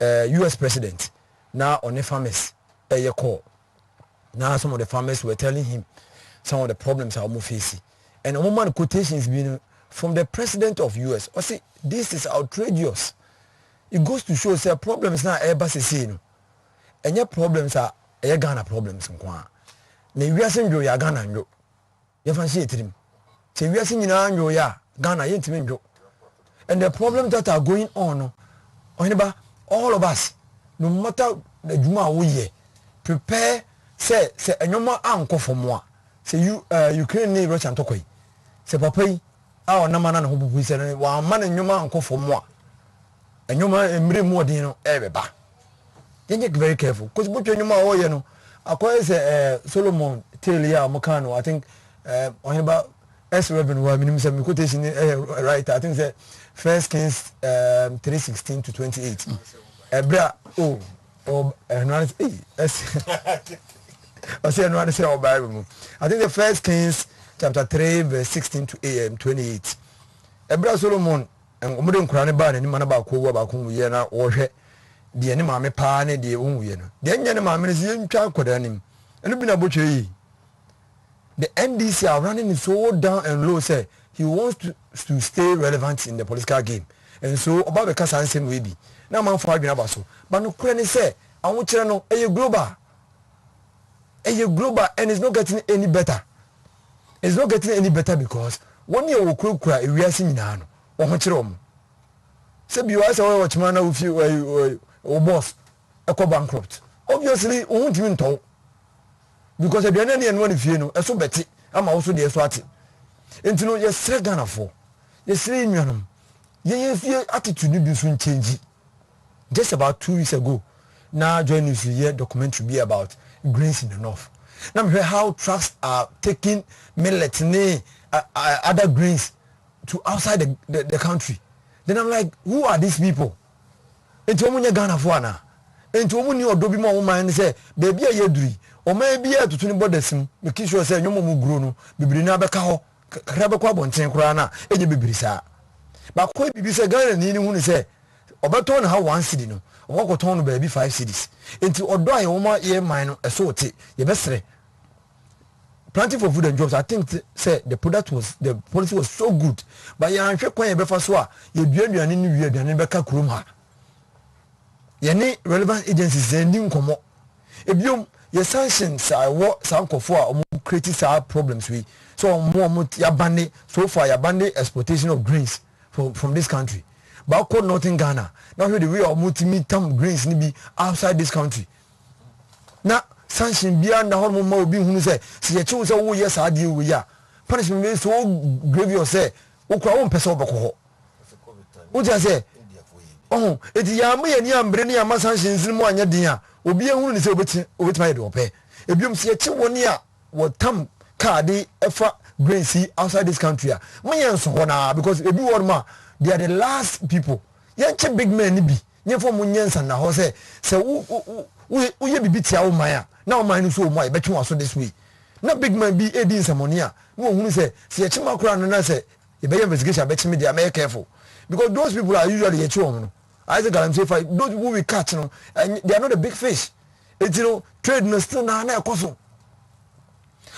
US president now on the farmers call. Now some of the farmers were telling him some of the problems are facing. And a woman quotations being from the president of US. I say this is outrageous. It goes to show say problems now everybody and your problems are Ghana problems. Ne we are saying you Ghana njo. You fancy it him. Say we are saying you ya Ghana yentimi njo. And the problems that are going on all of us, no matter the juma we prepare say enyoma anko for moi say you Ukraine ni Russia ntokoi se papa yi a onama na ho bubu se no wa ma na nnwuma ankofo mo a nnwuma emire mu odin no beba you very careful because butwe nnwuma a wo ye no akoy se Solomon tell ya mo kan no I think Oheba S11 wa minim se me quotation right I think say 1 Kings 3:16 to 28 ebra no I say no say our Bible I think the 1 Kings chapter 3 verse 16 to 28 ebra Solomon omude nkura ne ba na ni mana ba ko wo ba ko ye na wo hwe de ne maame pa ne de wo ye no de nya ne maame ne se ntwa akoda nim eno bi na botwe yi the NDC are running it so down and low say he wants to stay relevant in the political game and so about the kasa ansem we bi na man for adwena ba so but no kure ne say awon kire no global and it's not getting any better. It's not getting any better because when you will kura we are seeing now o ho kire om say bi wa say we watch man na we feel o boss e ko bankrupt obviously o ntimi nton because aduane ne eno ne fie no eso beti ama wo so de eso ate entino ye sre Ghana for ye sre nwanom ye fie attitude bi so change just about 2 weeks ago now join us here documentary be about grains in the north now hear how trucks are taking millet ne other grains to outside the country then I'm like who are these people enti omunye Ghana for ana enti omuni odobi mo wo man say baby a yeduri o ma bia tutuni bodesim make sure say nyomo mu gro no bibiri na beka ho kakra beko abonten kura na enye bibiri saa ba ko bibi say Ghana ni hu ni say obeto na ha 1 cedi no okoton no baby 5 cedis enti odo aye wo ma ye man no eso ote ye besere planting for food and jobs I think say the policy was so good but ya anhwe kwan ye befa so a ye duaduane ni wi aduane beka kurom ha ye ni relevant agencies sending komo ebiom your sanctions are what some for creating some problems we so more yabande so far yabande exportation of grains from this country but could not in Ghana now the way of multi-term grains ni be outside this country now sanction beyond the whole more being who say see you choose oh yes I deal with ya punishment is so grievous say okwa won person obeko ho just say oh it ya me ni ambre ni ama sanctions ni mo anya din a obi ehunu ni se obetima ye de ope ebiom se ye woni a wotam card efa grains outside this country a me yen so na because ebi won ma they are the last people yen che big men ni bi yen fo mo nyensa na ho se wo ye bibi tia wo man a na wo man ni so mo a betwe waso this way na big man bi edi nsamoni a no ohunu se ye che makura no na se ye be investigation be che me dey careful because those people are usually ye che wo no I think I'm saying those people we catch, you know, and they are not a big fish. It's trade no still na ekoso.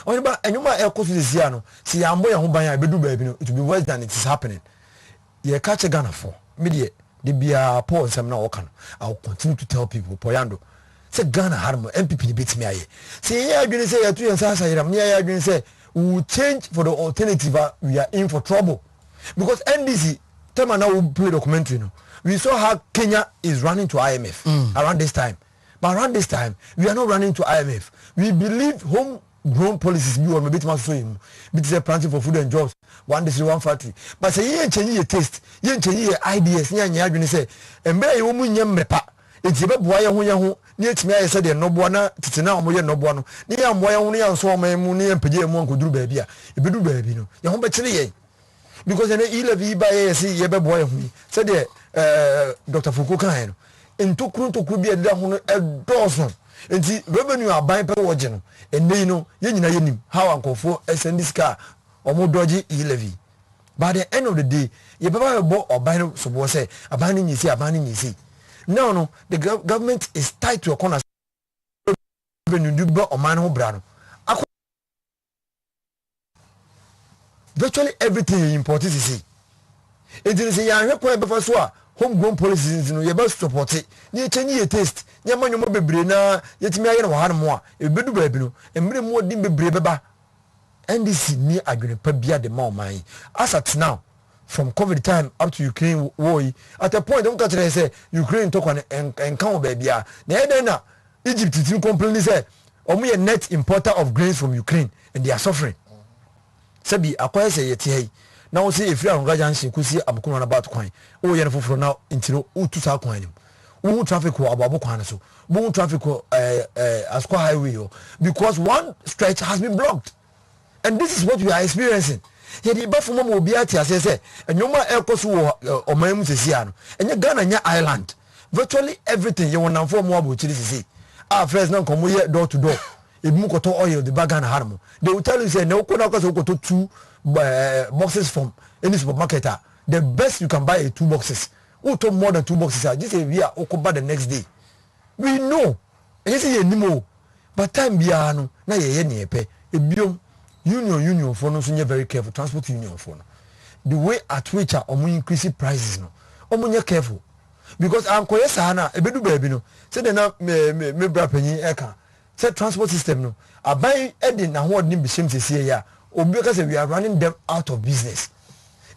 Only ba enyuma ekoso this year no. See ambo ya ho ban ya bedu ba bi no. It will be worse than it is happening. Ye catch Ghana for. Me de bia Paul some na work no. I will continue to tell people Poyando. Say Ghana harm MPP ni bit me aye. See here adwene say ya tu yan sasa yiram. Ne ya adwene say we will change for the alternative we are in for trouble. Because NDC time now we play documentary no. We saw how Kenya is running to IMF around this time. But around this time, we are not running to IMF. We believe homegrown policies be on a bit more so him. Bit say planting for food and jobs. One district, one factory. But say you ain't change your taste. You ain't change your ideas. You ain't say, and better you won't mepa. It's a boy who near to me. I said, no buona, Titina, Moya no buono. Near Moya only and so my money and Pajay Monk do baby. You do baby. No, you home because in the 11 by ASC, you boy me. Said there. Dr. Fukukan into Krunto could be a dozen. And the revenue are buying per wagon. And they know yen how Uncle for send this car or more dodgy levy. By the end of the day, you buy a boat or buy no so say abandoning you see. No, the government is tied to a corner revenue do or man who brano. Virtually everything important is see. It is a young before so. Homegrown policies no you best support it. Ni change your taste. Nya manyo mo bebre na yetimi aye na wa han mo a ebedu ba bi no. Emre mo din bebre beba. NDC ni adwene pa bia de ma oman. As at now from COVID time up to Ukraine war at a point don't catch say Ukraine talk on and come ba bia. Na e den na Egypt tin complain say omo ye net importer of grains from Ukraine and they are suffering. Sabi akwai say yete hai na wo say efiri Angola junction kusi amkono na bat kwan wo ye no foforo na intiro utu sa kwan nim wo traffic ko ababo kwan so wo traffic ko Asco highway o because one stretch has been blocked and this is what we are experiencing. Yedi ba fo mo obi ati ase say enyoma ekoso wo oman mu sesia no enye Ghana nya island virtually everything you want for mo abo chiri sisi first na komo ye door to door ebimu koto oil the bag na harmo they will tell you say na ukona koso koto 2 boxes from any supermarket the best you can buy is 2 boxes uto more than 2 boxes just say we are okoba the next day we know yes ye nimo but time bia no na ye ne epe ebiom union for no so very careful transport union for no the way at which are omo increase prices no omo nye careful because ankoye sana ebedu baabi no say de na me bra panyi eka say transport system no aban edi na ho odin bishem sesie ya obi ka say we are running them out of business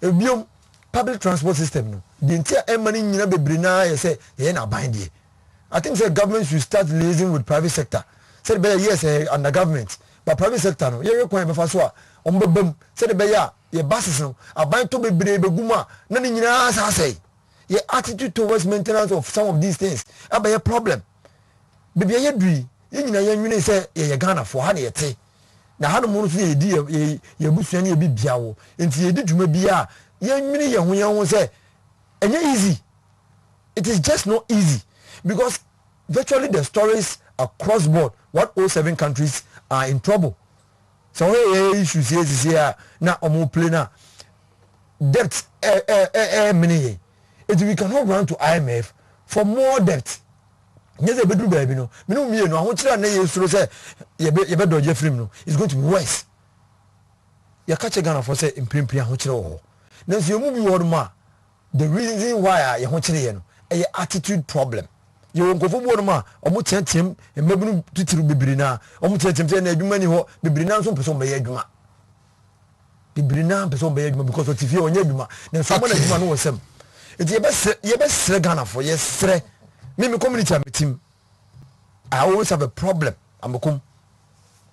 ebiom public transport system no the entire emani nyina bebre na ye say ye na aban die I think say government should start liaising with private sector say be yes under government but private sector no ye rekwan be fa so a ombebam say be ya ye buses no aban to bebre beguma na ni nyina sa say your attitude towards maintenance of some of these things about a problem baby ye dui ye nyina ye nwene say ye Ghana for ha na ye te na ha no mo so ye di ye busua na ye bibia wo enti ye di dwuma bia ye nwene ye ho say enye easy. It is just not easy because virtually the stories across board 107 countries are in trouble. So issues here na omo play na debt many. We cannot run to IMF for more debt. Yes, bedroom baby no. Me no. I want you to know say you be dodge frame no. It's going to be worse. You catch a Ghana for say in print ho kire wo. Now you move you ma. The reason why you ho kire no a attitude problem. You won go for ma omo tentem e mabunu titiru bibiri na omo tentem say na adwuma ni ho bibiri na so person be adwuma. Bibiri na person be adwuma because of TV onye adwuma. Na so ma na adwuma no wosem. It's your best Ghana for yes, me community am team. I always have a problem. I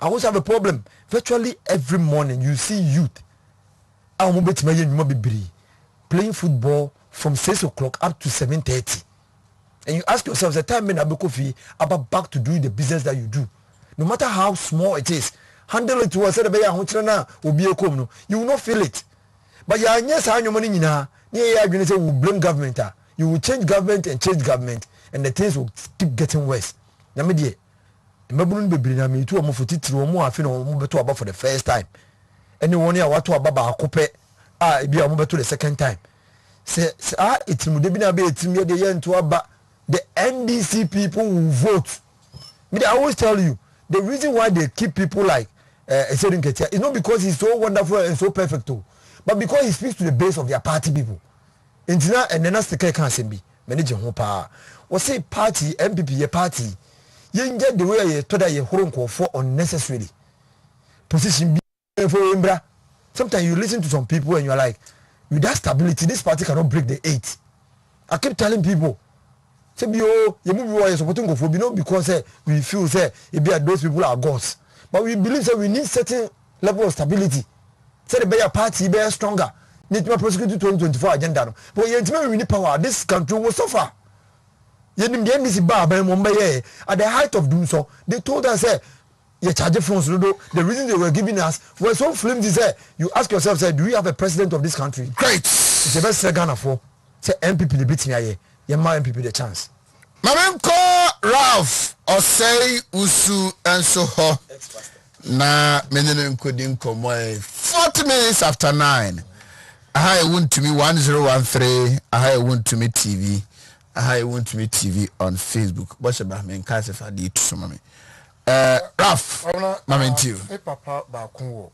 always have a problem. Virtually every morning you see youth. Playing football from 6 o'clock up to 7:30. And you ask yourself, the time when Abukofi about back to doing the business that you do. No matter how small it is, handle it to us. You will not feel it. But yes, I know money now. Yeah, you say we blame government. You will change government and change government, and the things will keep getting worse. Namedie, mebunu bebre na me tu omo fotitiri omo afi na omo beto aba for the first time. Anyone here what to aba ba akope ebi omo beto the second time. Say itimu de bi na be itimu de ye nto aba. The NDC people will vote. I always tell you the reason why they keep people like Esedin Ketia is not because he's so wonderful and so perfect too. But because he speaks to the base of their party people. Intina and then that's the can be manage ho pa. Or say party MPP ye party. You get the way you told that you hold for unnecessarily. Position for Imbra. Sometimes you listen to some people and you're like, with that stability, this party cannot break the 8. I keep telling people, say you move you supporting go for because we feel say those people are gods. But we believe that we need certain level of stability. Say the better party be stronger. Need to prosecute 2024 agenda. But we need power. This country will suffer. At the height of doing so, they told us the reason they were giving us was so flimsy. You ask yourself, do we have a president of this country? Great. It's the best Ghana for say MPP the beat me. You MPP the chance. Mamenko Ralph or say Usu and Soho. Na menene nkodi nkomo 40 minutes after 9. Aha Wontumi 1013. Aha Wontumi TV. Aha Wontumi TV on Facebook. Boshe ba me nka se fa di to mame. Ralph. Mamenti. E papa ba kunwo.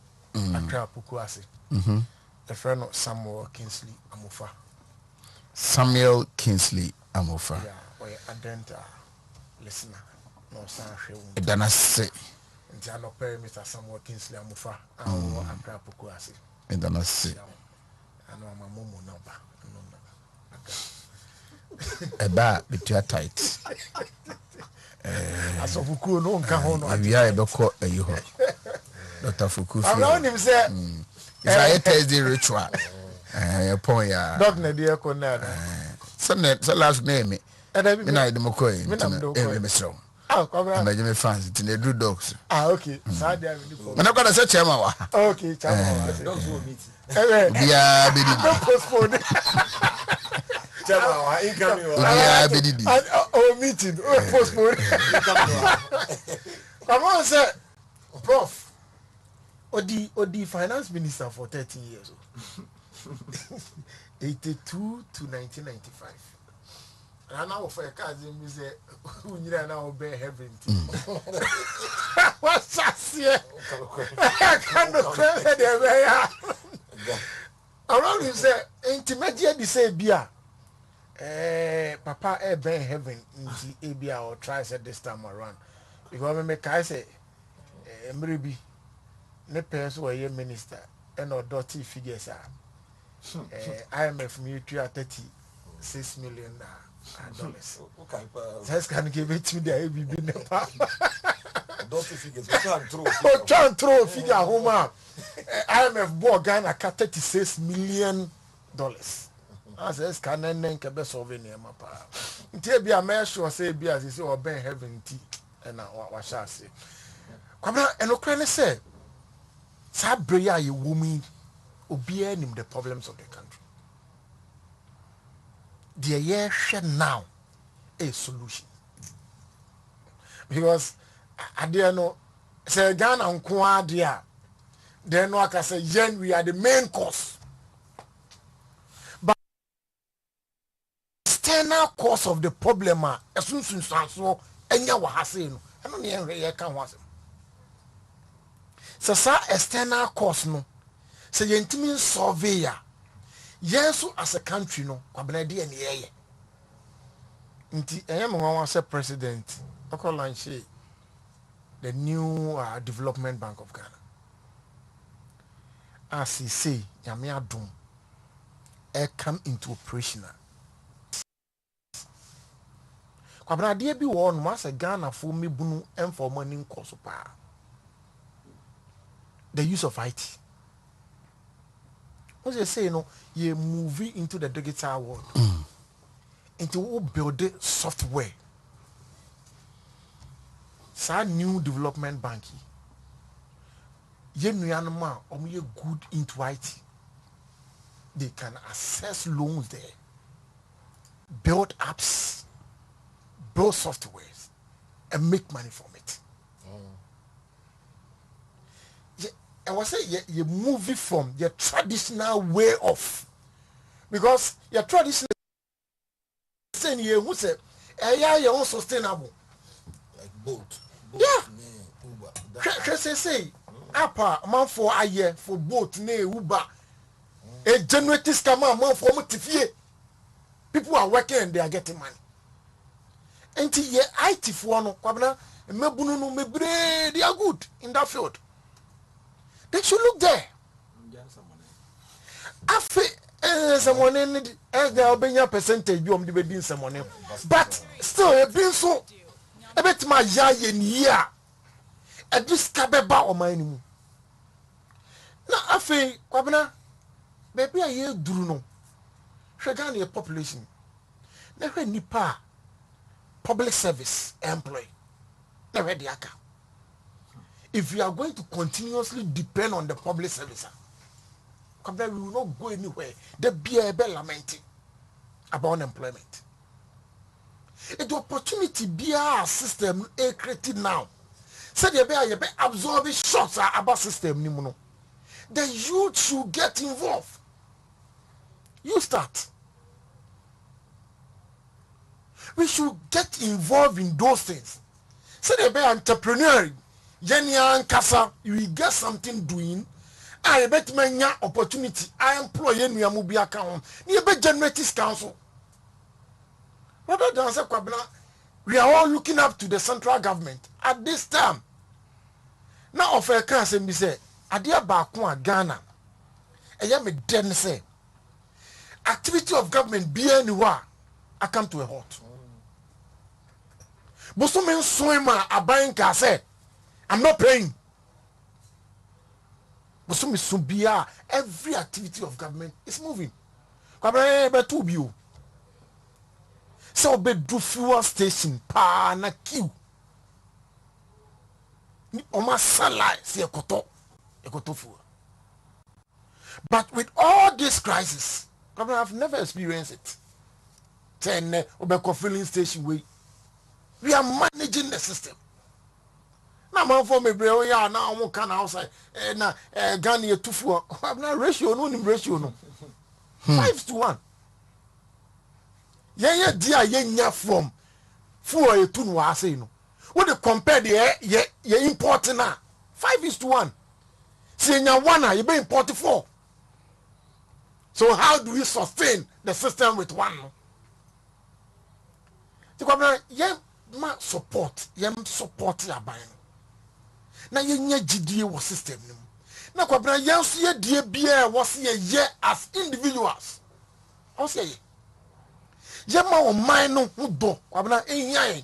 Akra puku ase. The friend of Samuel Kingsley Amofa. Samuel Kingsley Amofa. Yeah, or adenta listener. No san hwe. Dana se. Jano pay Mr. Samuel Kingsley Amufa and Accra Pukuasi. And then I see. I know my mom number. Eba between tight. As of Fuku no can hold on. We are able to call you. Dr. Fuku. I know him say It's a Thursday ritual. Point ya. Dog na dia ko na. So last name me. Me na idemo ko e. Me Ah, come on. Me fans it na do dogs. Ah, okay. So dia me for. Me na ko da say chairman wa. Okay, chairman. Dogs will meet. Bia be di. Postpone. Chairman wa incoming wa. Bia be di. Oh, meeting. Oh, postpone. Come on, sir. Prof. Odi finance minister for 13 years. 82 to 1995. And now for a cousin, we say, who need now obey heaven. What's that here? I cannot tell you. Around you say, intimate, you say, Bia. Papa, obey heaven in the ABA or tries at this time around. Because I make I say, maybe. Ne parents were a minister and or dirty figures are IMF military at $36 million. Just can give it to the ABB Nepal. Dirty figures, try and throw a figure home. IMF bought Ghana at $36 million. I says, can I name a best of any mapa? Until be a man sure say, be as is or Ben heaven tea and what shall I say? Come on, and Ukraine say. Sabria ye woman obia nim the problems of the country. The year now a solution. Because I dare know say Ghana unko dia then no can say yen we are the main cause. But external cause of the problem are soon so enya wa hase no. I don't know can was. So external cause no so yentimi surveyor yesu as a country no kwabena de ene yeye nti enyem nwa say president oko launch the new development bank of Ghana as he say yame adom come into operational kwabena de bi wo no as Ghana fo mebunu emfo money nkoso pa the use of IT. What you say, you're moving into the digital world, into building software. So new development banking. You know, you good into IT. They can access loans there, build apps, build softwares, and make money from it. I was saying you move it from your traditional way of, because your traditional saying you who say you're all sustainable like boat yeah say apa man for a year for boat ne Uber a generating scammer man for motivate people are working and they are getting money and ye IT for no kwabna mebunu no mebre they are good in that field. They should look there. Someone in it, there will be a percentage you the wedding someone, but still a been so a bit my yayin year at this cababa or my name. Now, I feel, Kwabena, maybe a year do no. Shagani a population. Never nipa public service employee. Never the account. If we are going to continuously depend on the public service, we will not go anywhere. There be a lamenting about unemployment. The opportunity be our system created now. So there be absorbing shocks about system. The youth should get involved. You start. We should get involved in those things. So there be entrepreneur. Yenya Kasa, you will get something doing. I bet many opportunity. I employ you mu bi account. You bet generate council. Rather than say Kwabena, we are all looking up to the central government at this time. Now of a can say me say, adia ba ko Ghana. Eya me den say activity of government be anywhere. I come to a halt. Boso men swimmer abayin ka say I'm not paying. Bosumi subia every activity of government is moving. Kwabra be to bio. So be do fuel station pa na queue. Ni oma salai si ekoto fuel. But with all this crisis, I've never experienced it. Ten Obeko filling station way. We are managing the system. Now man for me bro ya now I'm can outside na Ghana to fuel. I'm not ratio no. 5-1. Yeah dia yenya from fuel you to no say no. When they compare the importing now 5-1. See nya one you be importing 4. So how do we sustain the system with one? Ma support ya ban. Na yenye GDA was system nim. Na kwabra yanso ye die bia was ye as individuals. O say ye ma o man no do kwabra enyan.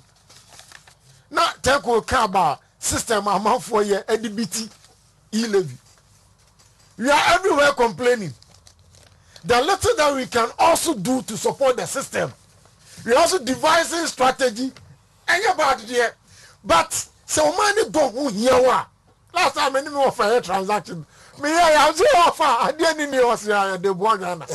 Na teko ka ba system amanfo ye ADBT e-levy. We are everywhere complaining. The little that we can also do to support the system, we also devising strategy. And you're bad there. But so many don't hear what. Last time I didn't offer a transaction. Me, I was offer. I didn't know was the Boagana.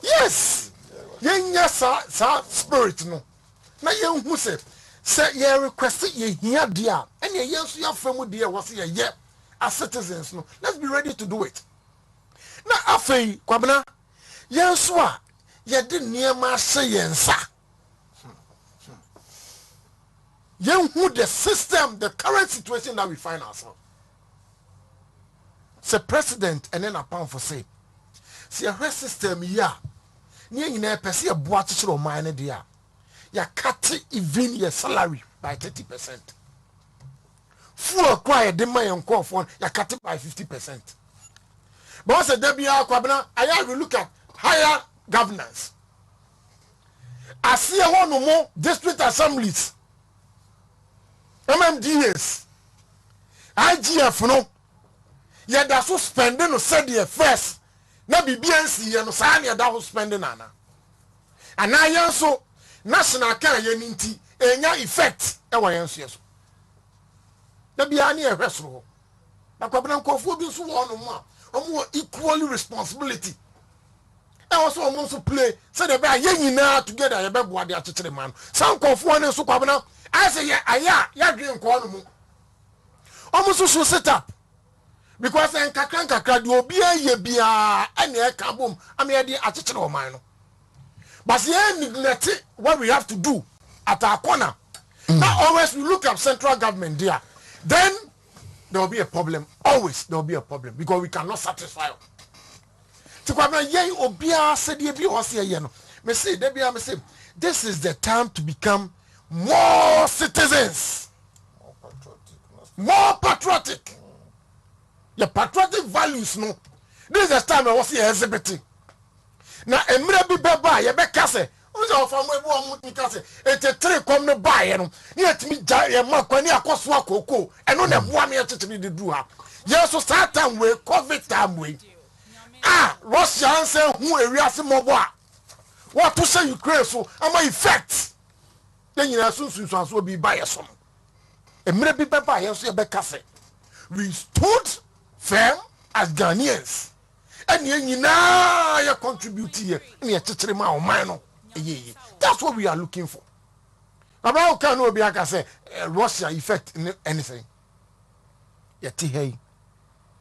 Yes. Yes, spirit no. Na yen hu se ye request ye here dia and ye yenso ya famu dia was ye as citizens no. Let's be ready to do it. Na afei kwabena yenso a ye de niema se yensa. Yen hu the system, the current situation that we find ourselves. Say president and then a pound for say. See a system ya. Ni nyina pese ye boa chichiro man dia. Ya cut even your salary by 30%. Full acquire the money on call for ya cut it by 50%. But once a debia kwabena, I will look at higher governance. I see a one or more district assemblies, MMDAs, IGF no. Yet that's so spending no said the first. Na BBNC no sanya that was spending ana. And now so national can yeninti enya effect e wa yenso yeso na bia na ehweso na kwabena nkofo bi so won no ma omo equally responsibility e also omo so play say the be yanyina together ye be boa de akekere man san nkofo ne so kwabena I say ya dwen ko no mu omo so set up because en kakra de obi aye bia ene e ka bom am ye de akekere o man no. But yeah, neglect what we have to do at our corner. Now always we look at central government there. Then there will be a problem. Always there will be a problem because we cannot satisfy. This is the time to become more citizens. More patriotic. Your patriotic values, no. This is the time I was here exhibiting. Na emre bi beba ye be kase unza ofamu ebu omu ti kase etetre kom no bae no ni etimi ja ye makwani akoso akoko eno na boa me etetimi de du ha yeso satan we covid time we Russia answer hu ewiase mobo a what to say Ukraine so ama effect den nyina sunsun so bi bae so emre bi beba ye so ye be kase we stood firm as Ghanaians. And you contribute here. That's what we are looking for. About can be like I say Russia effect anything. Hey,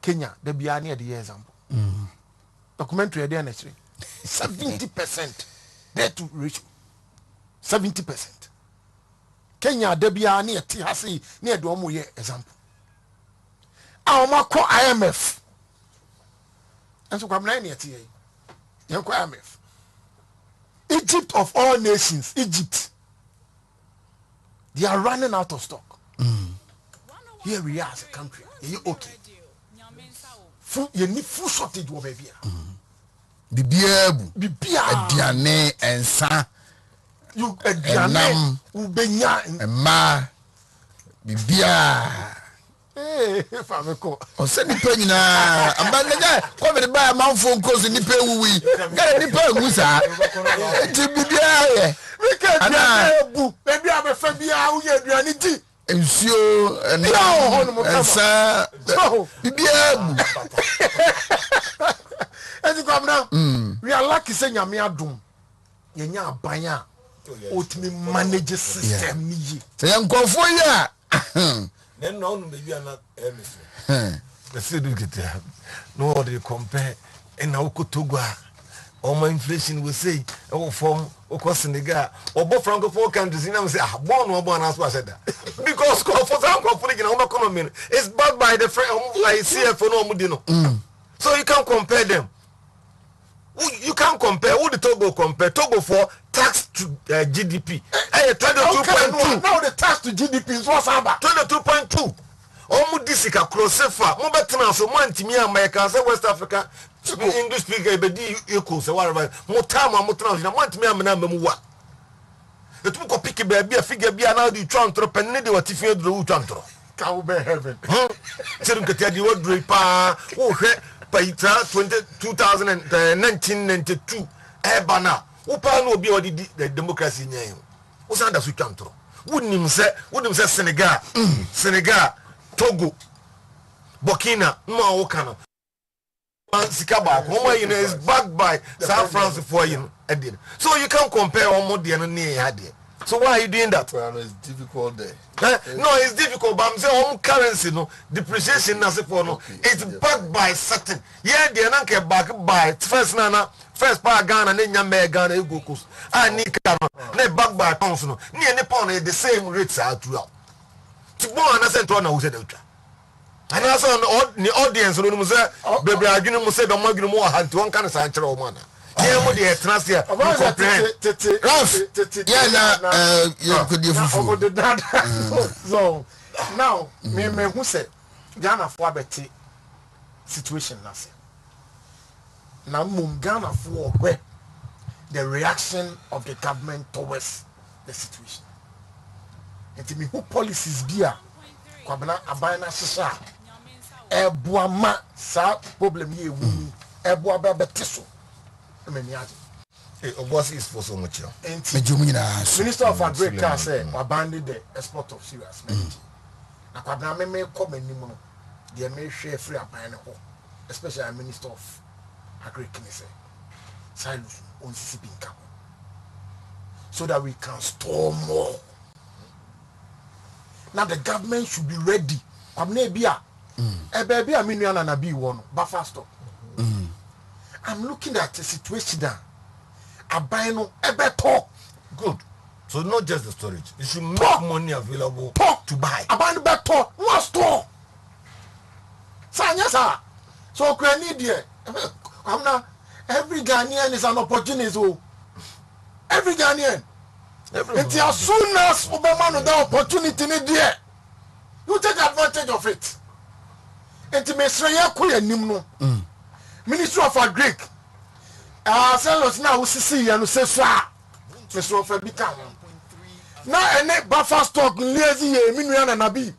Kenya, the Biani the example. Documentary there 70% there to reach 70%. Kenya the Biani Tihasi near Domo example. Our Mako IMF. And so come 9 years. IMF. Egypt of all nations, Egypt. They are running out of stock. Here we are as a country. You okay? You need food shortage over here. bibiabu bibia aduane ensa you aduane ubenya emma bibia fameko ose nipa nyina ambanega covid ba manfo nkoso nipa wuwi gara nipa ngusa ti bibia ye wika aduane bu bebi abefa bia wo ye aduane di nsuo ensa bibia bu ezi kwamna we are lucky say nyame adom yenya abanya otimi manage system ni yi say nkofo ya then no no baby na emis the city get no they compare and now Togo all my inflation will say oh from oko Senegal obo francophone countries na say ah born no born as I said that because for some company na economy is backed by the like CFO no mudi no so you can't compare them. You can't compare. Who the Togo compare? Togo for tax to GDP. 22.2. Now the tax to GDP is what's about 22.2. Omu disika crossefa. Mo betina so mo antimi America say West Africa. English speaker be di equal say whatever. Mo time mo tena na mo antimi amena memu wa. Etu ko pick be bia figure bia na di twantro penne de watifie do twantro. Ka wo be heaven. Tirum ketia di wodre pa. Wo hwe Paita 1992 ebana upa no obi odi the democracy nyan wo san da so twantro wonim se Senegal Togo Burkina no wo kana sika ba ko is backed by South France for you so you can't compare omo de no ne ade. So why are you doing that? Well, it's difficult there. No, it's difficult, but I'm saying currency, no depreciation, no, it's backed by certain. Yeah, they are not backed by first part Ghana, then Yamé Ghana, Gokus. I need Ghana, backed by pounds, no, near Nippon, the same rates are throughout. To go and send to one who said, and also the audience, baby, I didn't say the Morgan more had to one kind of central man. Yeah, what they trust here. So now, me who said Ghana for better situation now. Now, Ghana for where the reaction of the government towards the situation. And to me, who policies be a kwabana abana sisa ebuama sa problem ye wu ebuaba beteso. Is for so much. Minister of Agriculture said abandoned the export of serious meat. Na kwabna me come anim no de me hwe free aban ne ho, especially Minister of Agriculture say silence on sisi nka so that we can store more. Now the government should be ready. Kwabna bia baby aminu na bi won buffer stock. I'm looking at the situation now. I buy no better. Good. So not just the storage. You should make money available to buy. I buy the better. One store. Sir. So I need here. I'm not. Every Ghanaian is an opportunist. Every Ghanaian. And as soon as Obama no that opportunity need there, you take advantage of it. And to me, say ya kuya nimno. Ministry of Agric. Sellers now we see and say far. Ministry of Agric. Now any buffer stock lazy minuan and abi.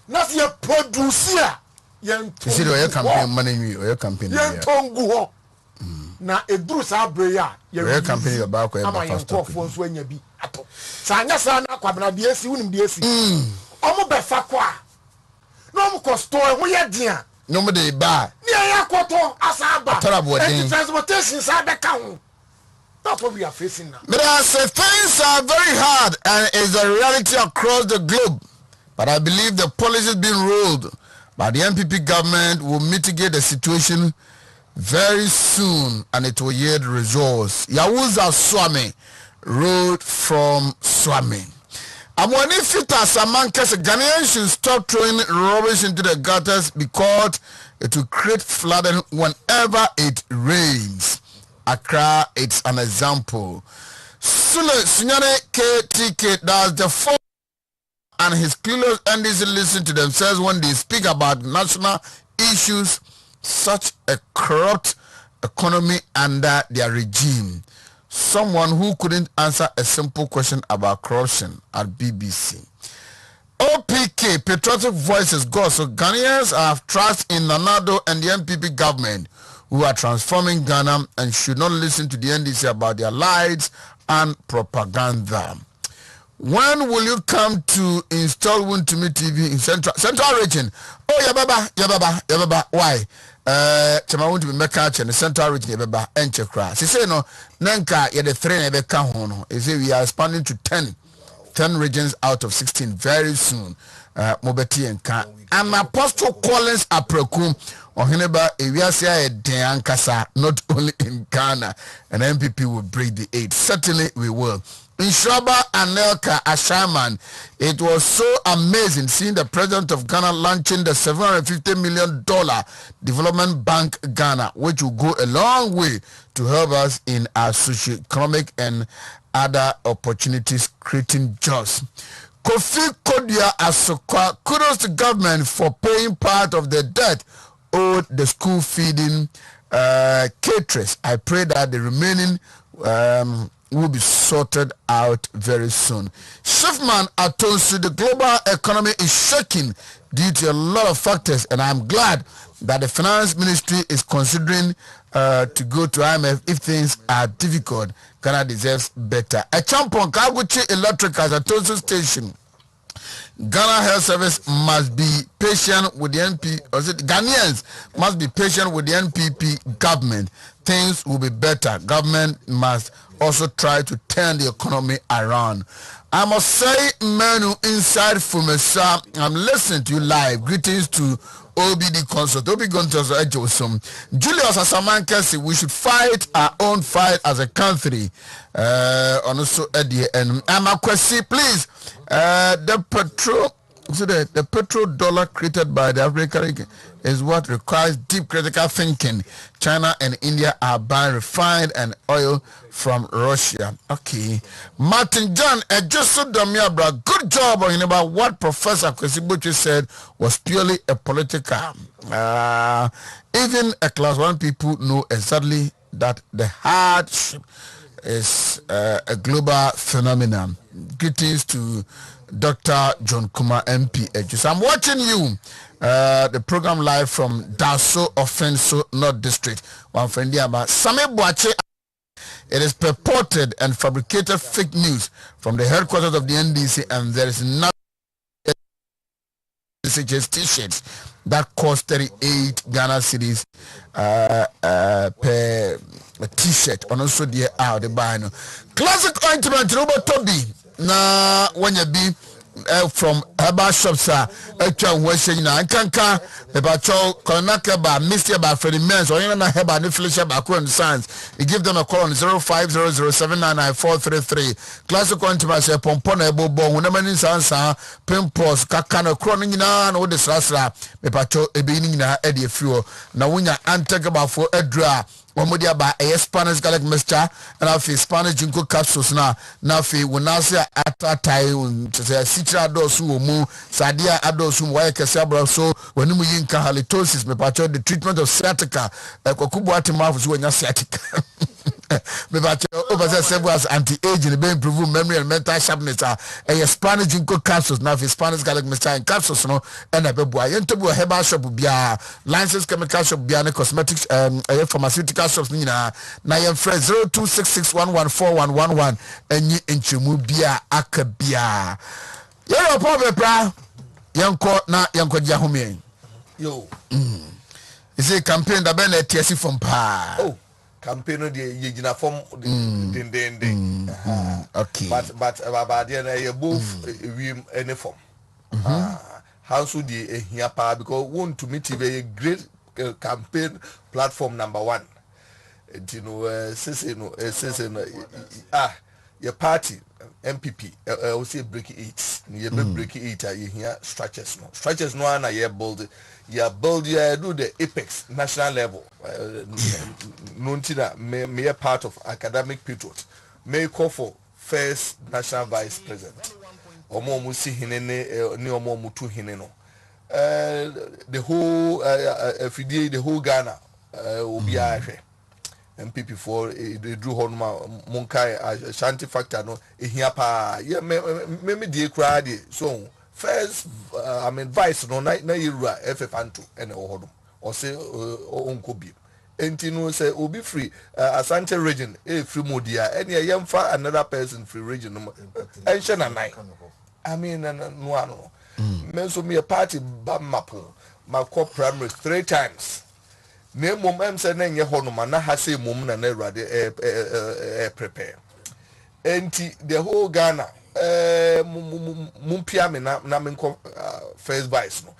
Now see a producer. You see the campaign money or your campaign. Yan tongu. Na eduru sa breya. Your campaign your back or buffer stock phones when you be ato. Sanya sana kwabna DSC unim DSC. Omo befa kwa. No mo ko store wo ye dia. Nobody buy. Yeah, asaba. And transportation that's what we are facing now. But I say things are very hard and it's a reality across the globe. But I believe the policies being rolled by the MPP government will mitigate the situation very soon and it will yield results. Yawuza Swami road from Swami. I'm wondering if Ghanaians should stop throwing rubbish into the gutters because it will create flooding whenever it rains. Accra, it's an example. Sule Sunyane KTK, that's the four and his clearly NDC listen to themselves when they speak about national issues. Such a corrupt economy under their regime. Someone who couldn't answer a simple question about corruption at BBC. OPK, Patriotic Voices, go. So Ghanaians have trust in Nanado and the NPP government who are transforming Ghana and should not listen to the NDC about their lies and propaganda. When will you come to install Wontumi TV in Central Region? Oh, Yababa. Why? Chama Wontumi Meka in the Central Region, Yababa, and Chekra. She say no, Nanka, you're the three never come home. He say we are expanding to 10 regions out of 16 very soon. Mobeti and Ka. And Apostle Collins Aprekum, or Hineba, Eviasia Deankasa, not only in Ghana, and MPP will break the 8. Certainly we will. In Shaba and Nelka Ashaman, it was so amazing seeing the president of Ghana launching the $750 million Development Bank Ghana, which will go a long way to help us in our socio-economic and other opportunities, creating jobs. Kofi Kodia Asokwa, kudos to government for paying part of the debt owed the school feeding caterers. I pray that the remaining will be sorted out very soon. Shiftman Atonsu, the global economy is shaking due to a lot of factors, and I'm glad that the finance ministry is considering to go to IMF if things are difficult. Ghana deserves better. A champion Kaguchi Electric as a Atonsu station. Ghana Health Service must be patient with the Ghanaians must be patient with the NPP government. Things will be better. Government must also try to turn the economy around. I must say, Manu inside Fumesa, I'm listening to you live. Greetings to OBD Consult. Obi Gontos Ejosum. Julius Asamanka said we should fight our own fight as a country. Also Eddie and Amakwesi, please. The petrol dollar created by the African is what requires deep critical thinking. China and India are buying refined and oil from Russia. Okay. Martin John, Ejoso Damiabra, good job on about what Professor Kwesibuchi said was purely a political. Even a class 1 people know exactly that the hardship is a global phenomenon. Greetings to Dr. John Kuma MP Ejus. I'm watching you, the program live from Daso Offenso North District. One friend about Same Boache. It is purported and fabricated fake news from the headquarters of the NDC, and there is nothing t-shirts that cost 38 Ghana cedis per t-shirt. And also the buy no classic ointment Robert Toby. Na when you be from herbal shops actually when na nkanka about konaka ba Mr. ba for the men so you na herbal ni flesh ba ko science you give them a call on 0500799433 classic ointment say pompon na ebo bo na mani sansa pimples kaka na kro no nyina na wo de srasra me pacho ebe ni nyina e de fuel na wonya antaka ba for adra Omodi aba a Spanish garlic mixture and a Spanish jinko capsules na fi wonase atatai say citra dosu mu sadia adosu wa kese abro so wani mu yinka halitosis me pacho the treatment of sciatica kokubu atimafu so wonya sciatica me pacho over several as anti-aging be improve memory and mental sharpness a Spanish jinko capsules na fi Spanish garlic mixture and capsules no and abeboa yentobu herbal shop bia license chemical shop bia ne cosmetics pharmaceutical shops na your friend 0266114111 enyi enchemu bia akabia yo pobe pra yanko na yanko dia home yo is a campaign that ben TSC from pa campaign no dey yegina form den okay but there you both we any form how should the here pa because want to meet a great campaign platform number 1. You know, your party MPP will say break it. You break it. You hear structures no na you build you do the apex national level. Nuntina may a part of academic patriot may call for first national vice president. Omo musi hinene ni omo mutu hineno. The whole FD the whole Ghana will be MPP for they drew hon monkai Shanti factor no here pa yeah me die crowd so first I mean vice no na yira FF2 and ohodum or say onko bi enti no say obi free Asante region free modia and yemfa another person free region no enche na nine I mean no ano me so me a party bamapo my core primary 3 times na mom em say na nye honoma na ha say mom na Awurade prepare enti the whole Ghana mumpia me na me first vice no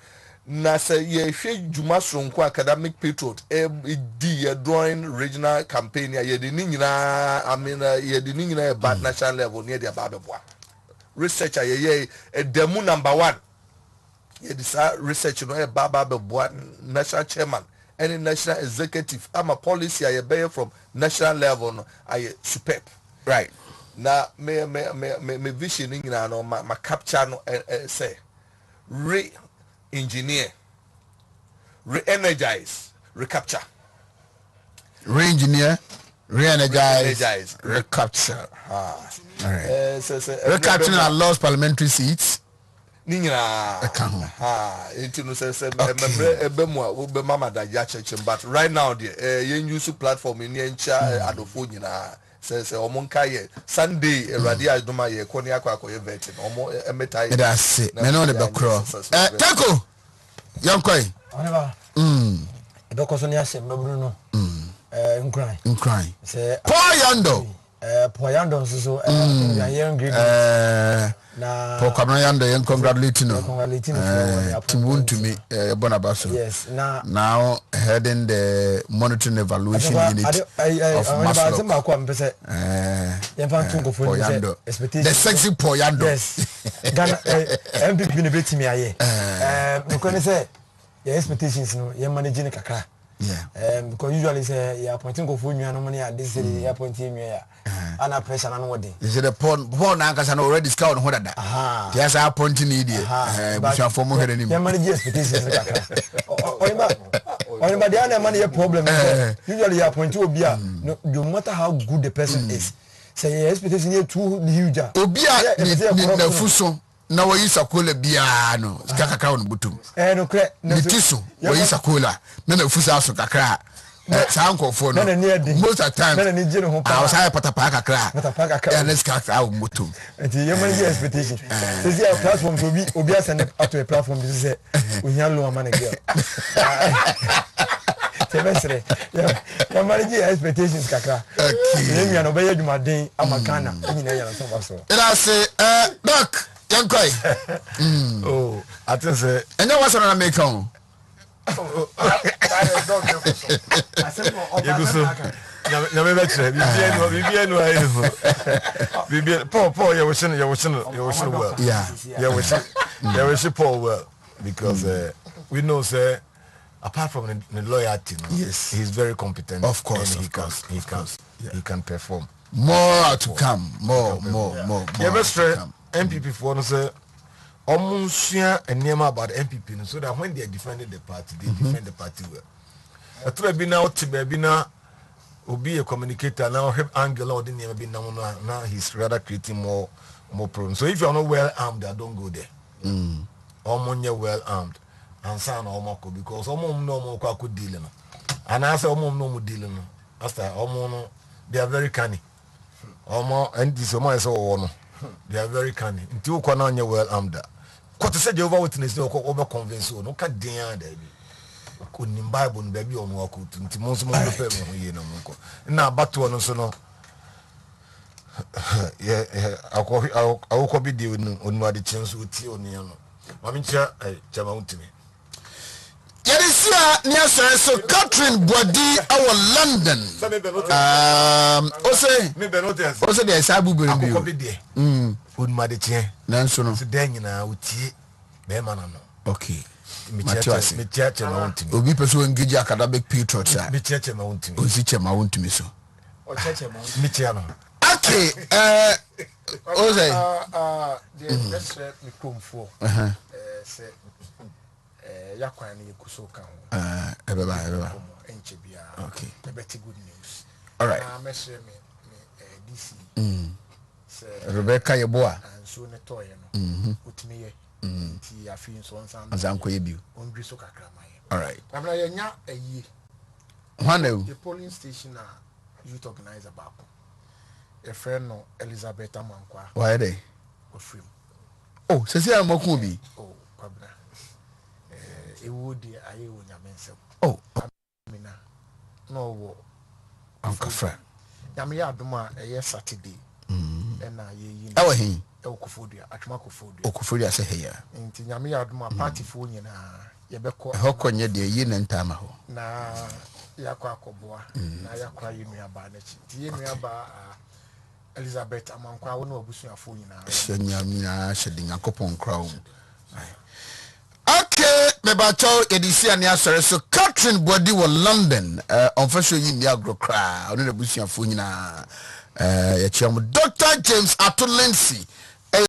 na say ye hwe djuma sonko academic patriot di drawing regional campaign ye de ni nyina I mean ye de ni nyina bad national level near the babeboa researcher ye demu number 1 ye this research no babeboa national chairman any national executive I'm a policy I bear from national level no I superb right na me vision in no my capture no say re-engineer re-energize recapture re-engineer re-energize recapture recapturing our lost parliamentary seats ni nyina enti no say ebe mu a obe mama da ya church but right now the yen use platform ni encha adofo nyina say omonka ye Sunday Awurade adoma ye koni akwa vet omo emeta ye that's it me no the backro tako yankoi edoko so ni ase mabru no nkran say poyando poyando so yan green na Pokamna yando yen congratulating no Wontumi Bonabaso yes now heading the monitoring evaluation unit of Maslow the sexy Poyando yes Ghana MPP ne betimi aye because say your expectations no you managing kakra yeah because usually say you appointing go for nwa no at this city you appointing nwa ana pressure na no wodi is the pon na ankasa na already scout ho dada yes appointing need busha for mo here ni you manage expectations kakra only the man your problem usually you appoint obi a no matter how good the person is say your expectation is too huge obi a na fuso na wayi sakola bia no kakakra on butum no kre ni tiso wayi sakola na fusa aso kakra sa ankofo no most of time na ni jino ho pa sa patapa kakra ya na kakra on butum enti you manage expectation is your platform to be obi asend to a platform this is ohian lo man girl tebesre ya manage expectations kakra okay you no be adwumaden amakana nyina ya so baso ila say doc yankoi oh I think say enya wasa na make on nyame betre bibienu ayefu bibienu Paul you wish well yeah you wish Paul well because we know say apart from the loyalty yes he's very competent of course and he can perform more to come more yeah betre MPP for no say omunsua enema about MPP so that when they are defending the party they defend the party well atra bi na otiba bi na obi a communicator now help angle or didn't be now he's rather creating more problems so if you are not well armed I don't go there omonye well armed and san omako because omom no mo kwa deal no and I say omom no mo deal no after omom no they are very canny omo and this omo is all no they are very canny until kwa na onye well armed what to say Jehovah Witness no over convince no ka den da bi ko nim Bible no ba bi ono akotu nti mo so mo pe mo ye no mo ko na bato no so no akọ bi di onu ade chenso ti oni no mami cha chama Wontumi Yerisia ni asere so Catherine Body our London ose de sabu bere bi akọ bi di onu ade chen nanso no so den nyina otie be ma na no okay me cha ma Wontumi obi person engage academic patriots me cha ma Wontumi osi chama Wontumi so o cha ma me cha no okay ose the best me come for say yakwan ni kuso ka ho ebeba enche bia okay the better good news All right. Mɛhyɛ me DC. Rebecca Yeboah. Nsuo ne tɔɔyɛ no. Wotumi yɛ. Nti afei nso nsan. Azanko ye bio. Ondwi so kakra ma yɛ. All right. Pamela yɛnya ayi. The polling station youth organizer baako. A friend no Elizabeth Amankwa. Why they? Ofrim. Oh, sisi ya moku bi. Oh, kwabra. Ewodi aye wo nyamensem. Oh. Amina. No wo. Ankafra. Nyame ya adoma eye Saturday. Na ye yi. Ewo hin. Ewo Kofodia, atwuma Kofodia. O Kofodia se he ya. Nti nyame ya adoma party fo nyina ye bekọ. Ho konye de yi ne ntama ho. Na yakọ akọboa. Na yakọ yenuaba na chi. Ti yenuaba Elizabeth Amankwa wo na obusuafo nyina. Nyamina hyede Yakopon crown. Okay, me ba cho edisi ani asore so Catherine Body wo London on fashion yi mi agro cra. Ono na obusuafo nyina ya chiam Dr. James Atulensi